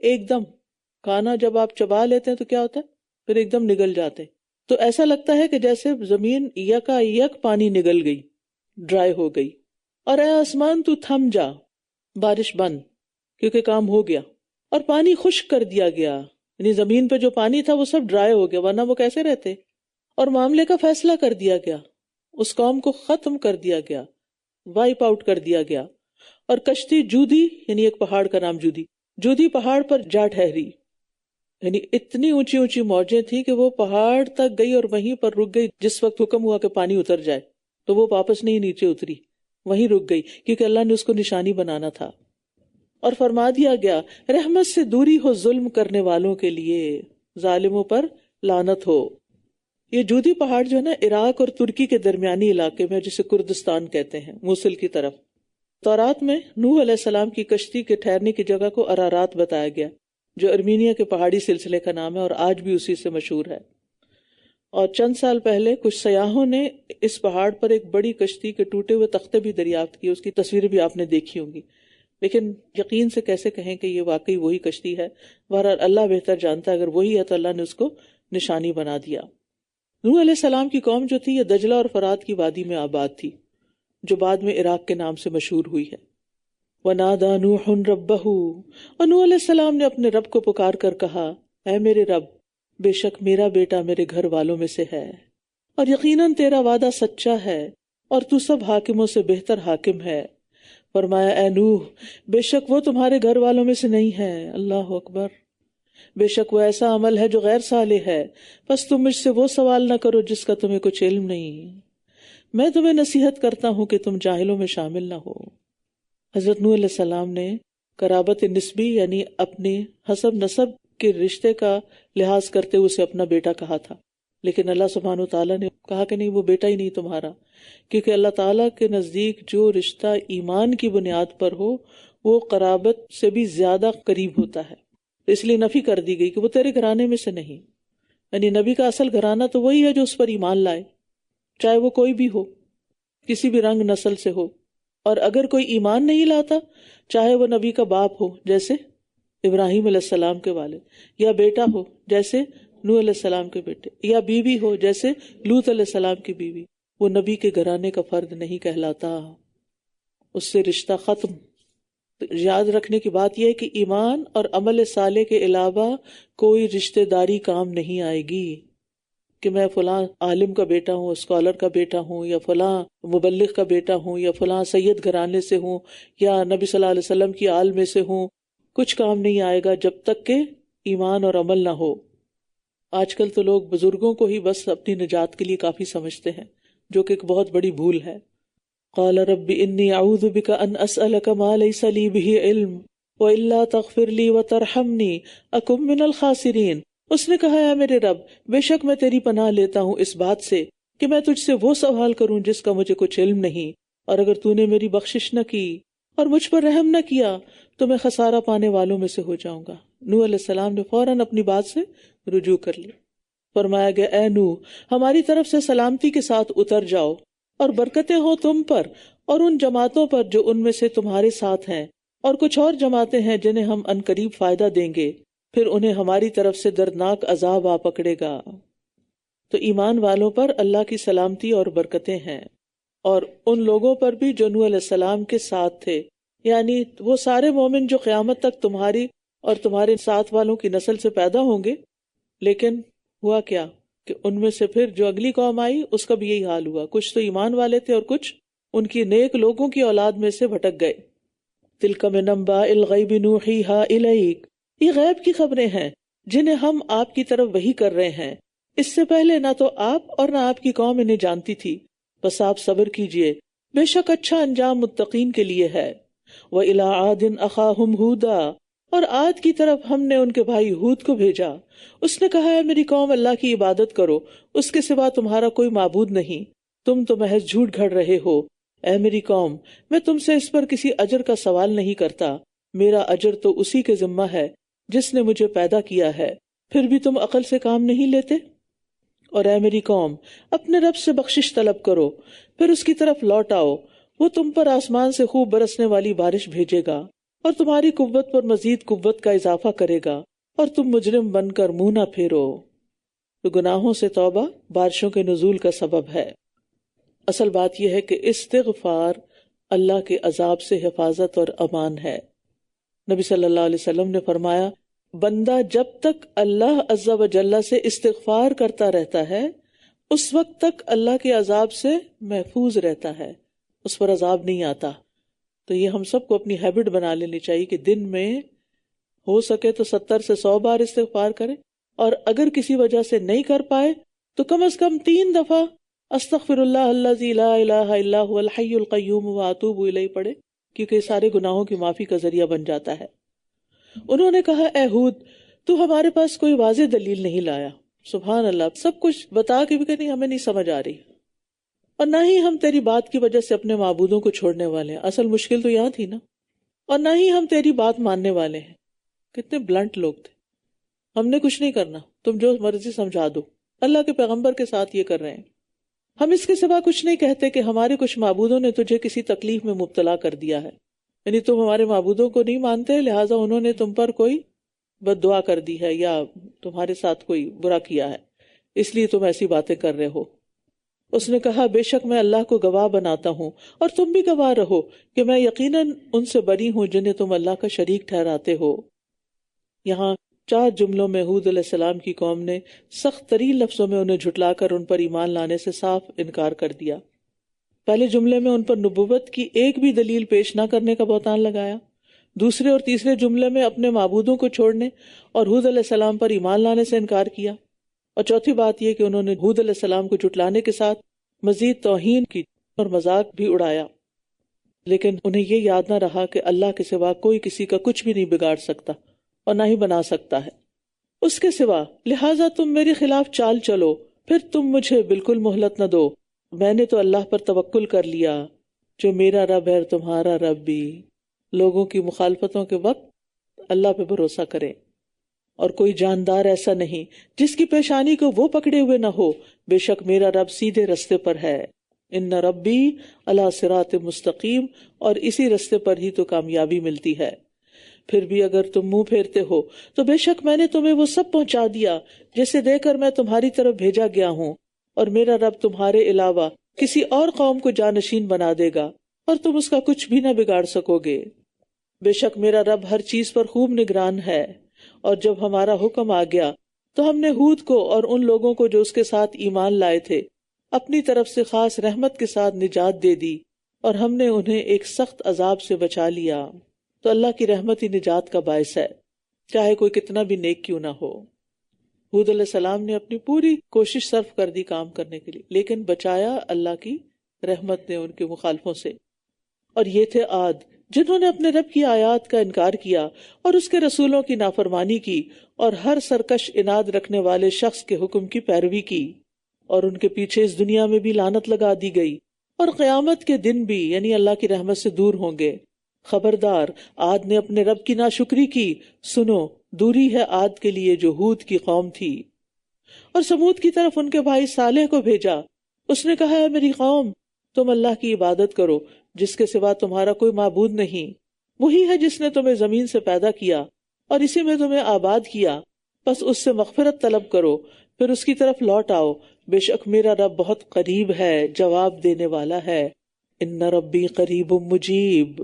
ایک دم. کھانا جب آپ چبا لیتے ہیں تو کیا ہوتا ہے؟ پھر ایک دم نگل جاتے. تو ایسا لگتا ہے کہ جیسے زمین یکا یک پانی نگل گئی، ڈرائی ہو گئی. اور اے آسمان تو تھم جا، بارش بند، کیونکہ کام ہو گیا. اور پانی خشک کر دیا گیا، یعنی زمین پہ جو پانی تھا وہ سب ڈرائی ہو گیا، ورنہ وہ کیسے رہتے. اور معاملے کا فیصلہ کر دیا گیا، اس قوم کو ختم کر دیا گیا، وائپ آؤٹ کر دیا گیا. اور کشتی جودی، یعنی ایک پہاڑ کا نام جودی پہاڑ پر جا ٹھہری. یعنی اتنی اونچی اونچی موجیں تھی کہ وہ پہاڑ تک گئی اور وہیں پر رک گئی. جس وقت حکم ہوا کہ پانی اتر جائے تو وہ واپس نہیں نیچے اتری، وہیں رک گئی، کیونکہ اللہ نے اس کو نشانی بنانا تھا. اور فرما دیا گیا رحمت سے دوری ہو ظلم کرنے والوں کے لیے، ظالموں پر لعنت ہو. یہ جودی پہاڑ جو ہے نا عراق اور ترکی کے درمیانی علاقے میں، جسے کردستان کہتے ہیں، موصل کی طرف. تورات میں نوح علیہ السلام کی کشتی کے ٹھہرنے کی جگہ کو ارارات بتایا گیا، جو ارمینیا کے پہاڑی سلسلے کا نام ہے اور آج بھی اسی سے مشہور ہے. اور چند سال پہلے کچھ سیاحوں نے اس پہاڑ پر ایک بڑی کشتی کے ٹوٹے ہوئے تختے بھی دریافت کیے. اس کی تصویریں بھی آپ نے دیکھی ہوں گی، لیکن یقین سے کیسے کہیں کہ یہ واقعی وہی کشتی ہے. بہرحال اللہ بہتر جانتا ہے، اگر وہی ہے تو اللہ نے اس کو نشانی بنا دیا. نوح علیہ السلام کی قوم جو تھی یہ دجلہ اور فرات کی وادی میں آباد تھی، جو بعد میں عراق کے نام سے مشہور ہوئی ہے. وَنَادَى نُوحٌ رَبَّهُ، اور نوح علیہ السلام نے اپنے رب کو پکار کر کہا اے میرے رب، بے شک میرا بیٹا میرے گھر والوں میں سے ہے، اور یقیناً تیرا وعدہ سچا ہے، اور تو سب حاکموں سے بہتر حاکم ہے. فرمایا اے نوح، بے شک وہ تمہارے گھر والوں میں سے نہیں ہے. اللہ اکبر. بے شک وہ ایسا عمل ہے جو غیر صالح ہے، پس تم مجھ سے وہ سوال نہ کرو جس کا تمہیں کچھ علم نہیں. میں تمہیں نصیحت کرتا ہوں کہ تم جاہلوں میں شامل نہ ہو. حضرت نوح علیہ السلام نے قرابت نسبی یعنی اپنے حسب نسب کے رشتے کا لحاظ کرتے ہوئے اسے اپنا بیٹا کہا تھا، لیکن اللہ سبحانہ وتعالیٰ نے کہا کہ نہیں، وہ بیٹا ہی نہیں تمہارا، کیونکہ اللہ تعالیٰ کے نزدیک جو رشتہ ایمان کی بنیاد پر ہو وہ قرابت سے بھی زیادہ قریب ہوتا ہے. اس لیے نفی کر دی گئی کہ وہ تیرے گھرانے میں سے نہیں. یعنی نبی کا اصل گھرانہ تو وہی ہے جو اس پر ایمان لائے، چاہے وہ کوئی بھی ہو، کسی بھی رنگ نسل سے ہو. اور اگر کوئی ایمان نہیں لاتا، چاہے وہ نبی کا باپ ہو جیسے ابراہیم علیہ السلام کے والد، یا بیٹا ہو جیسے نوح علیہ السلام کے بیٹے، یا بیوی ہو جیسے لوط علیہ السلام کی بیوی، وہ نبی کے گھرانے کا فرد نہیں کہلاتا، اس سے رشتہ ختم. یاد رکھنے کی بات یہ ہے کہ ایمان اور عمل صالح کے علاوہ کوئی رشتہ داری کام نہیں آئے گی کہ میں فلاں عالم کا بیٹا ہوں، اسکالر کا بیٹا ہوں، یا فلاں مبلغ کا بیٹا ہوں، یا فلاں سید گھرانے سے ہوں، یا نبی صلی اللہ علیہ وسلم کی آل میں سے ہوں. کچھ کام نہیں آئے گا جب تک کہ ایمان اور عمل نہ ہو. آج کل تو لوگ بزرگوں کو ہی بس اپنی نجات کے لیے کافی سمجھتے ہیں، جو کہ ایک بہت بڑی بھول ہے. قال رب انی اعوذ بک ان اسألک ما لیس لی بہ علم والا تغفر لی وترحمنی اکن من الخاسرین. اس نے کہا اے میرے رب، بے شک میں تیری پناہ لیتا ہوں اس بات سے کہ میں تجھ سے وہ سوال کروں جس کا مجھے کچھ علم نہیں، اور اگر تو نے میری بخشش نہ کی اور مجھ پر رحم نہ کیا تو میں خسارہ پانے والوں میں سے ہو جاؤں گا. نوح علیہ السلام نے فوراً اپنی بات سے رجوع کر لی. فرمایا گیا اے نوح، ہماری طرف سے سلامتی کے ساتھ اتر جاؤ، اور برکتیں ہوں تم پر اور ان جماعتوں پر جو ان میں سے تمہارے ساتھ ہیں، اور کچھ اور جماعتیں ہیں جنہیں ہم عنقریب فائدہ دیں گے، پھر انہیں ہماری طرف سے دردناک عذاب آ پکڑے گا. تو ایمان والوں پر اللہ کی سلامتی اور برکتیں ہیں، اور ان لوگوں پر بھی جو نوح علیہ السلام کے ساتھ تھے، یعنی وہ سارے مومن جو قیامت تک تمہاری اور تمہارے ساتھ والوں کی نسل سے پیدا ہوں گے۔ لیکن ہوا کیا کہ ان میں سے پھر جو اگلی قوم آئی اس کا بھی یہی حال ہوا، کچھ تو ایمان والے تھے اور کچھ ان کی نیک لوگوں کی اولاد میں سے بھٹک گئے۔ تلک من انباء الغیب نوحیہا الیک، یہ غیب کی خبریں ہیں جنہیں ہم آپ کی طرف وحی کر رہے ہیں، اس سے پہلے نہ تو آپ اور نہ آپ کی قوم انہیں جانتی تھی، بس آپ صبر کیجئے، بے شک اچھا انجام متقین کے لیے ہے۔ وَإِلَىٰ عَادٍ أَخَاهُمْ هُودًا، اور عاد کی طرف ہم نے ان کے بھائی ہود کو بھیجا، اس نے کہا ہے میری قوم اللہ کی عبادت کرو، اس کے سوا تمہارا کوئی معبود نہیں، تم تو محض جھوٹ گھڑ رہے ہو۔ اے میری قوم، میں تم سے اس پر کسی اجر کا سوال نہیں کرتا، میرا اجر تو اسی کے ذمہ ہے جس نے مجھے پیدا کیا ہے، پھر بھی تم عقل سے کام نہیں لیتے۔ اور اے میری قوم، اپنے رب سے بخشش طلب کرو، پھر اس کی طرف لوٹ آؤ، وہ تم پر آسمان سے خوب برسنے والی بارش بھیجے گا اور تمہاری قوت پر مزید قوت کا اضافہ کرے گا، اور تم مجرم بن کر منہ نہ پھیرو۔ تو گناہوں سے توبہ بارشوں کے نزول کا سبب ہے۔ اصل بات یہ ہے کہ استغفار اللہ کے عذاب سے حفاظت اور امان ہے۔ نبی صلی اللہ علیہ وسلم نے فرمایا، بندہ جب تک اللہ عز و جل سے استغفار کرتا رہتا ہے اس وقت تک اللہ کے عذاب سے محفوظ رہتا ہے، اس پر عذاب نہیں آتا۔ تو یہ ہم سب کو اپنی ہیبٹ بنا لینی چاہیے کہ دن میں ہو سکے تو 70 سے 100 بار استغفار کریں، اور اگر کسی وجہ سے نہیں کر پائے تو کم از کم 3 دفعہ استغفر اللہ الذی لا الہ الا هو الحی القیوم واتوب الیہ پڑھے، کیونکہ سارے گناہوں کی معافی کا ذریعہ بن جاتا ہے۔ انہوں نے کہا، اے ہود، تو ہمارے پاس کوئی واضح دلیل نہیں لایا۔ سبحان اللہ، سب کچھ بتا کے بھی کہ نہیں ہمیں نہیں سمجھ آ رہی، اور نہ ہی ہم تیری بات کی وجہ سے اپنے معبودوں کو چھوڑنے والے ہیں۔ اصل مشکل تو یہاں تھی نا، اور نہ ہی ہم تیری بات ماننے والے ہیں۔ کتنے بلنٹ لوگ تھے، ہم نے کچھ نہیں کرنا، تم جو مرضی سمجھا دو۔ اللہ کے پیغمبر کے ساتھ یہ کر رہے ہیں۔ ہم اس کے سوا کچھ نہیں کہتے کہ ہمارے کچھ معبودوں نے تجھے کسی تکلیف میں مبتلا کر دیا ہے، یعنی تم ہمارے معبودوں کو نہیں مانتے، لہٰذا انہوں نے تم پر کوئی بد دعا کر دی ہے یا تمہارے ساتھ کوئی برا کیا ہے، اس لیے تم ایسی باتیں کر رہے ہو۔ اس نے کہا، بے شک میں اللہ کو گواہ بناتا ہوں اور تم بھی گواہ رہو کہ میں یقیناً ان سے بری ہوں جنہیں تم اللہ کا شریک ٹھہراتے ہو۔ یہاں 4 جملوں میں ہود علیہ السلام کی قوم نے سخت ترین لفظوں میں انہیں جھٹلا کر ان پر ایمان لانے سے صاف انکار کر دیا۔ پہلے جملے میں ان پر نبوت کی ایک بھی دلیل پیش نہ کرنے کا بہتان لگایا، دوسرے اور تیسرے جملے میں اپنے معبودوں کو چھوڑنے اور ہود علیہ السلام پر ایمان لانے سے انکار کیا، اور چوتھی بات یہ کہ انہوں نے ہود علیہ السلام کو جھٹلانے کے ساتھ مزید توہین کی اور مذاق بھی اڑایا۔ لیکن انہیں یہ یاد نہ رہا کہ اللہ کے سوا کوئی کسی کا کچھ بھی نہیں بگاڑ سکتا اور نہ ہی بنا سکتا ہے اس کے سوا، لہٰذا تم میرے خلاف چال چلو، پھر تم مجھے بالکل مہلت نہ دو، میں نے تو اللہ پر توکل کر لیا جو میرا رب ہے اور تمہارا رب بھی۔ لوگوں کی مخالفتوں کے وقت اللہ پہ بھروسہ کریں، اور کوئی جاندار ایسا نہیں جس کی پیشانی کو وہ پکڑے ہوئے نہ ہو، بے شک میرا رب سیدھے رستے پر ہے۔ ان ربی علی صراط مستقیم، اور اسی رستے پر ہی تو کامیابی ملتی ہے۔ پھر بھی اگر تم منہ پھیرتے ہو تو بے شک میں نے تمہیں وہ سب پہنچا دیا جسے دے کر میں تمہاری طرف بھیجا گیا ہوں، اور میرا رب تمہارے علاوہ کسی اور قوم کو جانشین بنا دے گا اور تم اس کا کچھ بھی نہ بگاڑ سکو گے۔ بے شک میرا رب ہر چیز پر خوب نگران ہے۔ اور جب ہمارا حکم آ گیا تو ہم نے ہود کو اور ان لوگوں کو جو اس کے ساتھ ایمان لائے تھے اپنی طرف سے خاص رحمت کے ساتھ نجات دے دی، اور ہم نے انہیں ایک سخت عذاب سے بچا لیا۔ تو اللہ کی رحمت ہی نجات کا باعث ہے، چاہے کوئی کتنا بھی نیک کیوں نہ ہو۔ ہود علیہ السلام نے اپنی پوری کوشش صرف کر دی کام کرنے کے لیے، لیکن بچایا اللہ کی رحمت نے ان کے مخالفوں سے۔ اور یہ تھے عاد، جنہوں نے اپنے رب کی آیات کا انکار کیا اور اس کے رسولوں کی نافرمانی کی، اور ہر سرکش اناد رکھنے والے شخص کے حکم کی پیروی کی، اور ان کے پیچھے اس دنیا میں بھی لعنت لگا دی گئی، اور قیامت کے دن بھی یعنی اللہ کی رحمت سے دور ہوں گے۔ خبردار، عاد نے اپنے رب کی ناشکری کی، سنو دوری ہے عاد کے لیے جو ہود کی قوم تھی۔ اور سمود کی طرف ان کے بھائی صالح کو بھیجا، اس نے کہا، ہے میری قوم، تم اللہ کی عبادت کرو جس کے سوا تمہارا کوئی معبود نہیں، وہی ہے جس نے تمہیں زمین سے پیدا کیا اور اسی میں تمہیں آباد کیا، بس اس سے مغفرت طلب کرو، پھر اس کی طرف لوٹ آؤ، بے شک میرا رب بہت قریب ہے، جواب دینے والا ہے. ان ربی قریب مجیب.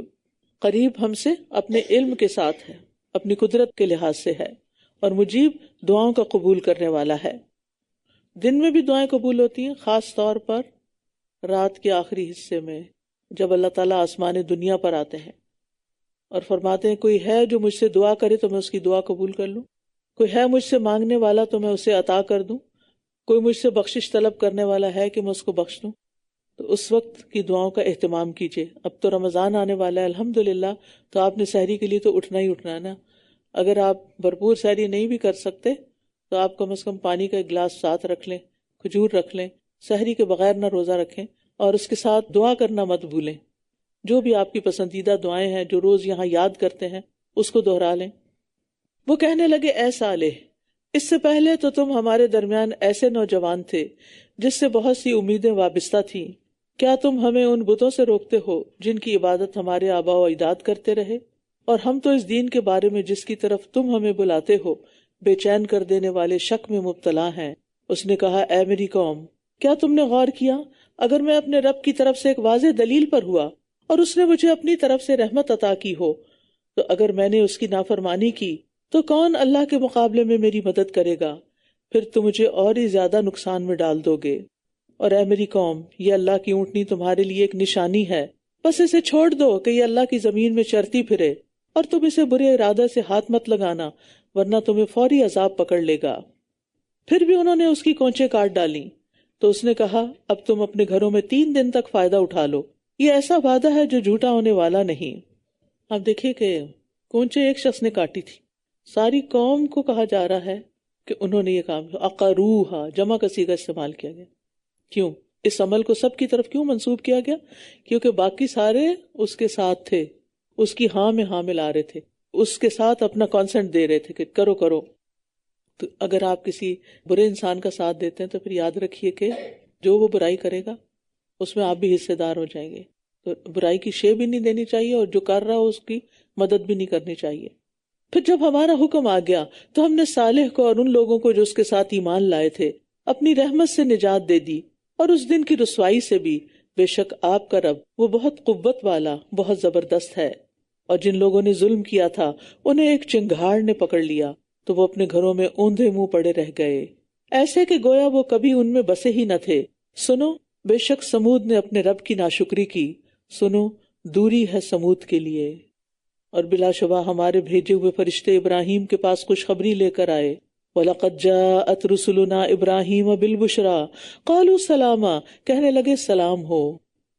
قریب ہم سے اپنے علم کے ساتھ ہے، اپنی قدرت کے لحاظ سے ہے، اور مجیب دعاؤں کا قبول کرنے والا ہے. دن میں بھی دعائیں قبول ہوتی ہیں، خاص طور پر رات کے آخری حصے میں جب اللہ تعالیٰ آسمان دنیا پر آتے ہیں اور فرماتے ہیں کوئی ہے جو مجھ سے دعا کرے تو میں اس کی دعا قبول کر لوں، کوئی ہے مجھ سے مانگنے والا تو میں اسے عطا کر دوں، کوئی مجھ سے بخشش طلب کرنے والا ہے کہ میں اس کو بخش دوں. تو اس وقت کی دعاؤں کا اہتمام کیجیے. اب تو رمضان آنے والا ہے الحمدللہ، تو آپ نے سحری کے لیے تو اٹھنا ہی اٹھنا ہے نا. اگر آپ بھرپور سحری نہیں بھی کر سکتے تو آپ کم از کم پانی کا ایک گلاس ساتھ رکھ لیں، کھجور رکھ لیں، سحری کے بغیر نہ روزہ رکھیں، اور اس کے ساتھ دعا کرنا مت بھولیں. جو بھی آپ کی پسندیدہ دعائیں ہیں جو روز یہاں یاد کرتے ہیں اس کو دہرا لیں. وہ کہنے لگے اے صالح، اس سے پہلے تو تم ہمارے درمیان ایسے نوجوان تھے جس سے بہت سی امیدیں وابستہ تھیں. کیا تم ہمیں ان بتوں سے روکتے ہو جن کی عبادت ہمارے آباء و اجداد کرتے رہے، اور ہم تو اس دین کے بارے میں جس کی طرف تم ہمیں بلاتے ہو بے چین کر دینے والے شک میں مبتلا ہیں. اس نے کہا اے میری قوم، کیا تم نے غور کیا اگر میں اپنے رب کی طرف سے ایک واضح دلیل پر ہوا اور اس نے مجھے اپنی طرف سے رحمت عطا کی ہو، تو اگر میں نے اس کی نافرمانی کی تو کون اللہ کے مقابلے میں میری مدد کرے گا؟ پھر تم مجھے اور ہی زیادہ نقصان میں ڈال دو گے. اور اے میری قوم، یہ اللہ کی اونٹنی تمہارے لیے ایک نشانی ہے، بس اسے چھوڑ دو کہ یہ اللہ کی زمین میں چرتی پھرے، اور تم اسے برے ارادہ سے ہاتھ مت لگانا ورنہ تمہیں فوری عذاب پکڑ لے گا. پھر بھی انہوں نے اس کی کونچیں کاٹ ڈالیں تو اس نے کہا اب تم اپنے گھروں میں 3 دن تک فائدہ اٹھا لو، یہ ایسا وعدہ ہے جو جھوٹا ہونے والا نہیں. اب دیکھیے کہ کونچیں ایک شخص نے کاٹی تھی، ساری قوم کو کہا جا رہا ہے کہ انہوں نے یہ کام کیا. اقروہا جمع کا صیغہ استعمال کیا گیا. کیوں؟ اس عمل کو سب کی طرف کیوں منسوب کیا گیا؟ کیونکہ باقی سارے اس کے ساتھ تھے، اس کی ہاں میں ہاں ملا رہے تھے، اس کے ساتھ اپنا کانسنٹ دے رہے تھے کہ کرو کرو. تو اگر آپ کسی برے انسان کا ساتھ دیتے ہیں تو پھر یاد رکھیے کہ جو وہ برائی کرے گا اس میں آپ بھی حصے دار ہو جائیں گے. تو برائی کی شے بھی نہیں دینی چاہیے اور جو کر رہا ہو اس کی مدد بھی نہیں کرنی چاہیے. پھر جب ہمارا حکم آ گیا تو ہم نے صالح کو اور ان لوگوں کو جو اس کے ساتھ ایمان لائے تھے اپنی رحمت سے نجات دے دی، اور اس دن کی رسوائی سے بھی. بے شک آپ کا رب وہ بہت قوت والا، بہت زبردست ہے. اور جن لوگوں نے ظلم کیا تھا انہیں ایک چنگھاڑ نے پکڑ لیا تو وہ اپنے گھروں میں اوندھے منہ پڑے رہ گئے، ایسے کہ گویا وہ کبھی ان میں بسے ہی نہ تھے. سنو، بے شک سمود نے اپنے رب کی ناشکری کی، سنو دوری ہے سمود کے لیے. اور بلا شبہ ہمارے بھیجے ہوئے فرشتے ابراہیم کے پاس خوشخبری لے کر آئے. وَلَقَدْ جَاءَتْ رُسُلُنَا إِبْرَاهِيمَ بِالْبُشْرَى قَالُوا سَلَامًا، کہنے لگے سلام ہو.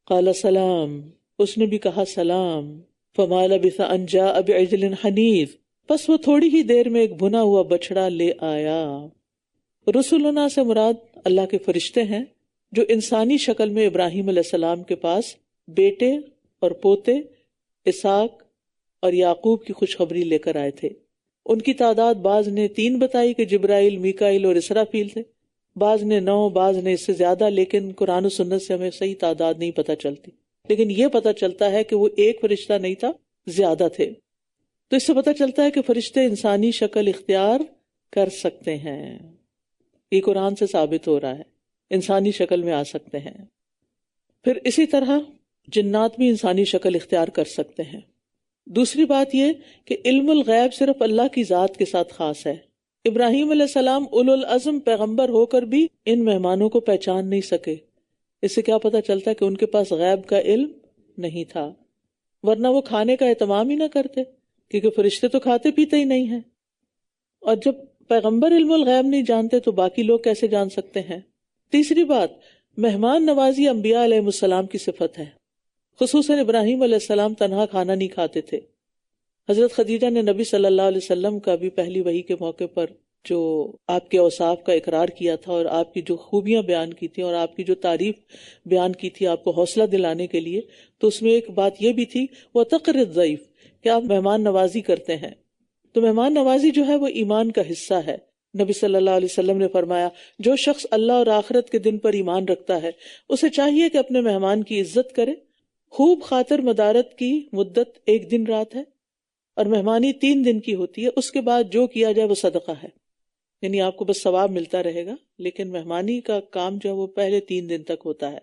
قَالَ سلام، اس نے بھی کہا سلام. فَمَا لَبِثَ أَنْ جَاءَ بِعِجْلٍ حَنِيذٍ، پس وہ تھوڑی ہی دیر میں ایک بھنا ہوا بچڑا لے آیا. رسولنا سے مراد اللہ کے فرشتے ہیں جو انسانی شکل میں ابراہیم علیہ السلام کے پاس بیٹے اور پوتے اسحاق اور یعقوب کی خوشخبری لے کر آئے تھے. ان کی تعداد بعض نے 3 بتائی کہ جبرائیل، میکائیل اور اسرافیل تھے، بعض نے 9، بعض نے اس سے زیادہ، لیکن قرآن و سنت سے ہمیں صحیح تعداد نہیں پتہ چلتی. لیکن یہ پتہ چلتا ہے کہ وہ ایک فرشتہ نہیں تھا، زیادہ تھے. تو اس سے پتہ چلتا ہے کہ فرشتے انسانی شکل اختیار کر سکتے ہیں. یہ قرآن سے ثابت ہو رہا ہے، انسانی شکل میں آ سکتے ہیں. پھر اسی طرح جنات بھی انسانی شکل اختیار کر سکتے ہیں. دوسری بات یہ کہ علم الغیب صرف اللہ کی ذات کے ساتھ خاص ہے. ابراہیم علیہ السلام اولو العزم پیغمبر ہو کر بھی ان مہمانوں کو پہچان نہیں سکے. اس سے کیا پتہ چلتا ہے کہ ان کے پاس غیب کا علم نہیں تھا، ورنہ وہ کھانے کا اہتمام ہی نہ کرتے، کیونکہ فرشتے تو کھاتے پیتے ہی نہیں ہیں. اور جب پیغمبر علم الغیب نہیں جانتے تو باقی لوگ کیسے جان سکتے ہیں؟ تیسری بات، مہمان نوازی انبیاء علیہ السلام کی صفت ہے. خصوصاً ابراہیم علیہ السلام تنہا کھانا نہیں کھاتے تھے. حضرت خدیجہ نے نبی صلی اللہ علیہ وسلم کا بھی پہلی وحی کے موقع پر جو آپ کے اوصاف کا اقرار کیا تھا اور آپ کی جو خوبیاں بیان کی تھی اور آپ کی جو تعریف بیان کی تھی آپ کو حوصلہ دلانے کے لیے، تو اس میں ایک بات یہ بھی تھی وہ تقر الضیف، کہ آپ مہمان نوازی کرتے ہیں. تو مہمان نوازی جو ہے وہ ایمان کا حصہ ہے. نبی صلی اللہ علیہ وسلم نے فرمایا جو شخص اللہ اور آخرت کے دن پر ایمان رکھتا ہے اسے چاہیے کہ اپنے مہمان کی عزت کرے. خوب خاطر مدارت کی مدت 1 دن رات ہے اور مہمانی 3 دن کی ہوتی ہے. اس کے بعد جو کیا جائے وہ صدقہ ہے. یعنی آپ کو بس ثواب ملتا رہے گا، لیکن مہمانی کا کام جو ہے وہ پہلے 3 دن تک ہوتا ہے۔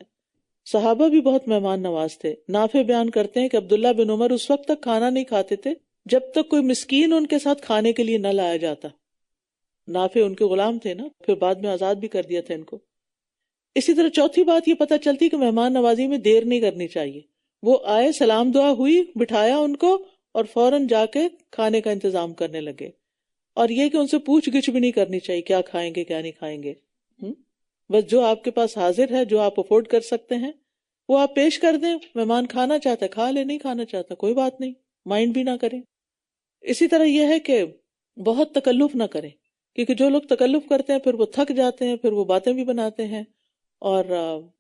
صحابہ بھی بہت مہمان نواز تھے۔ نافع بیان کرتے ہیں کہ عبداللہ بن عمر اس وقت تک کھانا نہیں کھاتے تھے جب تک کوئی مسکین ان کے ساتھ کھانے کے لیے نہ لایا جاتا۔ نافع ان کے غلام تھے نا، پھر بعد میں آزاد بھی کر دیا تھا ان کو۔ اسی طرح چوتھی بات یہ پتہ چلتی کہ مہمان نوازی میں دیر نہیں کرنی چاہیے۔ وہ آئے، سلام دعا ہوئی، بٹھایا ان کو اور فوراً جا کے کھانے کا انتظام کرنے لگے۔ اور یہ کہ ان سے پوچھ گچھ بھی نہیں کرنی چاہیے کیا کھائیں گے کیا نہیں کھائیں گے، بس جو آپ کے پاس حاضر ہے، جو آپ افورڈ کر سکتے ہیں وہ آپ پیش کر دیں۔ مہمان کھانا چاہتا ہے کھا لے، نہیں کھانا چاہتا کوئی بات نہیں، مائنڈ بھی نہ کریں۔ اسی طرح یہ ہے کہ بہت تکلف نہ کریں، کیونکہ جو لوگ تکلف کرتے ہیں پھر وہ تھک جاتے ہیں، پھر وہ باتیں بھی بناتے ہیں اور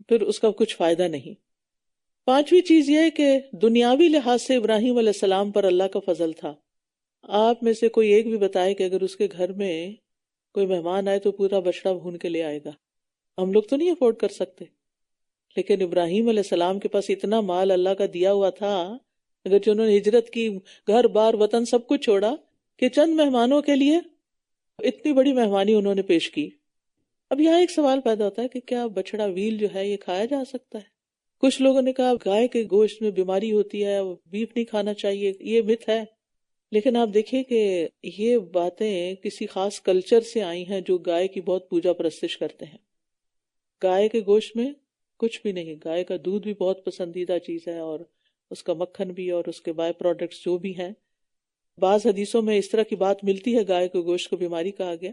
پھر اس کا کچھ فائدہ نہیں۔ 5ویں چیز یہ ہے کہ دنیاوی لحاظ سے ابراہیم علیہ السلام پر اللہ کا فضل تھا۔ آپ میں سے کوئی ایک بھی بتائے کہ اگر اس کے گھر میں کوئی مہمان آئے تو پورا بچڑا بھون کے لے آئے گا؟ ہم لوگ تو نہیں افورڈ کر سکتے، لیکن ابراہیم علیہ السلام کے پاس اتنا مال اللہ کا دیا ہوا تھا، اگر جو انہوں نے ہجرت کی، گھر بار وطن سب کچھ چھوڑا کہ چند مہمانوں کے لیے اتنی بڑی مہمانی انہوں نے پیش کی۔ اب یہاں ایک سوال پیدا ہوتا ہے کہ کیا بچڑا ویل جو ہے یہ کھایا جا سکتا ہے؟ کچھ لوگوں نے کہا گائے کے گوشت میں بیماری ہوتی ہے، بیف نہیں کھانا چاہیے، یہ مت ہے۔ لیکن آپ دیکھیے کہ یہ باتیں کسی خاص کلچر سے آئی ہیں جو گائے کی بہت پوجا پرستش کرتے ہیں۔ گائے کے گوشت میں کچھ بھی نہیں، گائے کا دودھ بھی بہت پسندیدہ چیز ہے اور اس کا مکھن بھی اور اس کے بائی پروڈکٹس جو بھی ہیں۔ بعض حدیثوں میں اس طرح کی بات ملتی ہے گائے کے گوشت کو بیماری کہا گیا،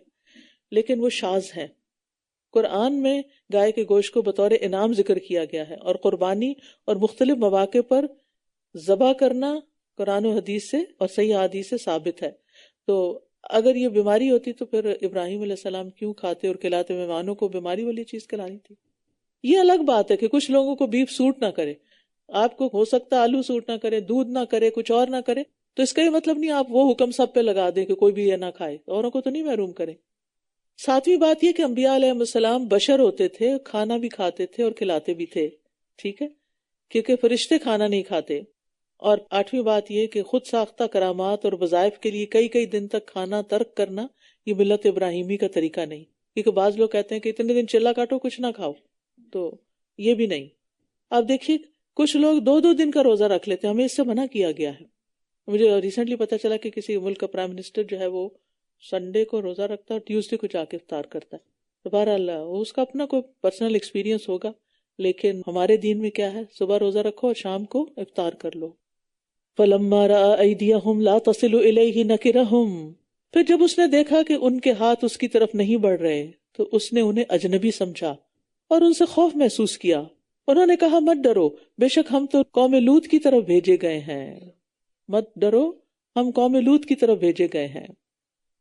لیکن وہ شاذ ہے۔ قرآن میں گائے کے گوشت کو بطور انعام ذکر کیا گیا ہے، اور قربانی اور مختلف مواقع پر ذبح کرنا قرآن و حدیث سے اور صحیح حدیث سے ثابت ہے۔ تو اگر یہ بیماری ہوتی تو پھر ابراہیم علیہ السلام کیوں کھاتے اور کھلاتے؟ مہمانوں کو بیماری والی چیز کھلانی تھی۔ یہ الگ بات ہے کہ کچھ لوگوں کو بیف سوٹ نہ کرے، آپ کو ہو سکتا آلو سوٹ نہ کرے، دودھ نہ کرے، کچھ اور نہ کرے، تو اس کا یہ مطلب نہیں آپ وہ حکم سب پہ لگا دیں کہ کوئی بھی یہ نہ کھائے، اوروں کو تو نہیں محروم کریں۔ 7ویں بات یہ کہ انبیاء علیہ السلام بشر ہوتے تھے، کھانا بھی کھاتے تھے اور کھلاتے بھی تھے، ٹھیک ہے، کیونکہ فرشتے کھانا نہیں کھاتے۔ اور 8ویں بات یہ کہ خود ساختہ کرامات اور وظائف کے لیے کئی دن تک کھانا ترک کرنا یہ ملت ابراہیمی کا طریقہ نہیں، کیونکہ بعض لوگ کہتے ہیں کہ اتنے دن چلا کاٹو کچھ نہ کھاؤ، تو یہ بھی نہیں۔ آپ دیکھیے کچھ لوگ 2 دن کا روزہ رکھ لیتے ہیں، ہمیں اس سے منع کیا گیا ہے۔ مجھے ریسنٹلی پتا چلا کہ کسی ملک کا پرائم منسٹر جو ہے وہ سنڈے کو روزہ رکھتا ہے اور ٹیوزڈے کو جا کے افطار کرتا ہے۔ تو بہرحال اس کا اپنا کوئی پرسنل ایکسپیرینس ہوگا، لیکن ہمارے دین میں کیا ہے، صبح روزہ رکھو اور شام کو افطار کر لو۔ فَلَمَّا رَأَىٰ أَيْدِيَهُمْ لَا تَصِلُ إِلَيْهِ نَكِرَهُمْ، پھر جب اس نے دیکھا کہ ان کے ہاتھ اس کی طرف نہیں بڑھ رہے تو اس نے انہیں اجنبی سمجھا اور ان سے خوف محسوس کیا۔ انہوں نے کہا مت ڈرو، بے شک ہم تو قوم لوط کی طرف بھیجے گئے ہیں، مت ڈرو ہم قوم لوط کی طرف بھیجے گئے ہیں۔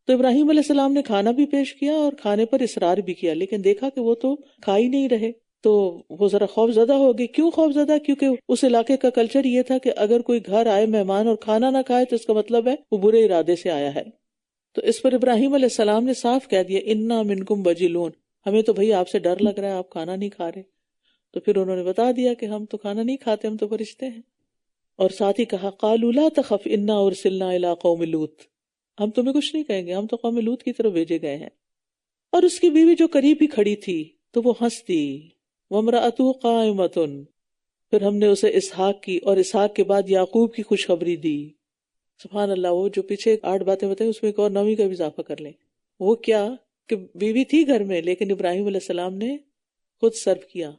تو ابراہیم علیہ السلام نے کھانا بھی پیش کیا اور کھانے پر اصرار بھی کیا، لیکن دیکھا کہ وہ تو کھا ہی نہیں رہے، تو وہ ذرا خوف زدہ ہو گئی۔ کیوں خوف زدہ؟ کیونکہ اس علاقے کا کلچر یہ تھا کہ اگر کوئی گھر آئے مہمان اور کھانا نہ کھائے تو اس کا مطلب ہے وہ برے ارادے سے آیا ہے۔ تو اس پر ابراہیم علیہ السلام نے صاف کہہ دیا انا منکم وجلون، ہمیں تو بھئی آپ سے ڈر لگ رہا ہے، آپ کھانا نہیں کھا رہے۔ تو پھر انہوں نے بتا دیا کہ ہم تو کھانا نہیں کھاتے، ہم تو فرشتے ہیں۔ اور ساتھ ہی کہا قالوا لا تخف انا ارسلنا الی قوم لوط، ہم تمہیں کچھ نہیں کہیں گے، ہم تو قوم لوط کی طرف بھیجے گئے ہیں۔ اور اس کی بیوی جو قریب ہی کھڑی تھی تو وہ ہنس دی، وامرأتہ قائمۃ، پھر ہم نے اسے اسحاق کی اور اسحاق کے بعد یعقوب کی خوشخبری دی۔ سبحان اللہ، وہ جو پیچھے 8 باتیں بتائیں اس میں ایک اور 9ویں کا بھی اضافہ کر لیں۔ وہ کیا کہ بیوی تھی گھر میں لیکن ابراہیم علیہ السلام نے خود سرو کیا،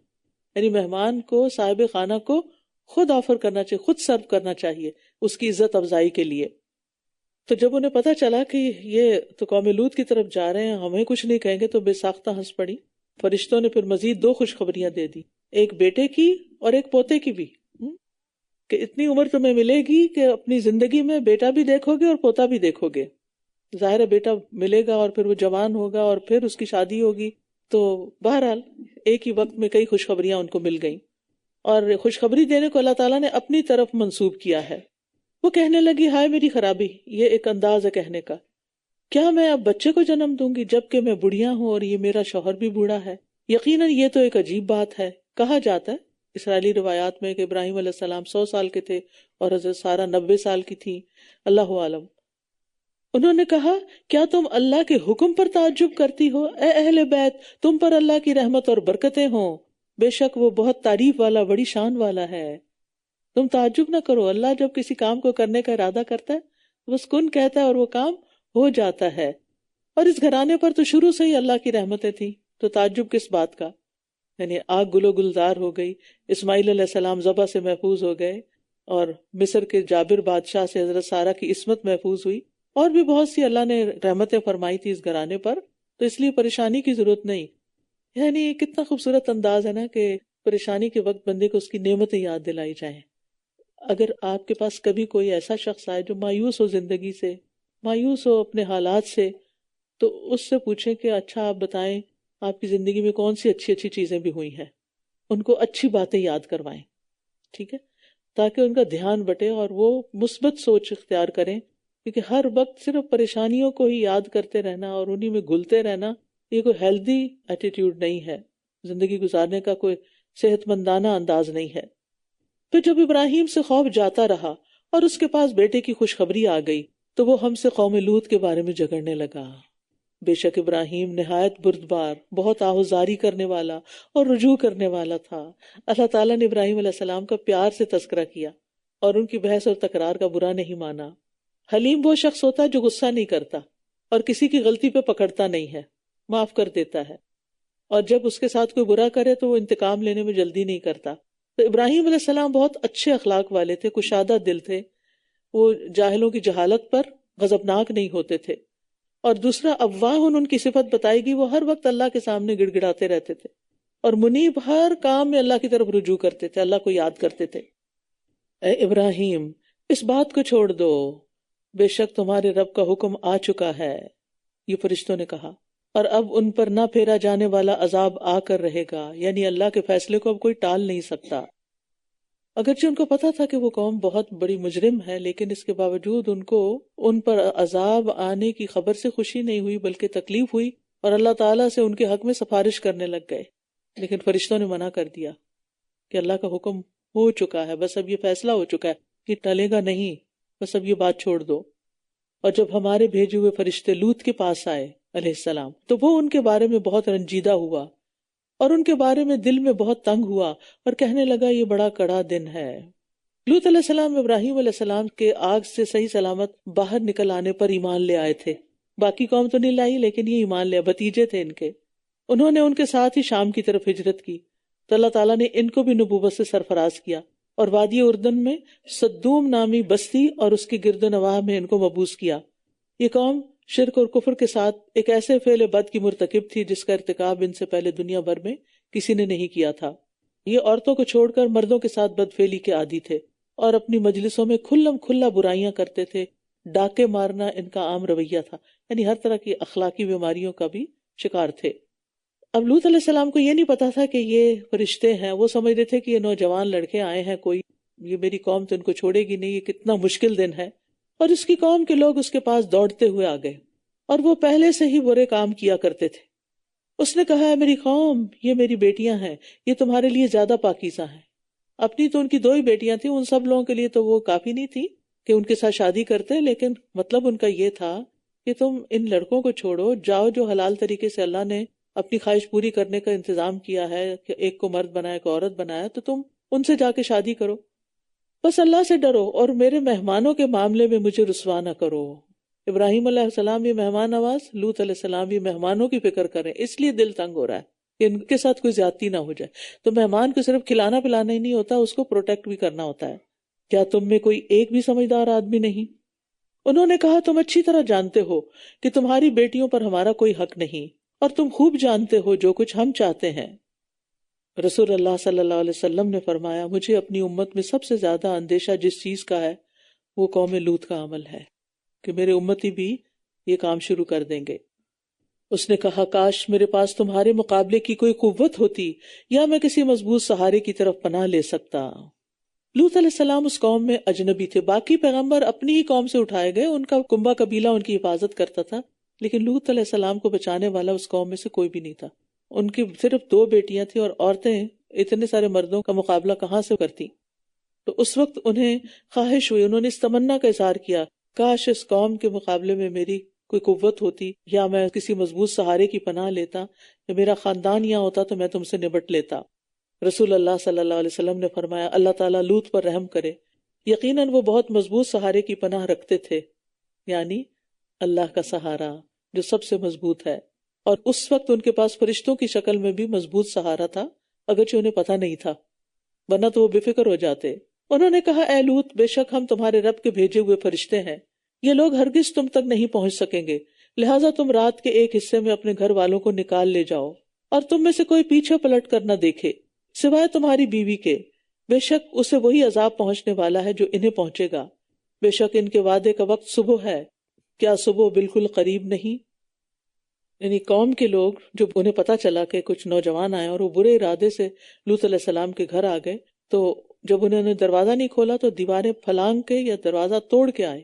یعنی مہمان کو، صاحب خانہ کو خود آفر کرنا چاہیے، خود سرو کرنا چاہیے اس کی عزت افزائی کے لیے۔ تو جب انہیں پتا چلا کہ یہ تو قوم لوط کی طرف جا رہے ہیں، ہمیں کچھ نہیں کہیں گے، تو بے ساختہ ہنس پڑی۔ فرشتوں نے پھر مزید 2 خوشخبریاں دے دی، ایک بیٹے کی اور ایک پوتے کی بھی، کہ اتنی عمر تمہیں ملے گی کہ اپنی زندگی میں بیٹا بھی دیکھو گے اور پوتا بھی دیکھو گے۔ ظاہر ہے بیٹا ملے گا اور پھر وہ جوان ہوگا اور پھر اس کی شادی ہوگی، تو بہرحال ایک ہی وقت میں کئی خوشخبریاں ان کو مل گئیں، اور خوشخبری دینے کو اللہ تعالیٰ نے اپنی طرف منسوب کیا ہے۔ وہ کہنے لگی ہائے میری خرابی، یہ ایک انداز ہے کہنے کا، کیا میں اب بچے کو جنم دوں گی جبکہ میں بڑھیا ہوں اور یہ میرا شوہر بھی بوڑھا ہے؟ یقیناً یہ تو ایک عجیب بات ہے۔ کہا جاتا ہے اسرائیلی روایات میں کہ ابراہیم علیہ السلام 100 سال کے تھے اور حضرت سارہ 90 سال کی تھی، اللہ عالم۔ انہوں نے کہا کیا تم اللہ کے حکم پر تعجب کرتی ہو؟ اے اہل بیت، تم پر اللہ کی رحمت اور برکتیں ہوں، بے شک وہ بہت تعریف والا، بڑی شان والا ہے۔ تم تعجب نہ کرو، اللہ جب کسی کام کو کرنے کا ارادہ کرتا ہے بس کن کہتا ہے اور وہ کام ہو جاتا ہے۔ اور اس گھرانے پر تو شروع سے ہی اللہ کی رحمتیں تھیں، تو تعجب کس بات کا؟ یعنی آگ گلو گلزار ہو گئی، اسماعیل علیہ السلام ذبح سے محفوظ ہو گئے، اور مصر کے جابر بادشاہ سے حضرت سارہ کی عصمت محفوظ ہوئی، اور بھی بہت سی اللہ نے رحمتیں فرمائی تھی اس گھرانے پر، تو اس لیے پریشانی کی ضرورت نہیں۔ یعنی یہ کتنا خوبصورت انداز ہے نا کہ پریشانی کے وقت بندے کو اس کی نعمتیں یاد دلائی جائیں۔ اگر آپ کے پاس کبھی کوئی ایسا شخص آئے جو مایوس ہو زندگی سے، مایوس ہو اپنے حالات سے، تو اس سے پوچھیں کہ اچھا آپ بتائیں آپ کی زندگی میں کون سی اچھی اچھی چیزیں بھی ہوئی ہیں، ان کو اچھی باتیں یاد کروائیں، ٹھیک ہے، تاکہ ان کا دھیان بٹے اور وہ مثبت سوچ اختیار کریں، کیونکہ ہر وقت صرف پریشانیوں کو ہی یاد کرتے رہنا اور انہی میں گھلتے رہنا یہ کوئی ہیلدی ایٹیٹیوڈ نہیں ہے، زندگی گزارنے کا کوئی صحت مندانہ انداز نہیں ہے۔ پھر جب ابراہیم سے خوف جاتا رہا اور اس کے پاس بیٹے کی خوشخبری آ گئی تو وہ ہم سے قوم لوط کے بارے میں جھگڑنے لگا۔ بے شک ابراہیم نہایت بردبار، بہت آہوزاری کرنے والا اور رجوع کرنے والا تھا۔ اللہ تعالیٰ نے ابراہیم علیہ السلام کا پیار سے تذکرہ کیا اور ان کی بحث اور تکرار کا برا نہیں مانا۔ حلیم وہ شخص ہوتا ہے جو غصہ نہیں کرتا اور کسی کی غلطی پہ پکڑتا نہیں ہے، معاف کر دیتا ہے، اور جب اس کے ساتھ کوئی برا کرے تو وہ انتقام لینے میں جلدی نہیں کرتا۔ تو ابراہیم علیہ السلام بہت اچھے اخلاق والے تھے، کشادہ دل تھے، وہ جاہلوں کی جہالت پر غضبناک نہیں ہوتے تھے۔ اور دوسرا اواہ ان کی صفت بتائی گئی، وہ ہر وقت اللہ کے سامنے گڑ گڑاتے رہتے تھے اور منیب، ہر کام میں اللہ کی طرف رجوع کرتے تھے، اللہ کو یاد کرتے تھے۔ اے ابراہیم اس بات کو چھوڑ دو، بے شک تمہارے رب کا حکم آ چکا ہے، یہ فرشتوں نے کہا، اور اب ان پر نہ پھیرا جانے والا عذاب آ کر رہے گا، یعنی اللہ کے فیصلے کو اب کوئی ٹال نہیں سکتا۔ اگرچہ ان کو پتا تھا کہ وہ قوم بہت بڑی مجرم ہے، لیکن اس کے باوجود ان کو ان پر عذاب آنے کی خبر سے خوشی نہیں ہوئی بلکہ تکلیف ہوئی، اور اللہ تعالیٰ سے ان کے حق میں سفارش کرنے لگ گئے۔ لیکن فرشتوں نے منع کر دیا کہ اللہ کا حکم ہو چکا ہے، بس اب یہ فیصلہ ہو چکا ہے، یہ ٹلے گا نہیں، بس اب یہ بات چھوڑ دو۔ اور جب ہمارے بھیجے ہوئے فرشتے لوط کے پاس آئے علیہ السلام تو وہ ان کے بارے میں بہت رنجیدہ ہوا اور ان کے بارے میں دل میں بہت تنگ ہوا اور کہنے لگا یہ بڑا کڑا دن ہے۔ لوط علیہ السلام ابراہیم علیہ السلام کے آگ سے صحیح سلامت باہر نکل آنے پر ایمان لے آئے تھے، باقی قوم تو نہیں لائی لیکن یہ ایمان لے، بھتیجے تھے ان کے، انہوں نے ان کے ساتھ ہی شام کی طرف ہجرت کی، تو اللہ تعالیٰ نے ان کو بھی نبوت سے سرفراز کیا اور وادی اردن میں صدوم نامی بستی اور اس کی گرد و نواح میں ان کو مبعوث کیا۔ یہ قوم شرک اور کفر کے ساتھ ایک ایسے فعل بد کی مرتکب تھی جس کا ارتکاب ان سے پہلے دنیا بھر میں کسی نے نہیں کیا تھا۔ یہ عورتوں کو چھوڑ کر مردوں کے ساتھ بدفعلی کے عادی تھے اور اپنی مجلسوں میں کھلم کھلا برائیاں کرتے تھے، ڈاکے مارنا ان کا عام رویہ تھا، یعنی ہر طرح کی اخلاقی بیماریوں کا بھی شکار تھے۔ اب لوط علیہ السلام کو یہ نہیں پتا تھا کہ یہ فرشتے ہیں، وہ سمجھتے تھے کہ یہ نوجوان لڑکے آئے ہیں، کوئی یہ میری قوم تو ان کو چھوڑے گی نہیں، یہ کتنا مشکل دن ہے، اور اس کی قوم کے لوگ اس کے پاس دوڑتے ہوئے آ گئے اور وہ پہلے سے ہی برے کام کیا کرتے تھے۔ اس نے کہا ہے میری قوم، یہ میری بیٹیاں ہیں، یہ تمہارے لیے زیادہ پاکیزہ ہیں۔ اپنی تو ان کی 2 ہی بیٹیاں تھیں، ان سب لوگوں کے لیے تو وہ کافی نہیں تھی کہ ان کے ساتھ شادی کرتے، لیکن مطلب ان کا یہ تھا کہ تم ان لڑکوں کو چھوڑو، جاؤ جو حلال طریقے سے اللہ نے اپنی خواہش پوری کرنے کا انتظام کیا ہے کہ ایک کو مرد بنایا، ایک کو عورت بنایا، تو تم ان سے جا کے شادی کرو، بس اللہ سے ڈرو اور میرے مہمانوں کے معاملے میں مجھے رسوا نہ کرو۔ ابراہیم علیہ السلام بھی مہمان نواز، لوط علیہ السلام بھی مہمانوں کی فکر کریں، اس لیے دل تنگ ہو رہا ہے کہ ان کے ساتھ کوئی زیادتی نہ ہو جائے۔ تو مہمان کو صرف کھلانا پلانا ہی نہیں ہوتا، اس کو پروٹیکٹ بھی کرنا ہوتا ہے۔ کیا تم میں کوئی ایک بھی سمجھدار آدمی نہیں؟ انہوں نے کہا تم اچھی طرح جانتے ہو کہ تمہاری بیٹیوں پر ہمارا کوئی حق نہیں، اور تم خوب جانتے ہو جو کچھ ہم چاہتے ہیں۔ رسول اللہ صلی اللہ علیہ وسلم نے فرمایا مجھے اپنی امت میں سب سے زیادہ اندیشہ جس چیز کا ہے وہ قوم لوط کا عمل ہے، کہ میرے امتی بھی یہ کام شروع کر دیں گے۔ اس نے کہا کاش میرے پاس تمہارے مقابلے کی کوئی قوت ہوتی یا میں کسی مضبوط سہارے کی طرف پناہ لے سکتا۔ لوط علیہ السلام اس قوم میں اجنبی تھے، باقی پیغمبر اپنی ہی قوم سے اٹھائے گئے، ان کا کنبہ قبیلہ ان کی حفاظت کرتا تھا، لیکن لوط علیہ السلام کو بچانے والا اس قوم میں سے کوئی بھی نہیں تھا۔ ان کی صرف 2 بیٹیاں تھیں اور عورتیں اتنے سارے مردوں کا مقابلہ کہاں سے کرتی؟ تو اس وقت انہیں خواہش ہوئی، انہوں نے اس تمنا کا اظہار کیا کاش اس قوم کے مقابلے میں میری کوئی قوت ہوتی، یا میں کسی مضبوط سہارے کی پناہ لیتا، یا میرا خاندان یہاں ہوتا تو میں تم سے نبٹ لیتا۔ رسول اللہ صلی اللہ علیہ وسلم نے فرمایا اللہ تعالیٰ لوط پر رحم کرے، یقیناً وہ بہت مضبوط سہارے کی پناہ رکھتے تھے، یعنی اللہ کا سہارا جو سب سے مضبوط ہے، اور اس وقت ان کے پاس فرشتوں کی شکل میں بھی مضبوط سہارا تھا، اگرچہ انہیں پتہ نہیں تھا، ورنہ تو وہ بے فکر ہو جاتے۔ انہوں نے کہا اے لوط، بے شک ہم تمہارے رب کے بھیجے ہوئے فرشتے ہیں، یہ لوگ ہرگز تم تک نہیں پہنچ سکیں گے، لہٰذا تم رات کے ایک حصے میں اپنے گھر والوں کو نکال لے جاؤ، اور تم میں سے کوئی پیچھے پلٹ کر نہ دیکھے سوائے تمہاری بیوی کے، بے شک اسے وہی عذاب پہنچنے والا ہے جو انہیں پہنچے گا، بے شک ان کے وعدے کا وقت صبح ہے، کیا صبح بالکل قریب نہیں؟ یعنی قوم کے لوگ جو انہیں پتا چلا کہ کچھ نوجوان آئے اور وہ برے ارادے سے لوط علیہ السلام کے گھر آ گئے، تو جب انہوں نے دروازہ نہیں کھولا تو دیواریں پھلانگ کے یا دروازہ توڑ کے آئے،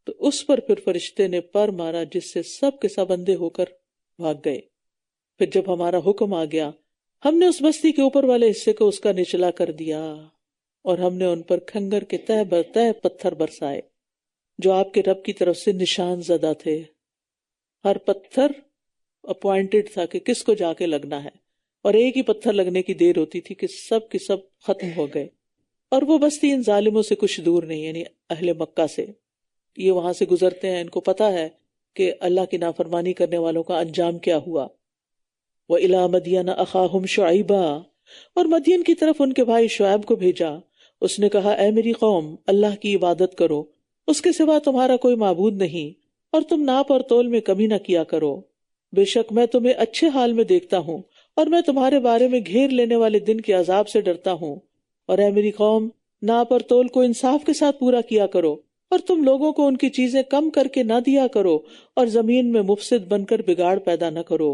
تو اس پر پھر فرشتے نے پر مارا جس سے سب کے سب اندھے ہو کر بھاگ گئے۔ پھر جب ہمارا حکم آ گیا ہم نے اس بستی کے اوپر والے حصے کو اس کا نچلا کر دیا، اور ہم نے ان پر کھنگر کے تہ بر تہ پتھر برسائے جو آپ کے رب کی طرف سے نشان زدہ تھے۔ ہر پتھر اپوائنٹڈ تھا کہ کس کو جا کے لگنا ہے، اور ایک ہی پتھر لگنے کی دیر ہوتی تھی کہ سب کے سب ختم ہو گئے۔ اور وہ بستی ان ظالموں سے کچھ دور نہیں، یعنی اہل مکہ سے، یہ وہاں سے گزرتے ہیں، ان کو پتا ہے کہ اللہ کی نافرمانی کرنے والوں کا انجام کیا ہوا۔ وَإِلَىٰ مَدْيَنَ أَخَاهُمْ شُعَيْبًا، اور مدین کی طرف ان کے بھائی شعیب کو بھیجا، اس نے کہا اے میری قوم، اللہ کی عبادت کرو، اس کے سوا تمہارا کوئی معبود نہیں، اور تم ناپ اور تول میں کمی نہ کیا کرو، بے شک میں تمہیں اچھے حال میں دیکھتا ہوں، اور میں تمہارے بارے میں گھیر لینے والے دن کے عذاب سے ڈرتا ہوں۔ اور اے میری قوم، ناپ اور تول کو انصاف کے ساتھ پورا کیا کرو، اور تم لوگوں کو ان کی چیزیں کم کر کے نہ دیا کرو، اور زمین میں مفسد بن کر بگاڑ پیدا نہ کرو۔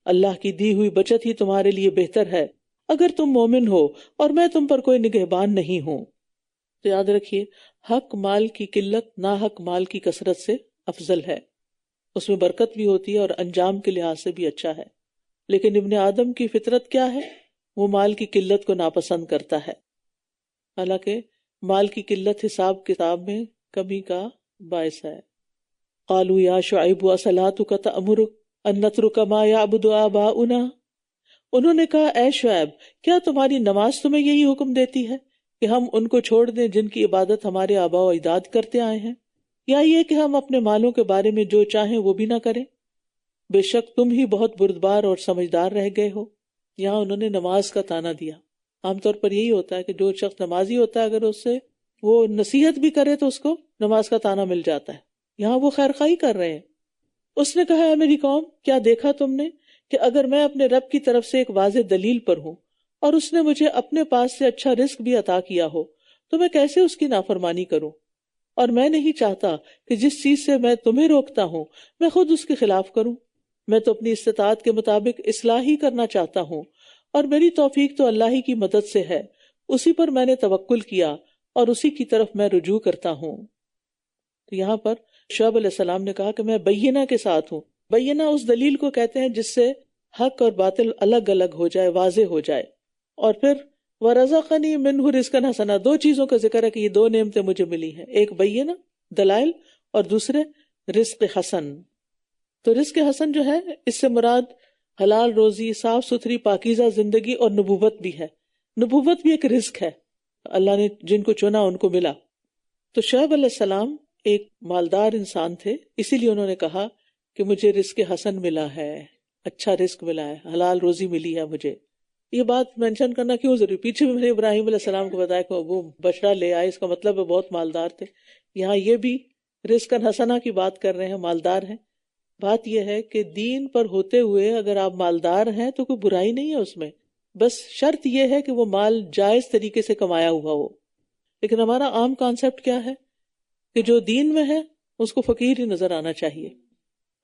اللہ کی دی ہوئی بچت ہی تمہارے لیے بہتر ہے اگر تم مومن ہو، اور میں تم پر کوئی نگہبان نہیں ہوں۔ تو یاد رکھیے، حق مال کی قلت ناحق مال کی کثرت سے افضل ہے، اس میں برکت بھی ہوتی ہے اور انجام کے لحاظ سے بھی اچھا ہے، لیکن ابن آدم کی فطرت کیا ہے؟ وہ مال کی قلت کو ناپسند کرتا ہے، حالانکہ مال کی قلت حساب کتاب میں کمی کا باعث ہے۔ قالوا یا شعیب اصلاتک تأمرک ان نترک ما یعبد آباؤنا، انہوں نے کہا اے شعیب، کیا تمہاری نماز تمہیں یہی حکم دیتی ہے کہ ہم ان کو چھوڑ دیں جن کی عبادت ہمارے آباء و اجداد کرتے آئے ہیں، یا یہ کہ ہم اپنے مالوں کے بارے میں جو چاہیں وہ بھی نہ کریں؟ بے شک تم ہی بہت بردبار اور سمجھدار رہ گئے ہو۔ یہاں انہوں نے نماز کا تانا دیا۔ عام طور پر یہی ہوتا ہے کہ جو شخص نمازی ہوتا ہے اگر اس سے وہ نصیحت بھی کرے تو اس کو نماز کا تانا مل جاتا ہے، یہاں وہ خیر خواہی کر رہے ہیں۔ اس نے کہا اے میری قوم، کیا دیکھا تم نے کہ اگر میں اپنے رب کی طرف سے ایک واضح دلیل پر ہوں اور اس نے مجھے اپنے پاس سے اچھا رزق بھی عطا کیا ہو تو میں کیسے اس کی نافرمانی کروں؟ اور میں نہیں چاہتا کہ جس چیز سے میں تمہیں روکتا ہوں میں خود اس کے خلاف کروں، میں تو اپنی استطاعت کے مطابق اصلاح ہی کرنا چاہتا ہوں، اور میری توفیق تو اللہ ہی کی مدد سے ہے، اسی پر میں نے توکل کیا اور اسی کی طرف میں رجوع کرتا ہوں۔ تو یہاں پر شعیب علیہ السلام نے کہا کہ میں بینہ کے ساتھ ہوں۔ بینہ اس دلیل کو کہتے ہیں جس سے حق اور باطل الگ الگ ہو جائے، واضح ہو جائے۔ اور پھر وَرَزَقَنِي مِنْهُ رِزْقًا حَسَنًا، دو چیزوں کا ذکر ہے کہ یہ دو نعمتیں مجھے ملی ہیں، ایک بینہ دلائل اور دوسرے رزق حسن۔ تو رزق حسن جو ہے اس سے مراد حلال روزی، صاف ستھری پاکیزہ زندگی اور نبوت بھی ہے۔ نبوت بھی ایک رزق ہے، اللہ نے جن کو چنا ان کو ملا۔ تو شعیب علیہ السلام ایک مالدار انسان تھے، اسی لیے انہوں نے کہا کہ مجھے رزق حسن ملا ہے، اچھا رزق ملا ہے، حلال روزی ملی ہے مجھے۔ یہ بات مینشن کرنا کیوں ضروری؟ پیچھے بھی میں نے ابراہیم علیہ السلام کو بتایا کہ وہ بچڑا لے آئے، اس کا مطلب ہے بہت مالدار تھے۔ یہاں یہ بھی رزق حسنہ کی بات کر رہے ہیں، مالدار ہیں۔ بات یہ ہے کہ دین پر ہوتے ہوئے اگر آپ مالدار ہیں تو کوئی برائی نہیں ہے اس میں، بس شرط یہ ہے کہ وہ مال جائز طریقے سے کمایا ہوا ہو۔ لیکن ہمارا عام کانسیپٹ کیا ہے کہ جو دین میں ہے اس کو فقیر ہی نظر آنا چاہیے۔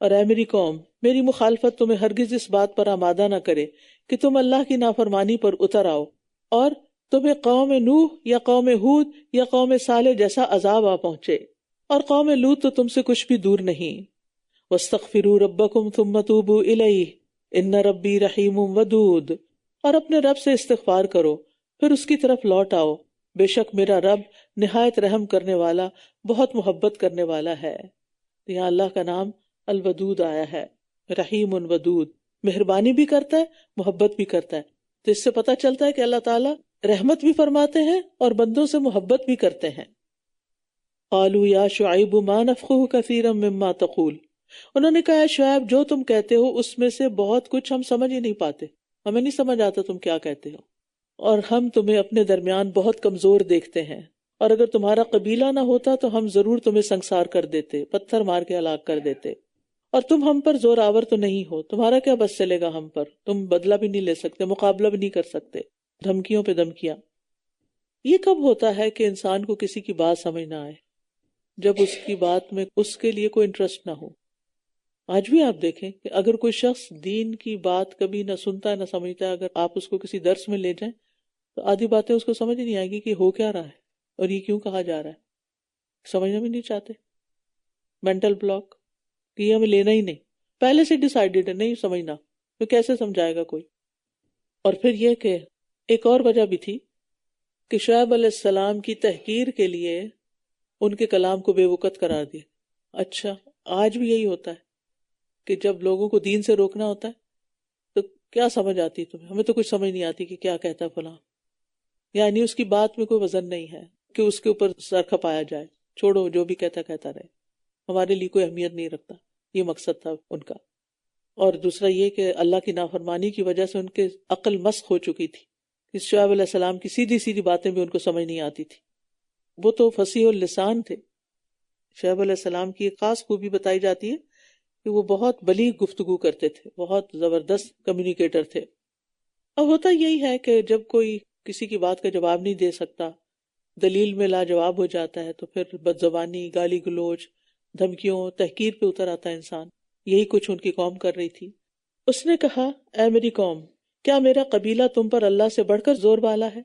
اور اے میری قوم، میری مخالفت تمہیں ہرگز اس بات پر آمادہ نہ کرے کہ تم اللہ کی نافرمانی پر اتر آؤ اور تمہیں قوم نوح یا قوم ہود یا قوم صالح جیسا عذاب آ پہنچے، اور قوم لوط تو تم سے کچھ بھی دور نہیں۔ وَاسْتَغْفِرُوا رَبَّكُمْ ثُمَّ تُوبُوا إِلَيْهِ إِنَّ رَبِّي رَحِيمٌ وَدُودٌ، اور اپنے رب سے استغفار کرو پھر اس کی طرف لوٹ آؤ، بے شک میرا رب نہایت رحم کرنے والا، بہت محبت کرنے والا ہے۔ یہاں اللہ کا نام الودود آیا ہے، رحیم ودود، مہربانی بھی کرتا ہے، محبت بھی کرتا ہے۔ تو اس سے پتہ چلتا ہے کہ اللہ تعالیٰ رحمت بھی فرماتے ہیں اور بندوں سے محبت بھی کرتے ہیں۔ قالوا یا شعیب ما نفقه کثیرا مما تقول، انہوں نے کہا شعیب جو تم کہتے ہو اس میں سے بہت کچھ ہم سمجھ ہی نہیں پاتے، ہمیں نہیں سمجھ آتا تم کیا کہتے ہو، اور ہم تمہیں اپنے درمیان بہت کمزور دیکھتے ہیں، اور اگر تمہارا قبیلہ نہ ہوتا تو ہم ضرور تمہیں سنگسار کر دیتے، پتھر مار کے ہلاک کر دیتے، اور تم ہم پر زور آور تو نہیں ہو، تمہارا کیا بس چلے گا ہم پر، تم بدلہ بھی نہیں لے سکتے، مقابلہ بھی نہیں کر سکتے، دھمکیوں پہ دھمکیاں۔ یہ کب ہوتا ہے کہ انسان کو کسی کی بات سمجھ نہ آئے؟ جب اس کی بات میں اس کے لیے کوئی انٹرسٹ نہ ہو۔ آج بھی آپ دیکھیں کہ اگر کوئی شخص دین کی بات کبھی نہ سنتا ہے نہ سمجھتا ہے، اگر آپ اس کو کسی درس میں لے جائیں تو آدھی باتیں اس کو سمجھ نہیں آئے گی کہ ہو کیا رہا ہے اور یہ کیوں کہا جا رہا ہے، سمجھنا بھی نہیں چاہتے۔ مینٹل بلاک کہ یہ ہمیں لینا ہی نہیں، پہلے سے ڈیسائیڈڈ ہے نہیں سمجھنا، تو کیسے سمجھائے گا کوئی۔ اور پھر یہ کہ ایک اور وجہ بھی تھی کہ شعیب علیہ السلام کی تحقیر کے لیے ان کے کلام کو بے وقت قرار دیا۔ اچھا آج بھی یہی ہوتا ہے کہ جب لوگوں کو دین سے روکنا ہوتا ہے تو کیا سمجھ آتی تمہیں، ہمیں تو کچھ سمجھ نہیں آتی کہ کیا کہتا ہے فلاں، یعنی اس کی بات میں کوئی وزن نہیں ہے کہ اس کے اوپر سر کھپایا جائے، چھوڑو جو بھی کہتا رہے، ہمارے لیے کوئی اہمیت نہیں رکھتا، یہ مقصد تھا ان کا۔ اور دوسرا یہ کہ اللہ کی نافرمانی کی وجہ سے ان کے عقل مسخ ہو چکی تھی، کہ شعیب علیہ السلام کی سیدھی سیدھی باتیں بھی ان کو سمجھ نہیں آتی تھی۔ وہ تو فصیح اللسان تھے، شعیب علیہ السلام کی ایک خاص خوبی بتائی جاتی ہے کہ وہ بہت بلیغ گفتگو کرتے تھے، بہت زبردست کمیونیکیٹر تھے۔ اب ہوتا یہی ہے کہ جب کوئی کسی کی بات کا جواب نہیں دے سکتا، دلیل میں لاجواب ہو جاتا ہے، تو پھر بد زبانی، گالی گلوچ، دھمکیوں، تحقیر پہ اتر آتا ہے انسان۔ یہی کچھ ان کی قوم کر رہی تھی۔ اس نے کہا اے میری قوم، کیا میرا قبیلہ تم پر اللہ سے بڑھ کر زور والا ہے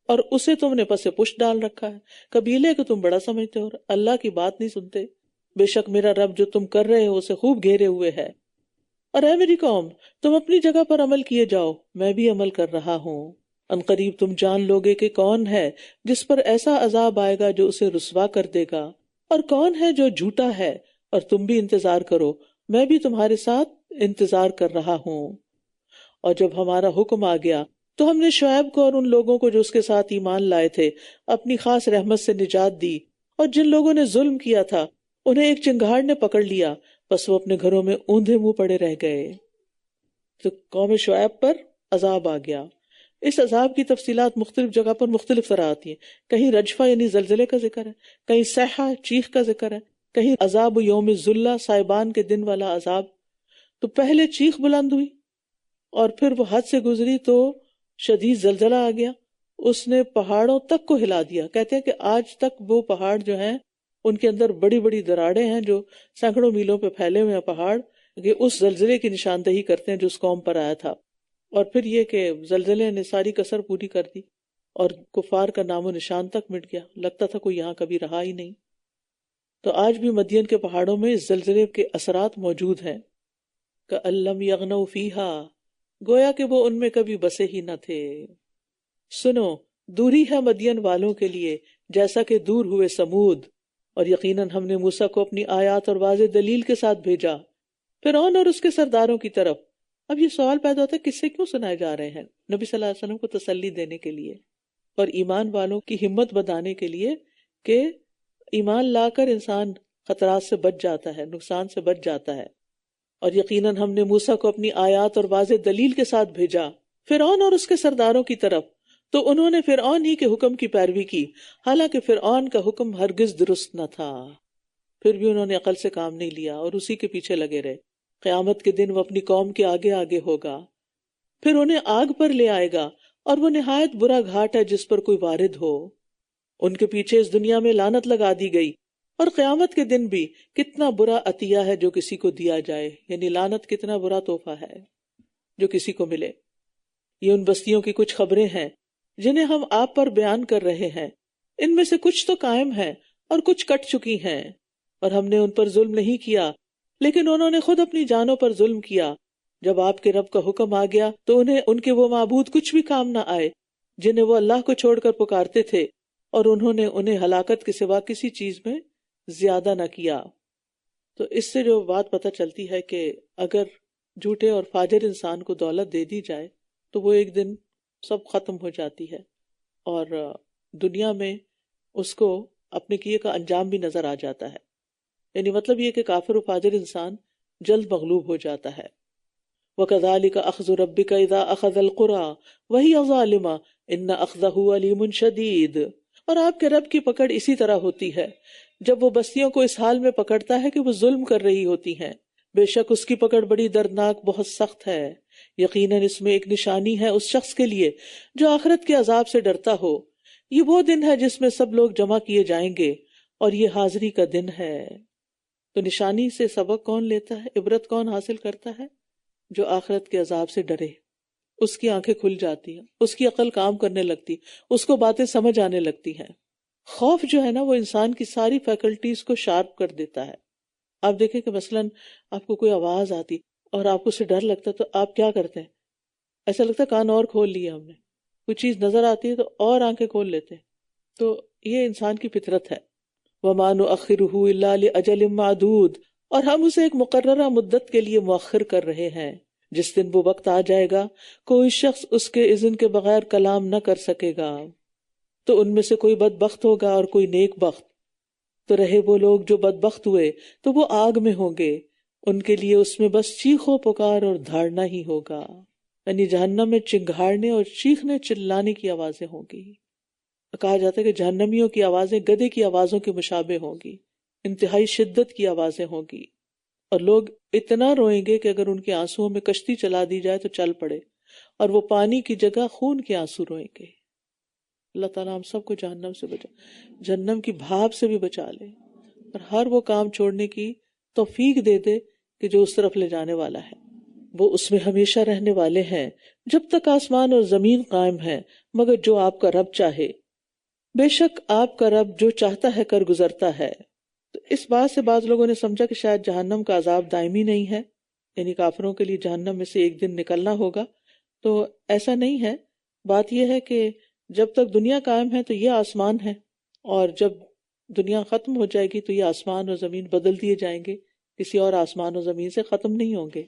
اور اسے تم نے پس پشت ڈال رکھا ہے؟ قبیلے کو تم بڑا سمجھتے ہو اور اللہ کی بات نہیں سنتے۔ بے شک میرا رب جو تم کر رہے ہو اسے خوب گھیرے ہوئے ہے۔ اور اے میری قوم، تم اپنی جگہ پر عمل کیے جاؤ، میں بھی عمل کر رہا ہوں۔ ان قریب تم جان لوگے کہ کون ہے جس پر ایسا عذاب آئے گا جو اسے رسوا کر دے گا، اور کون ہے جو جھوٹا ہے، اور تم بھی انتظار کرو، میں بھی تمہارے ساتھ انتظار کر رہا ہوں۔ اور جب ہمارا حکم آ گیا تو ہم نے شعیب کو اور ان لوگوں کو جو اس کے ساتھ ایمان لائے تھے اپنی خاص رحمت سے نجات دی، اور جن لوگوں نے ظلم کیا تھا انہیں ایک چنگھاڑ نے پکڑ لیا، بس وہ اپنے گھروں میں اوندھے منہ پڑے رہ گئے۔ تو قوم شعیب پر عذاب آ گیا۔ اس عذاب کی تفصیلات مختلف جگہ پر مختلف طرح آتی ہیں، کہیں رجفہ یعنی زلزلے کا ذکر ہے، کہیں صیحہ چیخ کا ذکر ہے، کہیں عذاب یوم ذلہ صائبان کے دن والا عذاب۔ تو پہلے چیخ بلند ہوئی اور پھر وہ حد سے گزری تو شدید زلزلہ آ گیا، اس نے پہاڑوں تک کو ہلا دیا۔ کہتے ہیں کہ آج تک وہ پہاڑ جو ہیں ان کے اندر بڑی بڑی دراڑیں ہیں جو سینکڑوں میلوں پہ پھیلے ہوئے ہیں پہاڑ، کہ اس زلزلے کی نشاندہی کرتے ہیں جو اس قوم پر آیا تھا۔ اور پھر یہ کہ زلزلے نے ساری کسر پوری کر دی اور کفار کا نام و نشان تک مٹ گیا، لگتا تھا کوئی یہاں کبھی رہا ہی نہیں۔ تو آج بھی مدین کے پہاڑوں میں اس زلزلے کے اثرات موجود ہیں، کأن لم یغنوا فیہا، گویا کہ وہ ان میں کبھی بسے ہی نہ تھے۔ سنو، دوری ہے مدین والوں کے لیے جیسا کہ دور ہوئے سمود، اور یقیناً ہم نے موسیٰ کو اپنی آیات اور واضح دلیل کے ساتھ بھیجا فرعون اور اس کے سرداروں کی طرف۔ اب یہ سوال پیدا ہوتا ہے کس سے کیوں سنائے جا رہے ہیں؟ نبی صلی اللہ علیہ وسلم کو تسلی دینے کے لیے اور ایمان والوں کی ہمت بڑھانے کے لیے کہ ایمان لا کر انسان خطرات سے بچ جاتا ہے، نقصان سے بچ جاتا ہے۔ اور یقیناً ہم نے موسیٰ کو اپنی آیات اور واضح دلیل کے ساتھ بھیجا فرعون اور اس کے سرداروں کی طرف، تو انہوں نے فرعون ہی کے حکم کی پیروی کی، حالانکہ فرعون کا حکم ہرگز درست نہ تھا۔ پھر بھی انہوں نے عقل سے کام نہیں لیا اور اسی کے پیچھے لگے رہے۔ قیامت کے دن وہ اپنی قوم کے آگے آگے ہوگا، پھر انہیں آگ پر لے آئے گا، اور وہ نہایت برا گھاٹ ہے جس پر کوئی وارد ہو۔ ان کے پیچھے اس دنیا میں لعنت لگا دی گئی، اور قیامت کے دن بھی کتنا برا عطیہ ہے جو کسی کو دیا جائے، یعنی لعنت کتنا برا تحفہ ہے جو کسی کو ملے۔ یہ ان بستیوں کی کچھ خبریں ہیں جنہیں ہم آپ پر بیان کر رہے ہیں، ان میں سے کچھ تو قائم ہیں اور کچھ کٹ چکی ہیں، اور ہم نے ان پر ظلم نہیں کیا، لیکن انہوں نے خود اپنی جانوں پر ظلم کیا۔ جب آپ کے رب کا حکم آ گیا تو انہیں ان کے وہ معبود کچھ بھی کام نہ آئے جنہیں وہ اللہ کو چھوڑ کر پکارتے تھے، اور انہوں نے انہیں ہلاکت کے سوا کسی چیز میں زیادہ نہ کیا۔ تو اس سے جو بات پتہ چلتی ہے کہ اگر جھوٹے اور فاجر انسان کو دولت دے دی جائے تو وہ ایک دن سب ختم ہو جاتی ہے، اور دنیا میں اس کو اپنے کیے کا انجام بھی نظر آ جاتا ہے۔ یعنی مطلب یہ کہ کافر و فاجر انسان جلد مغلوب ہو جاتا ہے۔ وَكَذَلِكَ أَخْذُ رَبِّكَ إِذَا أَخَذَ الْقُرَىٰ وَهِيَ ظَالِمَةٌ إِنَّ أَخْذَهُ أَلِيمٌ شَدِيدٌ۔ اور آپ کے رب کی پکڑ اسی طرح ہوتی ہے جب وہ بستیوں کو اس حال میں پکڑتا ہے کہ وہ ظلم کر رہی ہوتی ہیں، بے شک اس کی پکڑ بڑی دردناک، بہت سخت ہے۔ یقیناً اس میں ایک نشانی ہے اس شخص کے لیے جو آخرت کے عذاب سے ڈرتا ہو۔ یہ وہ دن ہے جس میں سب لوگ جمع کیے جائیں گے، اور یہ حاضری کا دن ہے۔ تو نشانی سے سبق کون لیتا ہے، عبرت کون حاصل کرتا ہے؟ جو آخرت کے عذاب سے ڈرے، اس کی آنکھیں کھل جاتی ہیں، اس کی عقل کام کرنے لگتی، اس کو باتیں سمجھ آنے لگتی ہیں۔ خوف جو ہے نا وہ انسان کی ساری فیکلٹیز کو شارپ کر دیتا ہے۔ آپ دیکھیں کہ مثلاً آپ کو کوئی آواز آتی اور آپ کو اس سے ڈر لگتا ہے تو آپ کیا کرتے ہیں؟ ایسا لگتا ہے کان اور کھول لیا ہم نے۔ کوئی چیز نظر آتی ہے تو اور آنکھیں کھول لیتے ہیں۔ تو یہ انسان کی فطرت ہے۔ وَمَا نُؤَخِّرُهُ إِلَّا لِأَجَلٍ مَّعْدُودٍ، اور ہم اسے ایک مقررہ مدت کے لیے مؤخر کر رہے ہیں، جس دن وہ وقت آ جائے گا کوئی شخص اس کے اذن کے بغیر کلام نہ کر سکے گا۔ تو ان میں سے کوئی بدبخت ہوگا اور کوئی نیک بخت۔ تو رہے وہ لوگ جو بدبخت ہوئے تو وہ آگ میں ہوں گے، ان کے لیے اس میں بس چیخ و پکار اور دھاڑنا ہی ہوگا۔ یعنی جہنم میں چنگھاڑنے اور چیخنے چلانے کی آوازیں ہوں گی۔ کہا جاتا ہے کہ جہنمیوں کی آوازیں گدھے کی آوازوں کے مشابہ ہوں گی، انتہائی شدت کی آوازیں ہوں گی، اور لوگ اتنا روئیں گے کہ اگر ان کے آنسوؤں میں کشتی چلا دی جائے تو چل پڑے، اور وہ پانی کی جگہ خون کے آنسو روئیں گے۔ اللہ تعالیٰ ہم سب کو جہنم سے بچا، جہنم کی بھاپ سے بھی بچا لے، اور ہر وہ کام چھوڑنے کی توفیق دے دے کہ جو اس طرف لے جانے والا ہے۔ وہ اس میں ہمیشہ رہنے والے ہیں جب تک آسمان اور زمین قائم ہے، مگر جو آپ کا رب چاہے۔ بے شک آپ کا رب جو چاہتا ہے کر گزرتا ہے۔ تو اس بات سے بعض لوگوں نے سمجھا کہ شاید جہنم کا عذاب دائمی نہیں ہے، یعنی کافروں کے لیے جہنم میں سے ایک دن نکلنا ہوگا۔ تو ایسا نہیں ہے، بات یہ ہے کہ جب تک دنیا قائم ہے تو یہ آسمان ہے، اور جب دنیا ختم ہو جائے گی تو یہ آسمان اور زمین بدل دیے جائیں گے، کسی اور آسمان اور زمین سے ختم نہیں ہوں گے۔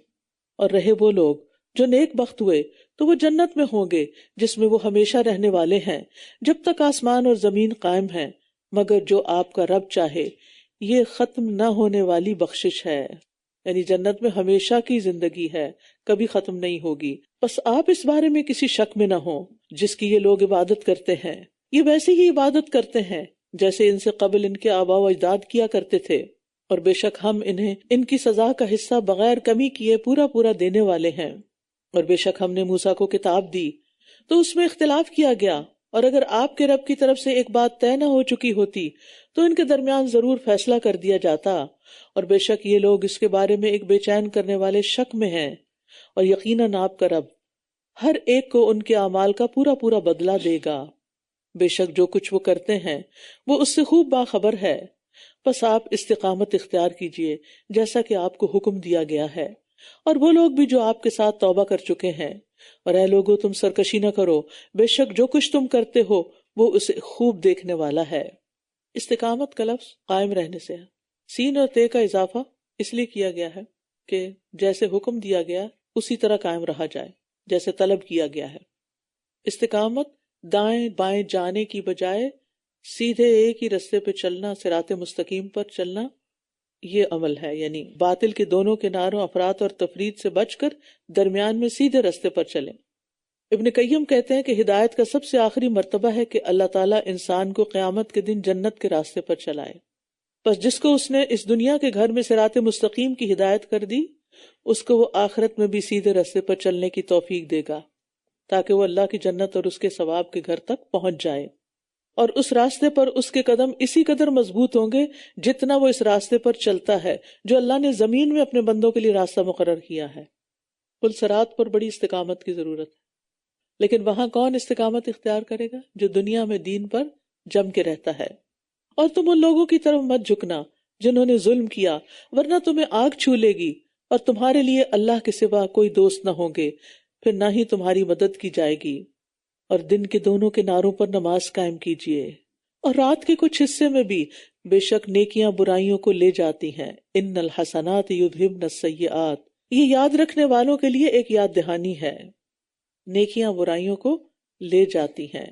اور رہے وہ لوگ جو نیک بخت ہوئے تو وہ جنت میں ہوں گے جس میں وہ ہمیشہ رہنے والے ہیں جب تک آسمان اور زمین قائم ہیں، مگر جو آپ کا رب چاہے۔ یہ ختم نہ ہونے والی بخشش ہے، یعنی جنت میں ہمیشہ کی زندگی ہے، کبھی ختم نہیں ہوگی۔ بس آپ اس بارے میں کسی شک میں نہ ہوں جس کی یہ لوگ عبادت کرتے ہیں، یہ ویسے ہی عبادت کرتے ہیں جیسے ان سے قبل ان کے آباء و اجداد کیا کرتے تھے، اور بے شک ہم انہیں ان کی سزا کا حصہ بغیر کمی کیے پورا پورا دینے والے ہیں۔ اور بے شک ہم نے موسیٰ کو کتاب دی تو اس میں اختلاف کیا گیا، اور اگر آپ کے رب کی طرف سے ایک بات طے نہ ہو چکی ہوتی تو ان کے درمیان ضرور فیصلہ کر دیا جاتا، اور بے شک یہ لوگ اس کے بارے میں ایک بے چین کرنے والے شک میں ہیں۔ اور یقیناً آپ کا رب ہر ایک کو ان کے اعمال کا پورا پورا بدلہ دے گا، بے شک جو کچھ وہ کرتے ہیں وہ اس سے خوب باخبر ہے۔ بس آپ استقامت اختیار کیجئے جیسا کہ آپ کو حکم دیا گیا ہے، اور وہ لوگ بھی جو آپ کے ساتھ توبہ کر چکے ہیں۔ اور اے لوگو تم سرکشی نہ کرو، بے شک جو کچھ تم کرتے ہو وہ اسے خوب دیکھنے والا ہے۔ استقامت کا لفظ قائم رہنے سے ہے، سین اور تے کا اضافہ اس لیے کیا گیا ہے کہ جیسے حکم دیا گیا اسی طرح قائم رہا جائے، جیسے طلب کیا گیا ہے۔ استقامت دائیں بائیں جانے کی بجائے سیدھے ایک ہی رستے پہ چلنا، صراط مستقیم پر چلنا، یہ عمل ہے، یعنی باطل کے دونوں کناروں افراط اور تفرید سے بچ کر درمیان میں سیدھے رستے پر چلیں۔ ابن قیم کہتے ہیں کہ ہدایت کا سب سے آخری مرتبہ ہے کہ اللہ تعالیٰ انسان کو قیامت کے دن جنت کے راستے پر چلائے۔ بس جس کو اس نے اس دنیا کے گھر میں صراط مستقیم کی ہدایت کر دی، اس کو وہ آخرت میں بھی سیدھے راستے پر چلنے کی توفیق دے گا، تاکہ وہ اللہ کی جنت اور اس کے ثواب کے گھر تک پہنچ جائے۔ اور اس راستے پر اس کے قدم اسی قدر مضبوط ہوں گے جتنا وہ اس راستے پر چلتا ہے جو اللہ نے زمین میں اپنے بندوں کے لیے راستہ مقرر کیا ہے۔ پل صراط پر بڑی استقامت کی ضرورت ہے، لیکن وہاں کون استقامت اختیار کرے گا؟ جو دنیا میں دین پر جم کے رہتا ہے۔ اور تم ان لوگوں کی طرف مت جھکنا جنہوں نے ظلم کیا، ورنہ تمہیں آگ چھو لے گی، اور تمہارے لیے اللہ کے سوا کوئی دوست نہ ہوں گے، پھر نہ ہی تمہاری مدد کی جائے گی۔ اور دن کے دونوں کناروں پر نماز قائم کیجیے، اور رات کے کچھ حصے میں بھی بے شک نیکیاں برائیوں کو لے جاتی ہیں. ان الحسنات یذہبن السیئات، یہ یاد رکھنے والوں کے لیے ایک یاد دہانی ہے. نیکیاں برائیوں کو لے جاتی ہیں،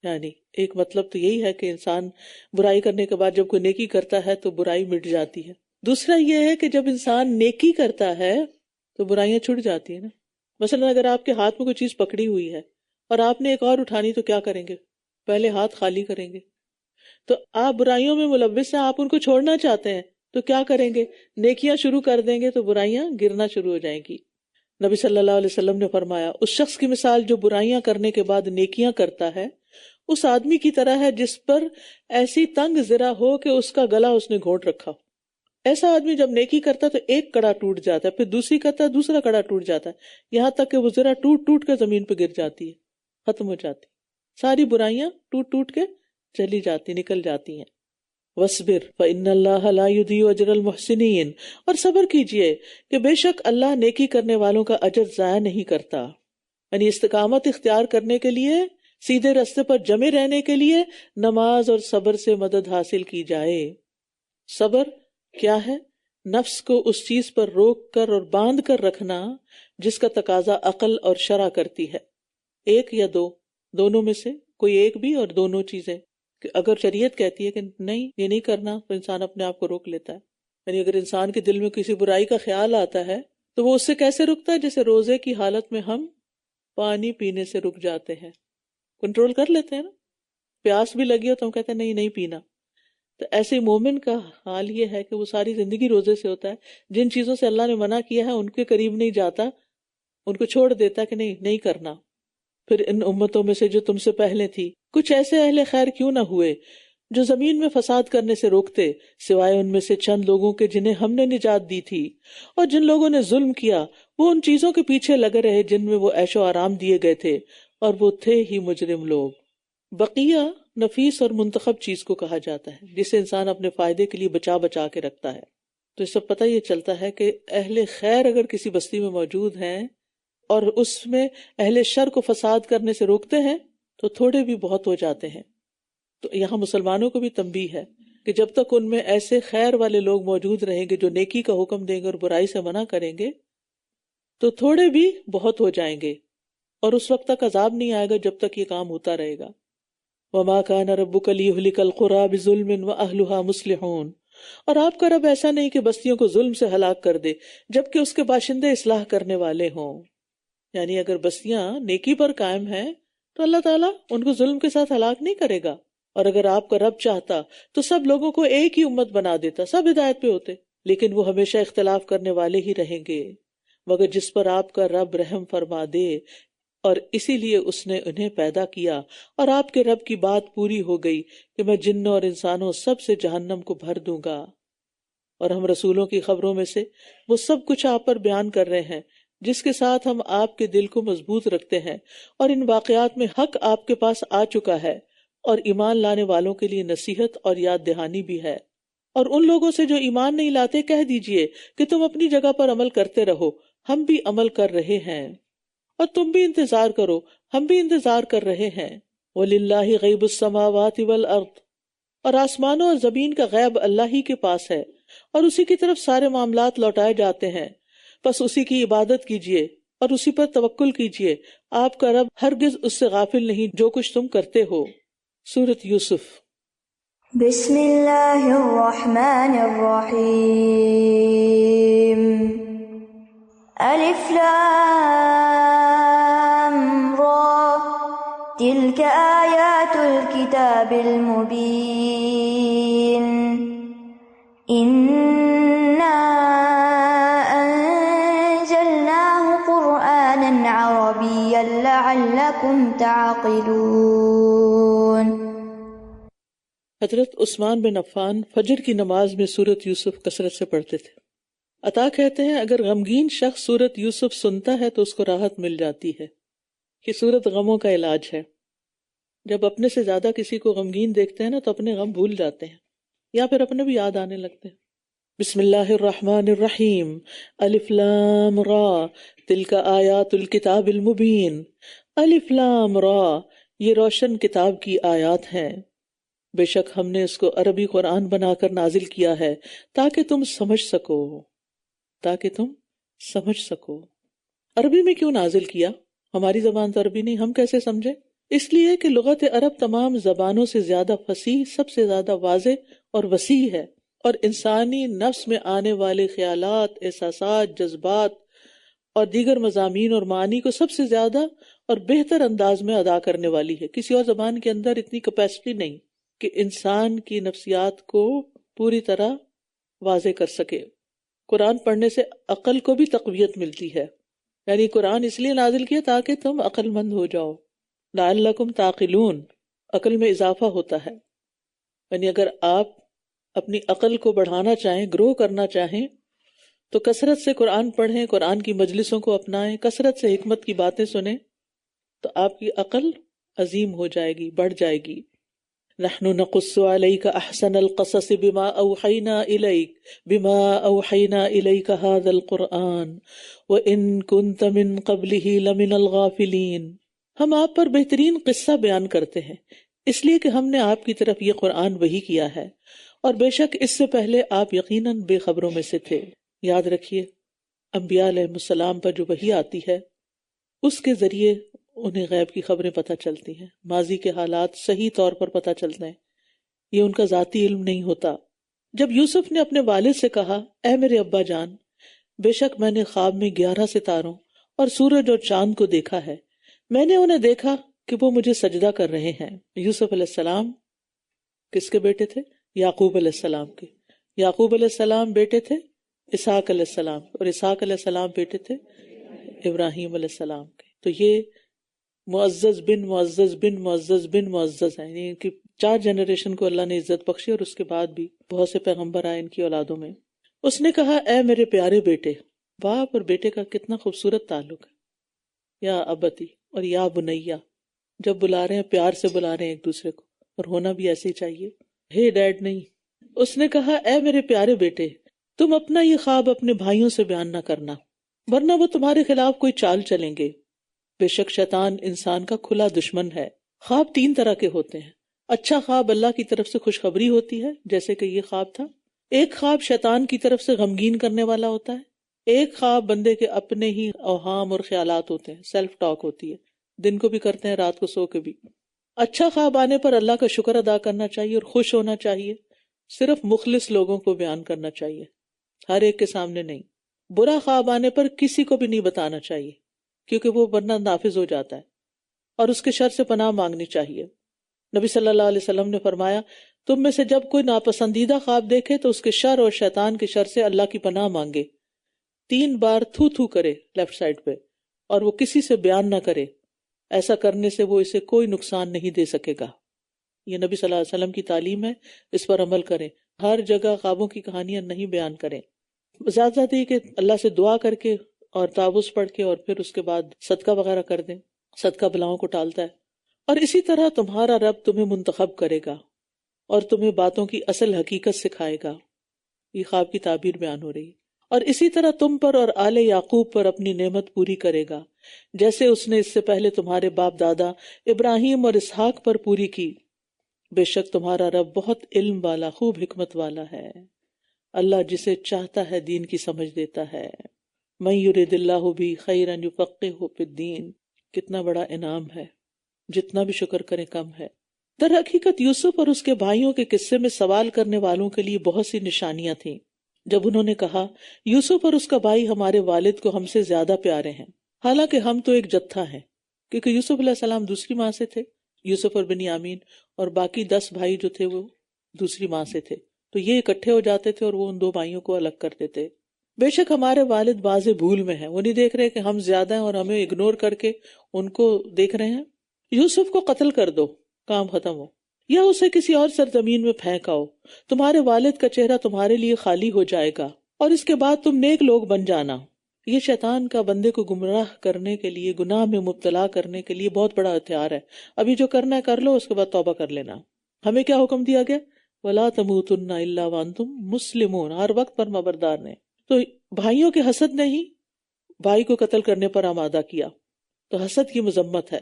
یعنی ایک مطلب تو یہی ہے کہ انسان برائی کرنے کے بعد جب کوئی نیکی کرتا ہے تو برائی مٹ جاتی ہے. دوسرا یہ ہے کہ جب انسان نیکی کرتا ہے تو برائیاں چھٹ جاتی ہیں نا. مثلا اگر آپ کے ہاتھ میں کوئی چیز پکڑی ہوئی ہے اور آپ نے ایک اور اٹھانی تو کیا کریں گے؟ پہلے ہاتھ خالی کریں گے. تو آپ برائیوں میں ملوث ہیں، آپ ان کو چھوڑنا چاہتے ہیں تو کیا کریں گے؟ نیکیاں شروع کر دیں گے تو برائیاں گرنا شروع ہو جائیں گی. نبی صلی اللہ علیہ وسلم نے فرمایا، اس شخص کی مثال جو برائیاں کرنے کے بعد نیکیاں کرتا ہے اس آدمی کی طرح ہے جس پر ایسی تنگ زرہ ہو کہ اس کا گلا اس نے گھونٹ رکھا. ایسا آدمی جب نیکی کرتا تو ایک کڑا ٹوٹ جاتا ہے، پھر دوسری کرتا ہے دوسرا کڑا ٹوٹ جاتا ہے، یہاں تک کہ وہ زرہ ٹوٹ ٹوٹ کے زمین پہ گر جاتی ہے، ختم ہو جاتی. ساری برائیاں ٹوٹ ٹوٹ کے چلی جاتی، نکل جاتی ہیں. وَاصْبِرْ فَإِنَّ اللَّهَ لَا يُضِيعُ أَجْرَ الْمُحْسِنِينَ، اور صبر کیجئے کہ بے شک اللہ نیکی کرنے والوں کا اجر ضائع نہیں کرتا. یعنی استقامت اختیار کرنے کے لیے، سیدھے راستے پر جمے رہنے کے لیے نماز اور صبر سے مدد حاصل کی جائے. صبر کیا ہے؟ نفس کو اس چیز پر روک کر اور باندھ کر رکھنا جس کا تقاضا عقل اور شرع کرتی ہے. ایک یا دو، دونوں میں سے کوئی ایک بھی، اور دونوں چیزیں. کہ اگر شریعت کہتی ہے کہ نہیں یہ نہیں کرنا تو انسان اپنے آپ کو روک لیتا ہے. یعنی اگر انسان کے دل میں کسی برائی کا خیال آتا ہے تو وہ اس سے کیسے رکتا ہے؟ جیسے روزے کی حالت میں ہم پانی پینے سے رک جاتے ہیں، کنٹرول کر لیتے ہیں نا. پیاس بھی لگی ہو تو ہم کہتے ہیں نہیں نہیں پینا. تو ایسے مومن کا حال یہ ہے کہ وہ ساری زندگی روزے سے ہوتا ہے، جن چیزوں سے اللہ نے منع کیا ہے ان کے قریب نہیں جاتا، ان کو چھوڑ دیتا کہ نہیں نہیں کرنا. پھر ان امتوں میں سے جو تم سے پہلے تھی کچھ ایسے اہل خیر کیوں نہ ہوئے جو زمین میں فساد کرنے سے روکتے، سوائے ان میں سے چند لوگوں کے جنہیں ہم نے نجات دی تھی. اور جن لوگوں نے ظلم کیا وہ ان چیزوں کے پیچھے لگے رہے جن میں وہ عیش و آرام دیے گئے تھے، اور وہ تھے ہی مجرم لوگ. بقیہ نفیس اور منتخب چیز کو کہا جاتا ہے جسے انسان اپنے فائدے کے لیے بچا بچا کے رکھتا ہے. تو اس سے پتہ یہ چلتا ہے کہ اہل خیر اگر کسی بستی میں موجود ہیں اور اس میں اہل شر کو فساد کرنے سے روکتے ہیں تو تھوڑے بھی بہت ہو جاتے ہیں. تو یہاں مسلمانوں کو بھی تنبیہ ہے کہ جب تک ان میں ایسے خیر والے لوگ موجود رہیں گے جو نیکی کا حکم دیں گے اور برائی سے منع کریں گے تو تھوڑے بھی بہت ہو جائیں گے، اور اس وقت تک عذاب نہیں آئے گا جب تک یہ کام ہوتا رہے گا. وَمَا كَانَ رَبُّكَ لِيُهْلِكَ الْقُرَىٰ بِظُلْمٍ وَأَهْلُهَا مُصْلِحُونَ، اور آپ کا رب ایسا نہیں کہ بستیوں کو ظلم سے ہلاک کر دے جبکہ اس کے باشندے اصلاح کرنے والے ہوں. یعنی اگر بستیاں نیکی پر قائم ہیں تو اللہ تعالیٰ ان کو ظلم کے ساتھ ہلاک نہیں کرے گا. اور اگر آپ کا رب چاہتا تو سب لوگوں کو ایک ہی امت بنا دیتا، سب ہدایت پہ ہوتے، لیکن وہ ہمیشہ اختلاف کرنے والے ہی رہیں گے مگر جس پر آپ کا رب رحم فرما دے. اور اسی لیے اس نے انہیں پیدا کیا، اور آپ کے رب کی بات پوری ہو گئی کہ میں جنوں اور انسانوں سب سے جہنم کو بھر دوں گا. اور ہم رسولوں کی خبروں میں سے وہ سب کچھ آپ پر بیان کر رہے ہیں جس کے ساتھ ہم آپ کے دل کو مضبوط رکھتے ہیں، اور ان واقعات میں حق آپ کے پاس آ چکا ہے، اور ایمان لانے والوں کے لیے نصیحت اور یاد دہانی بھی ہے. اور ان لوگوں سے جو ایمان نہیں لاتے کہہ دیجئے کہ تم اپنی جگہ پر عمل کرتے رہو، ہم بھی عمل کر رہے ہیں، اور تم بھی انتظار کرو، ہم بھی انتظار کر رہے ہیں. وَلِلَّهِ غَيْبُ السَّمَاوَاتِ وَالْأَرْضِ، اور آسمانوں اور زمین کا غیب اللہ ہی کے پاس ہے، اور اسی کی طرف سارے معاملات لوٹائے جاتے ہیں. بس اسی کی عبادت کیجئے اور اسی پر توکل کیجئے، آپ کا رب ہرگز اس سے غافل نہیں جو کچھ تم کرتے ہو. سورۃ یوسف. بسم اللہ الرحمن الرحیم. الف لام را تلک آیات الکتاب المبین. انا انزلناه قرآنا عربیا لعلکم تعقلون. حضرت عثمان بن عفان فجر کی نماز میں سورۃ یوسف کثرت سے پڑھتے تھے. عطا کہتے ہیں اگر غمگین شخص سورۃ یوسف سنتا ہے تو اس کو راحت مل جاتی ہے. کہ سورۃ غموں کا علاج ہے. جب اپنے سے زیادہ کسی کو غمگین دیکھتے ہیں نا تو اپنے غم بھول جاتے ہیں یا پھر اپنے بھی یاد آنے لگتے ہیں. بسم اللہ الرحمن الرحیم. الف لام را تلک آیات الکتاب المبین. الف لام را، یہ روشن کتاب کی آیات ہیں. بے شک ہم نے اس کو عربی قرآن بنا کر نازل کیا ہے تاکہ تم سمجھ سکو. عربی میں کیوں نازل کیا؟ ہماری زبان تو عربی نہیں، ہم کیسے سمجھے؟ اس لیے کہ لغت عرب تمام زبانوں سے زیادہ فصیح، سب سے زیادہ واضح اور وسیع ہے، اور انسانی نفس میں آنے والے خیالات، احساسات، جذبات اور دیگر مضامین اور معانی کو سب سے زیادہ اور بہتر انداز میں ادا کرنے والی ہے. کسی اور زبان کے اندر اتنی کیپیسٹی نہیں کہ انسان کی نفسیات کو پوری طرح واضح کر سکے. قرآن پڑھنے سے عقل کو بھی تقویت ملتی ہے، یعنی قرآن اس لیے نازل کیا تاکہ تم عقل مند ہو جاؤ. لعلکم تعقلون، عقل میں اضافہ ہوتا ہے. یعنی اگر آپ اپنی عقل کو بڑھانا چاہیں، گرو کرنا چاہیں، تو کثرت سے قرآن پڑھیں، قرآن کی مجلسوں کو اپنائیں، کثرت سے حکمت کی باتیں سنیں، تو آپ کی عقل عظیم ہو جائے گی، بڑھ جائے گی. نحن نقص عليك احسن القصص بما اوحينا اليك هذا القرآن وان كنت من قبله لمن الغافلين. ہم آپ پر بہترین قصہ بیان کرتے ہیں اس لیے کہ ہم نے آپ کی طرف یہ قرآن وحی کیا ہے، اور بے شک اس سے پہلے آپ یقیناً بے خبروں میں سے تھے. یاد رکھیے، انبیاء علیہ السلام پر جو وحی آتی ہے اس کے ذریعے انہیں غیب کی خبریں پتہ چلتی ہیں، ماضی کے حالات صحیح طور پر پتہ چلتے ہیں، یہ ان کا ذاتی علم نہیں ہوتا. جب یوسف نے اپنے والد سے کہا، اے میرے ابا جان، بے شک میں نے خواب میں 11 ستاروں اور سورج اور چاند کو دیکھا ہے، میں نے انہیں دیکھا کہ وہ مجھے سجدہ کر رہے ہیں. یوسف علیہ السلام کس کے بیٹے تھے؟ یعقوب علیہ السلام کے. یعقوب علیہ السلام بیٹے تھے اسحاق علیہ السلام، اور اسحاق علیہ السلام بیٹے تھے ابراہیم علیہ السلام کے. تو یہ معزز بن معزز بن معزز بن معزز ہیں، یعنی کہ 4 جنریشن کو اللہ نے عزت بخشی، اور اس کے بعد بھی بہت سے پیغمبر آئے ان کی اولادوں میں. اس نے کہا، اے میرے پیارے بیٹے. باپ اور بیٹے کا کتنا خوبصورت تعلق ہے، یا ابتی اور یا بنیا. جب بلا رہے ہیں پیار سے بلا رہے ہیں ایک دوسرے کو، اور ہونا بھی ایسے ہی چاہیے، ہے ڈیڈ نہیں. اس نے کہا، اے میرے پیارے بیٹے، تم اپنا یہ خواب اپنے بھائیوں سے بیان نہ کرنا، ورنہ وہ تمہارے خلاف کوئی چال چلیں گے. بے شک شیطان انسان کا کھلا دشمن ہے. خواب 3 طرح کے ہوتے ہیں. اچھا خواب اللہ کی طرف سے خوشخبری ہوتی ہے، جیسے کہ یہ خواب تھا. ایک خواب شیطان کی طرف سے غمگین کرنے والا ہوتا ہے. ایک خواب بندے کے اپنے ہی اوہام اور خیالات ہوتے ہیں، سیلف ٹاک ہوتی ہے، دن کو بھی کرتے ہیں، رات کو سو کے بھی. اچھا خواب آنے پر اللہ کا شکر ادا کرنا چاہیے اور خوش ہونا چاہیے. صرف مخلص لوگوں کو بیان کرنا چاہیے، ہر ایک کے سامنے نہیں. برا خواب آنے پر کسی کو بھی نہیں بتانا چاہیے، کیونکہ وہ ورنہ نافذ ہو جاتا ہے، اور اس کے شر سے پناہ مانگنی چاہیے. نبی صلی اللہ علیہ وسلم نے فرمایا، تم میں سے جب کوئی ناپسندیدہ خواب دیکھے تو اس کے شر اور شیطان کے شر سے اللہ کی پناہ مانگے. 3 بار تھو تھو کرے لیفٹ سائڈ پہ، اور وہ کسی سے بیان نہ کرے. ایسا کرنے سے وہ اسے کوئی نقصان نہیں دے سکے گا. یہ نبی صلی اللہ علیہ وسلم کی تعلیم ہے، اس پر عمل کریں. ہر جگہ خوابوں کی کہانیاں نہیں بیان کریں. زیادہ زیادہ یہ کہ اللہ سے دعا کر کے اور تعوذ پڑھ کے اور پھر اس کے بعد صدقہ وغیرہ کر دیں. صدقہ بلاؤں کو ٹالتا ہے. اور اسی طرح تمہارا رب تمہیں منتخب کرے گا اور تمہیں باتوں کی اصل حقیقت سکھائے گا. یہ خواب کی تعبیر بیان ہو رہی ہے. اور اسی طرح تم پر اور آل یعقوب پر اپنی نعمت پوری کرے گا، جیسے اس نے اس سے پہلے تمہارے باپ دادا ابراہیم اور اسحاق پر پوری کی. بے شک تمہارا رب بہت علم والا، خوب حکمت والا ہے. اللہ جسے چاہتا ہے دین کی سمجھ دیتا ہے. من یرد اللہ بھی خیرا یفقہہ فی الدین. کتنا بڑا انعام ہے، جتنا بھی شکر کریں کم ہے. در حقیقت یوسف اور اس کے بھائیوں کے قصے میں سوال کرنے والوں کے لیے بہت سی نشانیاں تھیں. جب انہوں نے کہا، یوسف اور اس کا بھائی ہمارے والد کو ہم سے زیادہ پیارے ہیں، حالانکہ ہم تو ایک جتھا ہیں. کیونکہ یوسف علیہ السلام دوسری ماں سے تھے، یوسف اور بنیامین، اور باقی 10 بھائی جو تھے وہ دوسری ماں سے تھے. تو یہ اکٹھے ہو جاتے تھے اور وہ ان 2 بھائیوں کو الگ کر دیتے. بے شک ہمارے والد واضح بھول میں ہیں، وہ نہیں دیکھ رہے کہ ہم زیادہ ہیں اور ہمیں اگنور کر کے ان کو دیکھ رہے ہیں. یوسف کو قتل کر دو، کام ختم ہو، یا اسے کسی اور سرزمین میں پھینک آؤ. تمہارے والد کا چہرہ تمہارے لیے خالی ہو جائے گا، اور اس کے بعد تم نیک لوگ بن جانا. یہ شیطان کا بندے کو گمراہ کرنے کے لیے، گناہ میں مبتلا کرنے کے لیے بہت بڑا ہتھیار ہے. ابھی جو کرنا ہے کر لو، اس کے بعد توبہ کر لینا. ہمیں کیا حکم دیا گیا؟ وَلَا تَمُوتُنَّ إِلَّا وَأَنْتُمْ مُسْلِمُونَ. ہر وقت پر مبردار نے. تو بھائیوں کے حسد نے ہی بھائی کو قتل کرنے پر آمادہ کیا. تو حسد کی مذمت ہے.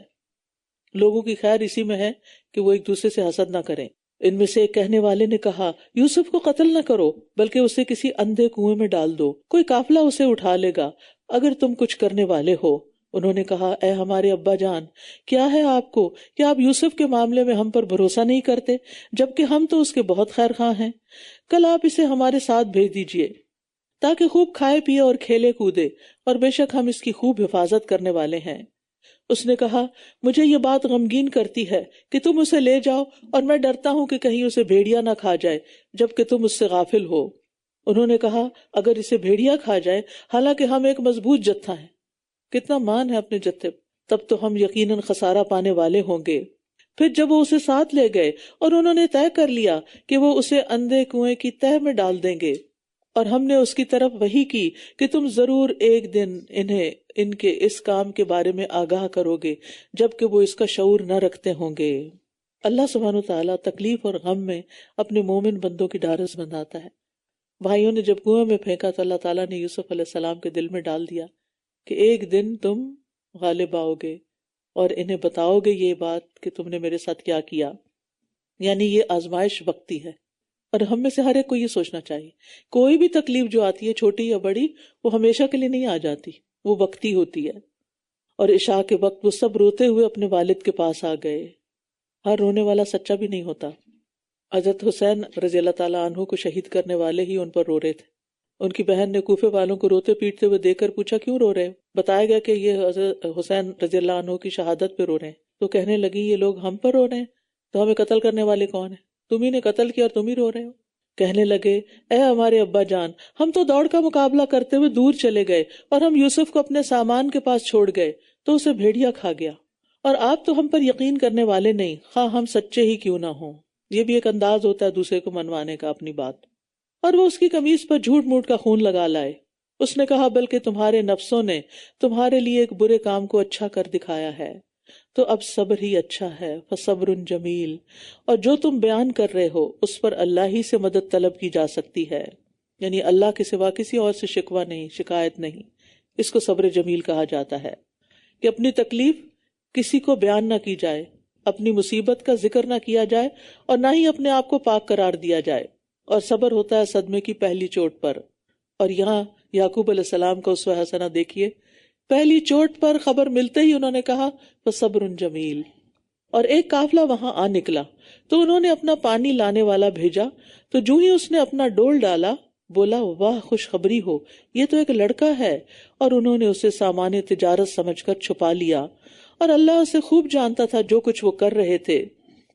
لوگوں کی خیر اسی میں ہے کہ وہ ایک دوسرے سے حسد نہ کریں. ان میں سے ایک کہنے والے نے کہا یوسف کو قتل نہ کرو بلکہ اسے کسی اندھے کنویں میں ڈال دو، کوئی قافلہ اسے اٹھا لے گا اگر تم کچھ کرنے والے ہو۔ انہوں نے کہا اے ہمارے ابا جان، کیا ہے آپ کو کہ آپ یوسف کے معاملے میں ہم پر بھروسہ نہیں کرتے جبکہ ہم تو اس کے بہت خیر خواہ ہیں؟ کل آپ اسے ہمارے ساتھ بھیج دیجئے تاکہ خوب کھائے پیے اور کھیلے کودے، اور بے شک ہم اس کی خوب حفاظت کرنے والے ہیں۔ اس نے کہا مجھے یہ بات غمگین کرتی ہے کہ تم اسے لے جاؤ، اور میں ڈرتا ہوں کہ کہیں اسے بھیڑیا نہ کھا جائے جبکہ تم اس سے غافل ہو۔ انہوں نے کہا اگر اسے بھیڑیا کھا جائے حالانکہ ہم ایک مضبوط جتھا ہیں، کتنا مان ہے اپنے جتھے، تب تو ہم یقیناً خسارہ پانے والے ہوں گے۔ پھر جب وہ اسے ساتھ لے گئے اور انہوں نے طے کر لیا کہ وہ اسے اندھے کنویں کی تہہ میں ڈال دیں گے، اور ہم نے اس کی طرف وحی کی کہ تم ضرور ایک دن انہیں ان کے اس کام کے بارے میں آگاہ کرو گے جبکہ وہ اس کا شعور نہ رکھتے ہوں گے۔ اللہ سبحانہ وتعالیٰ تکلیف اور غم میں اپنے مومن بندوں کی ڈھارس بندھاتا ہے۔ بھائیوں نے جب کنویں میں پھینکا تو اللہ تعالیٰ نے یوسف علیہ السلام کے دل میں ڈال دیا کہ ایک دن تم غالب آؤ گے اور انہیں بتاؤ گے یہ بات کہ تم نے میرے ساتھ کیا کیا، یعنی یہ آزمائش وقتی ہے۔ اور ہم میں سے ہر ایک کو یہ سوچنا چاہیے کوئی بھی تکلیف جو آتی ہے چھوٹی یا بڑی وہ ہمیشہ کے لیے نہیں آ جاتی، وہ وقتی ہوتی ہے۔ اور عشاء کے وقت وہ سب روتے ہوئے اپنے والد کے پاس آ گئے۔ ہر رونے والا سچا بھی نہیں ہوتا۔ حضرت حسین رضی اللہ تعالیٰ عنہ کو شہید کرنے والے ہی ان پر رو رہے تھے۔ ان کی بہن نے کوفے والوں کو روتے پیٹتے ہوئے دیکھ کر پوچھا کیوں رو رہے؟ بتایا گیا کہ یہ حضرت حسین رضی اللہ عنہ کی شہادت پہ رو رہے ہیں۔ تو کہنے لگی یہ لوگ ہم پر رو رہے ہیں تو ہمیں قتل کرنے والے کون ہیں؟ تم ہی نے قتل کیا اور تم ہی رو رہے ہو۔ کہنے لگے اے ہمارے ابا جان، ہم تو دوڑ کا مقابلہ کرتے ہوئے دور چلے گئے اور ہم یوسف کو اپنے سامان کے پاس چھوڑ گئے تو اسے بھیڑیا کھا گیا، اور آپ تو ہم پر یقین کرنے والے نہیں، خواہ ہم سچے ہی کیوں نہ ہوں۔ یہ بھی ایک انداز ہوتا ہے دوسرے کو منوانے کا اپنی بات۔ اور وہ اس کی قمیص پر جھوٹ موٹ کا خون لگا لائے۔ اس نے کہا بلکہ تمہارے نفسوں نے تمہارے لیے ایک برے کام کو اچھا کر دکھایا ہے، تو اب صبر ہی اچھا ہے، فصبر جمیل، اور جو تم بیان کر رہے ہو اس پر اللہ ہی سے مدد طلب کی جا سکتی ہے، یعنی اللہ کے سوا کسی اور سے شکوہ نہیں، شکایت نہیں۔ اس کو صبر جمیل کہا جاتا ہے کہ اپنی تکلیف کسی کو بیان نہ کی جائے، اپنی مصیبت کا ذکر نہ کیا جائے، اور نہ ہی اپنے آپ کو پاک قرار دیا جائے۔ اور صبر ہوتا ہے صدمے کی پہلی چوٹ پر۔ اور یہاں یعقوب علیہ السلام کا اسوہ حسنہ دیکھیے، پہلی چوٹ پر خبر ملتے ہی انہوں نے کہا فصبر جمیل، اور ایک قافلہ وہاں آ نکلا تو انہوں نے اپنا پانی لانے والا بھیجا، تو جو ہی اس نے اپنا ڈول ڈالا بولا واہ خوشخبری ہو، یہ تو ایک لڑکا ہے، اور انہوں نے اسے سامان تجارت سمجھ کر چھپا لیا، اور اللہ اسے خوب جانتا تھا جو کچھ وہ کر رہے تھے،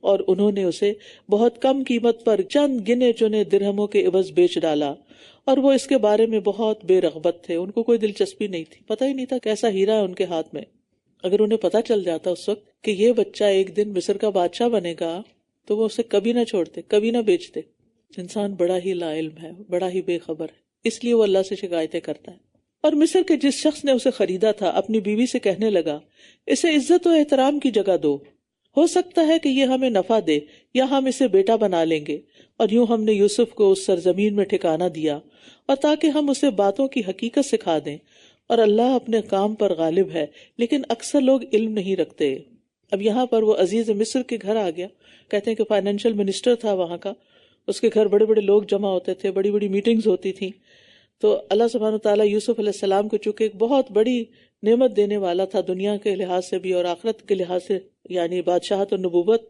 اور انہوں نے اسے بہت کم قیمت پر چند گنے چنے درہموں کے عوض بیچ ڈالا، اور وہ اس کے بارے میں بہت بے رغبت تھے، ان کو کوئی دلچسپی نہیں تھی، پتہ ہی نہیں تھا کیسا ہیرا ہے ان کے ہاتھ میں۔ اگر انہیں پتہ چل جاتا اس وقت کہ یہ بچہ ایک دن مصر کا بادشاہ بنے گا تو وہ اسے کبھی نہ چھوڑتے، کبھی نہ بیچتے۔ انسان بڑا ہی لا علم ہے، بڑا ہی بے خبر ہے، اس لیے وہ اللہ سے شکایتیں کرتا ہے۔ اور مصر کے جس شخص نے اسے خریدا تھا اپنی بیوی سے کہنے لگا اسے عزت و احترام کی جگہ دو، ہو سکتا ہے کہ یہ ہمیں نفع دے یا ہم اسے بیٹا بنا لیں گے۔ اور یوں ہم نے یوسف کو اس سرزمین میں ٹھکانہ دیا، اور تاکہ ہم اسے باتوں کی حقیقت سکھا دیں، اور اللہ اپنے کام پر غالب ہے، لیکن اکثر لوگ علم نہیں رکھتے۔ اب یہاں پر وہ عزیز مصر کے گھر آ گیا، کہتے ہیں کہ فائنینشیل منسٹر تھا وہاں کا، اس کے گھر بڑے بڑے لوگ جمع ہوتے تھے، بڑی بڑی میٹنگز ہوتی تھیں۔ تو اللہ سبحانہ وتعالیٰ یوسف علیہ السلام کو چونکہ ایک بہت بڑی نعمت دینے والا تھا دنیا کے لحاظ سے بھی اور آخرت کے لحاظ سے، یعنی بادشاہت اور نبوت،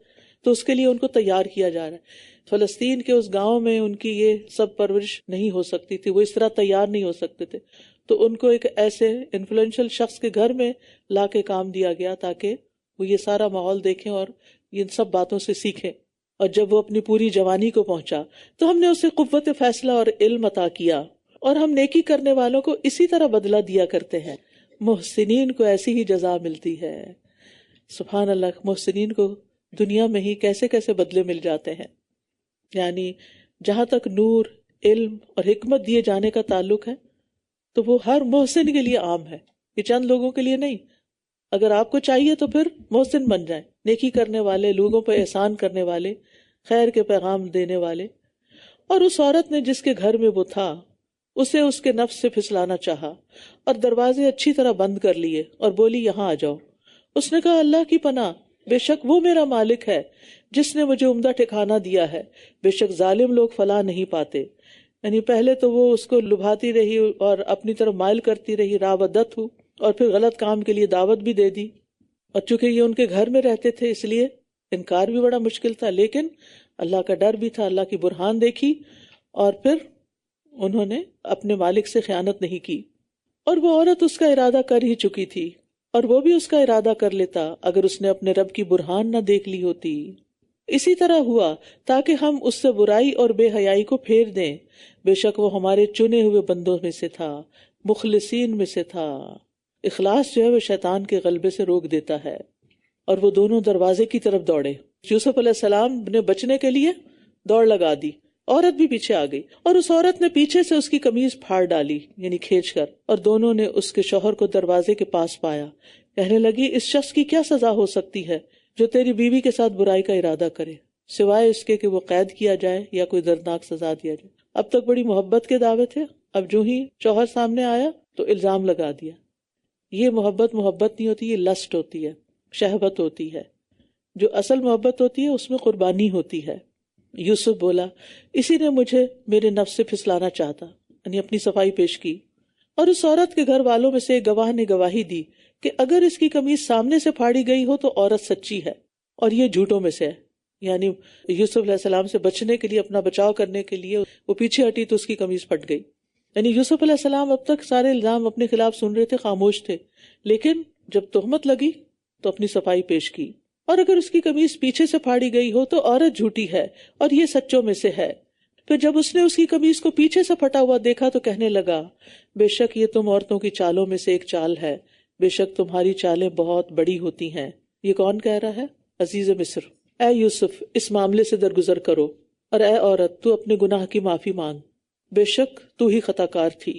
تو اس کے لیے ان کو تیار کیا جا رہا ہے۔ فلسطین کے اس گاؤں میں ان کی یہ سب پرورش نہیں ہو سکتی تھی، وہ اس طرح تیار نہیں ہو سکتے تھے، تو ان کو ایک ایسے انفلوئنشل شخص کے گھر میں لا کے کام دیا گیا تاکہ وہ یہ سارا ماحول دیکھیں اور ان سب باتوں سے سیکھیں۔ اور جب وہ اپنی پوری جوانی کو پہنچا تو ہم نے اسے قوت فیصلہ اور علم عطا کیا، اور ہم نیکی کرنے والوں کو اسی طرح بدلہ دیا کرتے ہیں، محسنین کو ایسی ہی جزا ملتی ہے۔ سبحان اللہ، محسنین کو دنیا میں ہی کیسے کیسے بدلے مل جاتے ہیں۔ یعنی جہاں تک نور، علم اور حکمت دیے جانے کا تعلق ہے تو وہ ہر محسن کے لیے عام ہے، یہ چند لوگوں کے لیے نہیں۔ اگر آپ کو چاہیے تو پھر محسن بن جائیں، نیکی کرنے والے، لوگوں پہ احسان کرنے والے، خیر کے پیغام دینے والے۔ اور اس عورت نے جس کے گھر میں وہ تھا اسے اس کے نفس سے پھسلانا چاہا اور دروازے اچھی طرح بند کر لیے اور بولی یہاں آ جاؤ۔ اس نے کہا اللہ کی پناہ، بے شک وہ میرا مالک ہے جس نے مجھے عمدہ ٹھکانہ دیا ہے، بے شک ظالم لوگ فلاح نہیں پاتے. یعنی پہلے تو وہ اس کو لبھاتی رہی اور اپنی طرف مائل کرتی رہی، راودت ہو، اور پھر غلط کام کے لیے دعوت بھی دے دی، اور چونکہ یہ ان کے گھر میں رہتے تھے اس لیے انکار بھی بڑا مشکل تھا، لیکن اللہ کا ڈر بھی تھا، اللہ کی برہان دیکھی، اور پھر انہوں نے اپنے مالک سے خیانت نہیں کی. اور وہ عورت اس کا ارادہ کر ہی چکی تھی، اور وہ بھی اس کا ارادہ کر لیتا اگر اس نے اپنے رب کی برہان نہ دیکھ لی ہوتی. اسی طرح ہوا تاکہ ہم اس سے برائی اور بے حیائی کو پھیر دیں. بے شک وہ ہمارے چنے ہوئے بندوں میں سے تھا، مخلصین میں سے تھا. اخلاص جو ہے وہ شیطان کے غلبے سے روک دیتا ہے. اور وہ دونوں دروازے کی طرف دوڑے. یوسف علیہ السلام نے بچنے کے لیے دوڑ لگا دی، عورت بھی پیچھے آ گئی، اور اس عورت نے پیچھے سے اس کی قمیض پھاڑ ڈالی یعنی کھینچ کر، اور دونوں نے اس کے شوہر کو دروازے کے پاس پایا. کہنے لگی اس شخص کی کیا سزا ہو سکتی ہے جو تیری بیوی کے ساتھ برائی کا ارادہ کرے، سوائے اس کے کہ وہ قید کیا جائے یا کوئی دردناک سزا دیا جائے. اب تک بڑی محبت کے دعوے تھے، اب جو ہی شوہر سامنے آیا تو الزام لگا دیا. یہ محبت نہیں ہوتی، یہ لسٹ ہوتی ہے، شہوت ہوتی ہے. جو اصل محبت ہوتی ہے اس میں قربانی ہوتی ہے. یوسف بولا اسی نے مجھے میرے نفس سے پھسلانا چاہتا، یعنی اپنی صفائی پیش کی. اور اس عورت کے گھر والوں میں سے ایک گواہ نے گواہی دی کہ اگر اس کی قمیص سامنے سے پھاڑی گئی ہو تو عورت سچی ہے اور یہ جھوٹوں میں سے ہے. یعنی یوسف علیہ السلام سے بچنے کے لیے، اپنا بچاؤ کرنے کے لیے وہ پیچھے ہٹی تو اس کی قمیص پھٹ گئی. یعنی یوسف علیہ السلام اب تک سارے الزام اپنے خلاف سن رہے تھے، خاموش تھے، لیکن جب تہمت لگی تو اپنی صفائی پیش کی. اور اگر اس کی قمیص پیچھے سے پھاڑی گئی ہو تو عورت جھوٹی ہے اور یہ سچوں میں سے ہے. پھر جب اس نے اس کی قمیص کو پیچھے سے پھٹا ہوا دیکھا تو کہنے لگا بے شک یہ تم عورتوں کی چالوں میں سے ایک چال ہے، بے شک تمہاری چالیں بہت بڑی ہوتی ہیں. یہ کون کہہ رہا ہے؟ عزیز مصر. اے یوسف اس معاملے سے درگزر کرو، اور اے عورت تو اپنے گناہ کی معافی مانگ، بے شک تو ہی خطا کار تھی.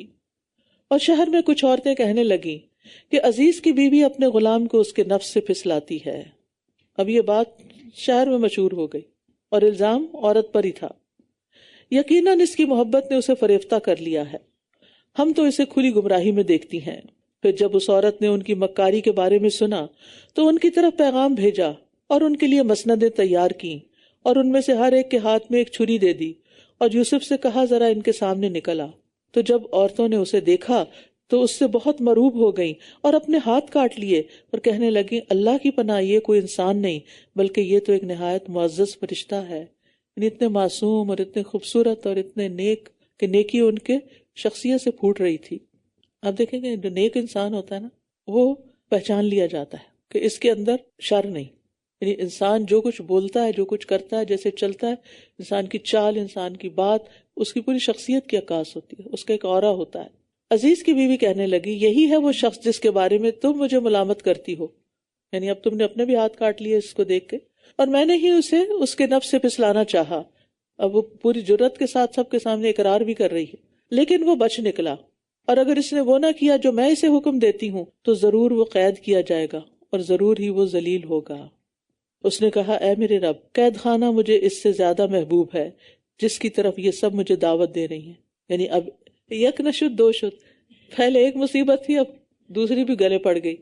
اور شہر میں کچھ عورتیں کہنے لگیں کہ عزیز کی بیوی اپنے غلام کو اس کے نفس سے پھسلاتی ہے. اب یہ بات شہر میں مشہور ہو گئی اور الزام عورت پر ہی تھا. یقیناً اس کی محبت نے اسے فریفتہ کر لیا ہے، ہم تو اسے کھلی گمراہی میں دیکھتی ہیں. پھر جب اس عورت نے ان کی مکاری کے بارے میں سنا تو ان کی طرف پیغام بھیجا اور ان کے لیے مسندیں تیار کیں، اور ان میں سے ہر ایک کے ہاتھ میں ایک چھری دے دی، اور یوسف سے کہا ذرا ان کے سامنے نکل آ. تو جب عورتوں نے اسے دیکھا تو اس سے بہت مروب ہو گئیں اور اپنے ہاتھ کاٹ لیے اور کہنے لگیں اللہ کی پناہ، یہ کوئی انسان نہیں بلکہ یہ تو ایک نہایت معزز فرشتہ ہے. یعنی اتنے معصوم اور اتنے خوبصورت اور اتنے نیک کہ نیکی ان کے شخصیت سے پھوٹ رہی تھی. آپ دیکھیں گے جو نیک انسان ہوتا ہے نا وہ پہچان لیا جاتا ہے کہ اس کے اندر شر نہیں. یعنی انسان جو کچھ بولتا ہے، جو کچھ کرتا ہے، جیسے چلتا ہے، انسان کی چال، انسان کی بات، اس کی پوری شخصیت کی عکاس ہوتی ہے، اس کا ایک اورا ہوتا ہے. عزیز کی بیوی کہنے لگی یہی ہے وہ شخص جس کے بارے میں تم مجھے ملامت کرتی ہو. یعنی اب تم نے اپنے بھی ہاتھ کاٹ لیے اس کو دیکھ کے، اور میں نے ہی اسے اس کے نفس سے پھسلانا چاہا. اب وہ پوری جرات کے ساتھ سب کے سامنے اقرار بھی کر رہی ہے، لیکن وہ بچ نکلا. اور اگر اس نے وہ نہ کیا جو میں اسے حکم دیتی ہوں تو ضرور وہ قید کیا جائے گا اور ضرور ہی وہ ذلیل ہوگا. اس نے کہا اے میرے رب، قید خانہ مجھے اس سے زیادہ محبوب ہے جس کی طرف یہ سب مجھے دعوت دے رہی ہیں. یعنی اب یک نشد دو شد، پہلے ایک مصیبت تھی اب دوسری بھی گلے پڑ گئی.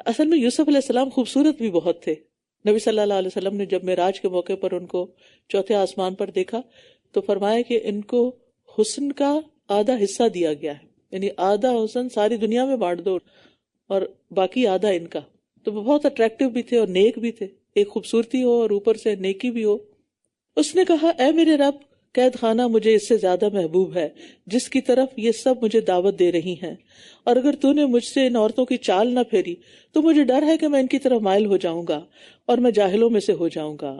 اصل میں یوسف علیہ السلام خوبصورت بھی بہت تھے. نبی صلی اللہ علیہ وسلم نے جب معراج کے موقع پر ان کو چوتھے آسمان پر دیکھا تو فرمایا کہ ان کو حسن کا آدھا حصہ دیا گیا ہے، یعنی آدھا حسن ساری دنیا میں بانٹ دو اور باقی آدھا ان کا. تو وہ بہت اٹریکٹیو بھی تھے اور نیک بھی تھے، ایک خوبصورتی ہو اور اوپر سے نیکی بھی ہو. اس نے کہا اے میرے رب، قید خانہ مجھے اس سے زیادہ محبوب ہے جس کی طرف یہ سب مجھے دعوت دے رہی ہیں، اور اگر تو نے مجھ سے ان عورتوں کی چال نہ پھیری تو مجھے ڈر ہے کہ میں ان کی طرف مائل ہو جاؤں گا اور میں جاہلوں میں سے ہو جاؤں گا.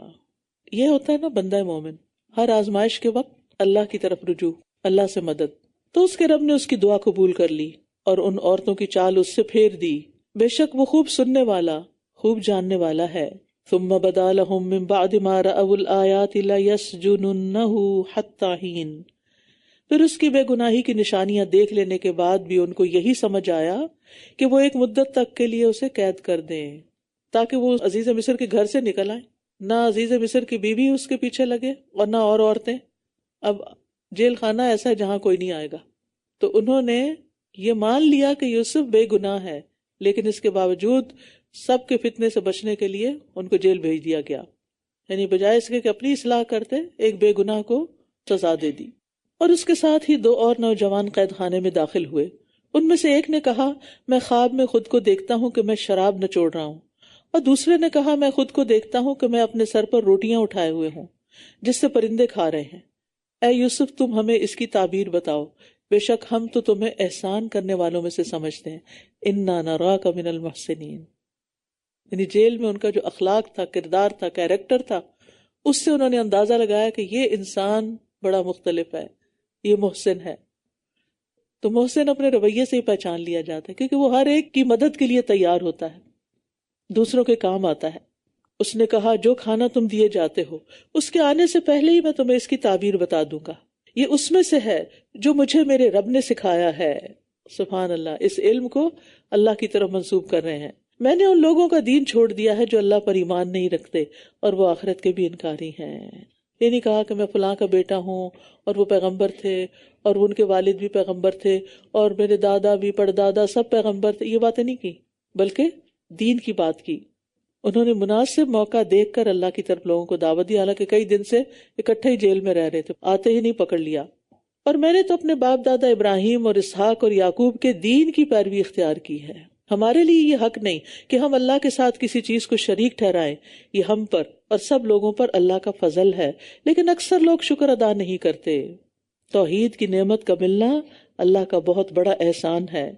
یہ ہوتا ہے نا بندہ مومن، ہر آزمائش کے وقت اللہ کی طرف رجوع، اللہ سے مدد. تو اس کے رب نے اس کی دعا قبول کر لی اور ان عورتوں کی چال اس سے پھیر دی. بے شک وہ خوب سننے والا، خوب جاننے والا ہے. ثم بدا لهم من بعد ما رأوا الآيات ليسجننه حتى حين. پھر اس کی بے گناہی کی نشانیاں دیکھ لینے کے بعد بھی ان کو یہی سمجھ آیا کہ وہ ایک مدت تک کے لیے اسے قید کر دیں تاکہ وہ عزیز مصر کے گھر سے نکل آئے. نہ عزیز مصر کی بیوی اس کے پیچھے لگے اور نہ اور عورتیں. اب جیل خانہ ایسا ہے جہاں کوئی نہیں آئے گا. تو انہوں نے یہ مان لیا کہ یوسف بے گناہ ہے، لیکن اس کے باوجود سب کے فتنے سے بچنے کے لیے ان کو جیل بھیج دیا گیا، یعنی بجائے اس کے کہ اپنی اصلاح کرتے ایک بے گناہ کو سزا دے دی۔ اور اس کے ساتھ ہی 2 اور نوجوان قید خانے میں داخل ہوئے۔ ان میں سے ایک نے کہا میں خواب میں خود کو دیکھتا ہوں کہ میں شراب نچوڑ رہا ہوں، اور دوسرے نے کہا میں خود کو دیکھتا ہوں کہ میں اپنے سر پر روٹیاں اٹھائے ہوئے ہوں جس سے پرندے کھا رہے ہیں۔ اے یوسف تم ہمیں اس کی تعبیر بتاؤ، بے شک ہم تو تمہیں احسان کرنے والوں میں سے سمجھتے ہیں۔ انا نراک من المحسنین، یعنی جیل میں ان کا جو اخلاق تھا، کردار تھا، کیریکٹر تھا، اس سے انہوں نے اندازہ لگایا کہ یہ انسان بڑا مختلف ہے، یہ محسن ہے۔ تو محسن اپنے رویے سے ہی پہچان لیا جاتا ہے، کیونکہ وہ ہر ایک کی مدد کے لیے تیار ہوتا ہے، دوسروں کے کام آتا ہے۔ اس نے کہا جو کھانا تم دیے جاتے ہو اس کے آنے سے پہلے ہی میں تمہیں اس کی تعبیر بتا دوں گا، یہ اس میں سے ہے جو مجھے میرے رب نے سکھایا ہے۔ سبحان اللہ، اس علم کو اللہ کی طرف منسوب کر رہے ہیں۔ میں نے ان لوگوں کا دین چھوڑ دیا ہے جو اللہ پر ایمان نہیں رکھتے اور وہ آخرت کے بھی انکاری ہیں۔ یہ نہیں کہا کہ میں فلاں کا بیٹا ہوں اور وہ پیغمبر تھے اور ان کے والد بھی پیغمبر تھے اور میرے دادا بھی پردادا سب پیغمبر تھے، یہ باتیں نہیں کی، بلکہ دین کی بات کی۔ انہوں نے مناسب موقع دیکھ کر اللہ کی طرف لوگوں کو دعوت دی، حالانکہ کئی دن سے اکٹھے ہی جیل میں رہ رہے تھے، آتے ہی نہیں پکڑ لیا۔ اور میں نے تو اپنے باپ دادا ابراہیم اور اسحاق اور یعقوب کے دین کی پیروی اختیار کی ہے۔ ہمارے لیے یہ حق نہیں کہ ہم اللہ کے ساتھ کسی چیز کو شریک ٹھہرائیں، یہ ہم پر اور سب لوگوں پر اللہ کا فضل ہے، لیکن اکثر لوگ شکر ادا نہیں کرتے۔ توحید کی نعمت کا ملنا اللہ کا بہت بڑا احسان ہے،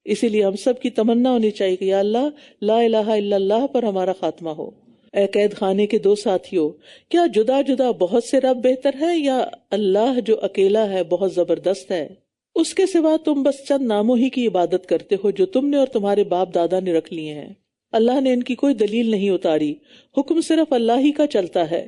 اسی لیے ہم سب کی تمنا ہونی چاہیے کہ یا اللہ لا الہ الا اللہ پر ہمارا خاتمہ ہو۔ اے قید خانے کے 2 ساتھیوں، کیا جدا جدا بہت سے رب بہتر ہے یا اللہ جو اکیلا ہے بہت زبردست ہے؟ اس کے سوا تم بس چند ناموں ہی کی عبادت کرتے ہو جو تم نے اور تمہارے باپ دادا نے رکھ لیے ہیں۔ اللہ نے ان کی کوئی دلیل نہیں اتاری، حکم صرف اللہ ہی کا چلتا ہے۔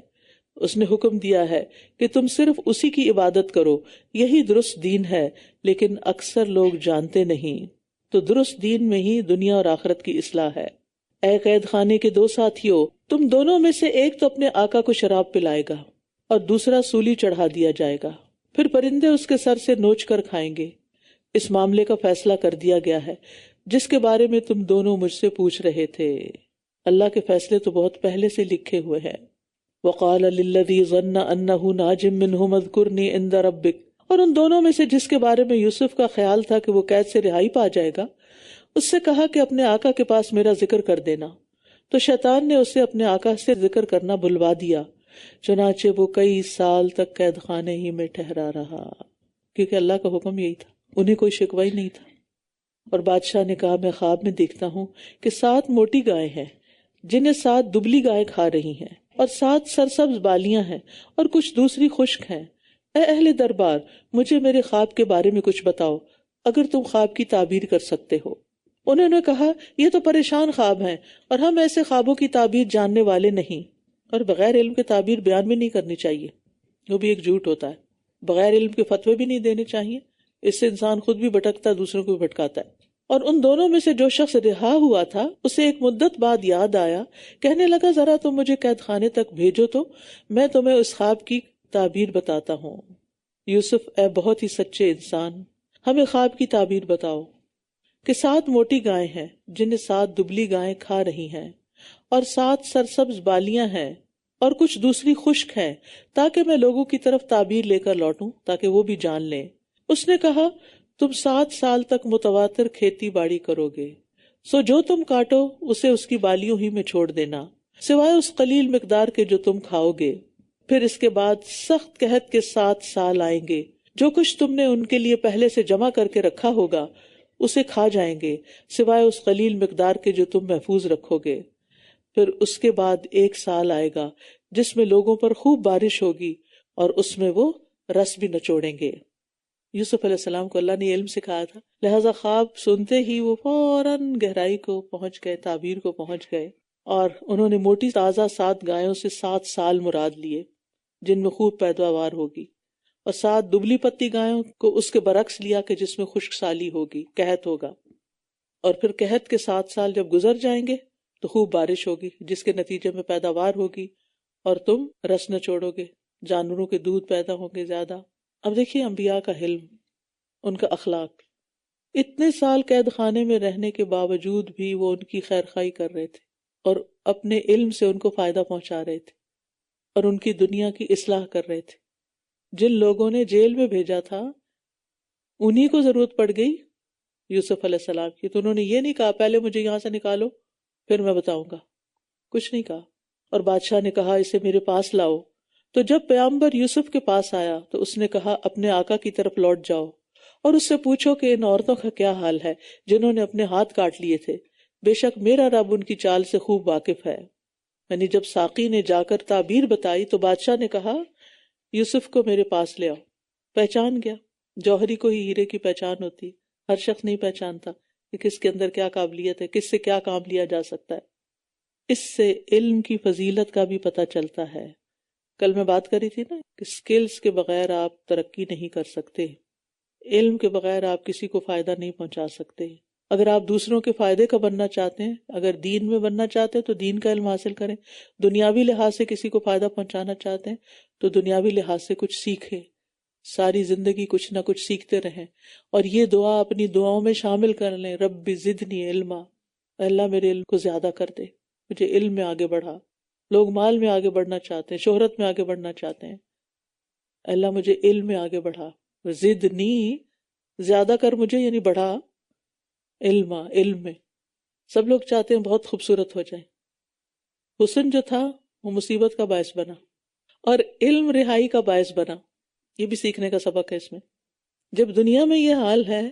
اس نے حکم دیا ہے کہ تم صرف اسی کی عبادت کرو، یہی درست دین ہے، لیکن اکثر لوگ جانتے نہیں۔ تو درست دین میں ہی دنیا اور آخرت کی اصلاح ہے۔ اے قید خانے کے 2 ساتھیوں، تم دونوں میں سے ایک تو اپنے آقا کو شراب پلائے گا اور دوسرا سولی چڑھا دیا جائے گا، پھر پرندے اس کے سر سے نوچ کر کھائیں گے۔ اس معاملے کا فیصلہ کر دیا گیا ہے جس کے بارے میں تم دونوں مجھ سے پوچھ رہے تھے۔ اللہ کے فیصلے تو بہت پہلے سے لکھے ہوئے ہیں۔ وقال للذی ظن انہ ناج منہ اذکرنی عند ربک، اور ان دونوں میں سے جس کے بارے میں یوسف کا خیال تھا کہ وہ قید سے رہائی پا جائے گا، اس سے کہا کہ اپنے آقا کے پاس میرا ذکر کر دینا، تو شیطان نے اسے اپنے آقا سے ذکر کرنا بھلوا دیا، چنانچہ وہ کئی سال تک قید خانے ہی میں ٹھہرا رہا، کیونکہ اللہ کا حکم یہی تھا، انہیں کوئی شکوہ ہی نہیں تھا۔ اور بادشاہ نے کہا میں خواب میں دیکھتا ہوں کہ 7 موٹی گائیں ہیں جنہیں 7 دبلی گائیں کھا رہی ہیں، اور 7 سرسبز بالیاں ہیں اور کچھ دوسری خشک ہیں۔ اے اہل دربار، مجھے میرے خواب کے بارے میں کچھ بتاؤ، اگر تم خواب کی تعبیر کر سکتے ہو۔ انہوں نے کہا یہ تو پریشان خواب ہیں اور ہم ایسے خوابوں کی تعبیر جاننے والے نہیں، اور بغیر علم کے تعبیر بیان بھی نہیں کرنی چاہیے، وہ بھی ایک جھوٹ ہوتا ہے۔ بغیر علم کے فتوے بھی نہیں دینے چاہیے، اس سے انسان خود بھی بھٹکتا ہے، دوسروں کو بھی بھٹکاتا ہے۔ اور ان دونوں میں سے جو شخص رہا ہوا تھا اسے ایک مدت بعد یاد آیا، کہنے لگا ذرا تم مجھے قید خانے تک بھیجو تو میں تمہیں اس خواب کی تعبیر بتاتا ہوں۔ یوسف اے بہت ہی سچے انسان، ہمیں خواب کی تعبیر بتاؤ کہ 7 موٹی گائیں ہیں جنہیں 7 دبلی گائیں کھا رہی ہیں، اور 7 سرسبز بالیاں ہیں اور کچھ دوسری خشک ہیں، تاکہ میں لوگوں کی طرف تعبیر لے کر لوٹوں تاکہ وہ بھی جان لیں۔ اس نے کہا تم 7 سال تک متواتر کھیتی باڑی کرو گے، سو جو تم کاٹو اسے اس کی بالیوں ہی میں چھوڑ دینا، سوائے اس قلیل مقدار کے جو تم کھاؤ گے۔ پھر اس کے بعد سخت قحط کے 7 سال آئیں گے، جو کچھ تم نے ان کے لیے پہلے سے جمع کر کے رکھا ہوگا اسے کھا جائیں گے، سوائے اس قلیل مقدار کے جو تم محفوظ رکھو گے۔ پھر اس کے بعد 1 سال آئے گا جس میں لوگوں پر خوب بارش ہوگی اور اس میں وہ رس بھی نچوڑیں گے۔ یوسف علیہ السلام کو اللہ نے علم سکھایا تھا، لہذا خواب سنتے ہی وہ فوراً گہرائی کو پہنچ گئے، تعبیر کو پہنچ گئے، اور انہوں نے موٹی تازہ 7 گایوں سے 7 سال مراد لیے جن میں خوب پیداوار ہوگی، اور 7 دبلی پتی گایوں کو اس کے برعکس لیا کہ جس میں خشک سالی ہوگی، قحط ہوگا۔ اور پھر قحط کے 7 سال جب گزر جائیں گے تو خوب بارش ہوگی جس کے نتیجے میں پیداوار ہوگی اور تم رس نچوڑو گے، جانوروں کے دودھ پیدا ہوں گے زیادہ۔ اب دیکھیے انبیاء کا حلم، ان کا اخلاق، اتنے سال قید خانے میں رہنے کے باوجود بھی وہ ان کی خیر خواہی کر رہے تھے اور اپنے علم سے ان کو فائدہ پہنچا رہے تھے اور ان کی دنیا کی اصلاح کر رہے تھے. جن لوگوں نے جیل میں بھیجا تھا انہی کو ضرورت پڑ گئی یوسف علیہ السلام کی، تو انہوں نے یہ نہیں کہا پہلے مجھے یہاں سے نکالو پھر میں بتاؤں گا، کچھ نہیں کہا. اور بادشاہ نے کہا اسے میرے پاس لاؤ. تو جب پیغمبر یوسف کے پاس آیا تو اس نے کہا اپنے آقا کی طرف لوٹ جاؤ اور اس سے پوچھو کہ ان عورتوں کا کیا حال ہے جنہوں نے اپنے ہاتھ کاٹ لیے تھے، بے شک میرا رب ان کی چال سے خوب واقف ہے. یعنی جب ساقی نے جا کر تعبیر بتائی تو بادشاہ نے کہا یوسف کو میرے پاس لے آؤ. پہچان گیا، جوہری کو ہی ہیرے کی پہچان ہوتی، ہر شخص نہیں پہچانتا کہ کس کے اندر کیا قابلیت ہے، کس سے کیا کام لیا جا سکتا ہے. اس سے علم کی فضیلت کا بھی پتہ چلتا ہے. کل میں بات کری تھی نا کہ سکلز کے بغیر آپ ترقی نہیں کر سکتے، علم کے بغیر آپ کسی کو فائدہ نہیں پہنچا سکتے. اگر آپ دوسروں کے فائدے کا بننا چاہتے ہیں، اگر دین میں بننا چاہتے ہیں تو دین کا علم حاصل کریں، دنیاوی لحاظ سے کسی کو فائدہ پہنچانا چاہتے ہیں تو دنیاوی لحاظ سے کچھ سیکھیں، ساری زندگی کچھ نہ کچھ سیکھتے رہیں. اور یہ دعا اپنی دعاؤں میں شامل کر لیں، رب زدنی علما، اللہ میرے علم کو زیادہ کر دے، مجھے علم میں آگے بڑھا. لوگ مال میں آگے بڑھنا چاہتے ہیں، شہرت میں آگے بڑھنا چاہتے ہیں، اللہ مجھے علم میں آگے بڑھا. زدنی زیادہ کر مجھے، یعنی بڑھا علم میں. سب لوگ چاہتے ہیں بہت خوبصورت ہو جائیں. حسن جو تھا وہ مصیبت کا باعث بنا اور علم رہائی کا باعث بنا. یہ بھی سیکھنے کا سبق ہے اس میں. جب دنیا میں یہ حال ہے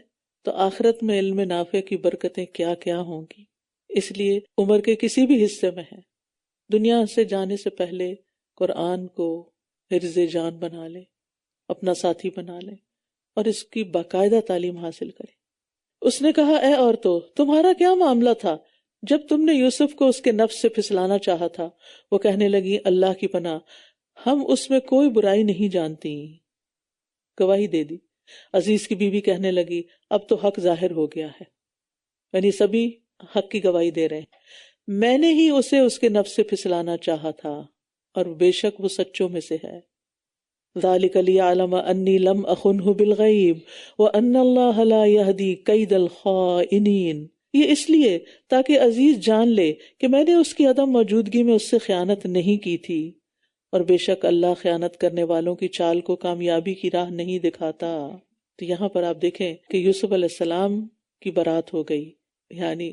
تو آخرت میں علم نافع کی برکتیں کیا کیا ہوں گی. اس لیے عمر کے کسی بھی حصے میں ہے، دنیا سے جانے سے پہلے قرآن کو حرز جان بنا لے، اپنا ساتھی بنا لے اور اس کی باقاعدہ تعلیم حاصل کرے. اس نے کہا اے عورتو تمہارا کیا معاملہ تھا جب تم نے یوسف کو اس کے نفس سے پھسلانا چاہا تھا؟ وہ کہنے لگی اللہ کی پناہ، ہم اس میں کوئی برائی نہیں جانتی. گواہی دے دی. عزیز کی بیوی کہنے لگی اب تو حق ظاہر ہو گیا ہے، یعنی سبھی حق کی گواہی دے رہے ہیں. میں نے ہی اسے اس کے نفس سے پھسلانا چاہا تھا اور بے شک وہ سچوں میں سے ہے. ذالک لیعلم انی لم اخنہ بالغیب وان اللہ لا یہدی کید الخائنین. یہ اس لیے تاکہ عزیز جان لے کہ میں نے اس کی عدم موجودگی میں اس سے خیانت نہیں کی تھی، اور بے شک اللہ خیانت کرنے والوں کی چال کو کامیابی کی راہ نہیں دکھاتا. تو یہاں پر آپ دیکھیں کہ یوسف علیہ السلام کی برات ہو گئی. یعنی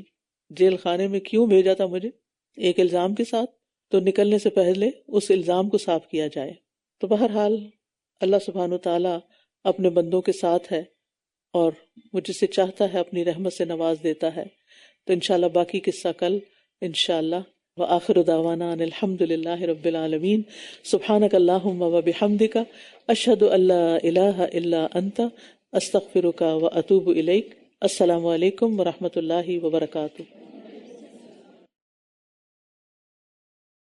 جیل خانے میں کیوں بھیجا تھا مجھے؟ ایک الزام کے ساتھ، تو نکلنے سے پہلے اس الزام کو صاف کیا جائے. تو بہرحال اللہ سبحانہ وتعالیٰ اپنے بندوں کے ساتھ ہے اور وہ جسے چاہتا ہے اپنی رحمت سے نواز دیتا ہے. تو انشاءاللہ باقی قصہ کل انشاءاللہ. وآخر دعوانا ان الحمد للہ رب العالمین. سبحانک اللہم وبحمدک اشہد ان لا الہ الا انت استغفرک واتوب الیک. السلام علیکم ورحمۃ اللہ وبرکاتہ.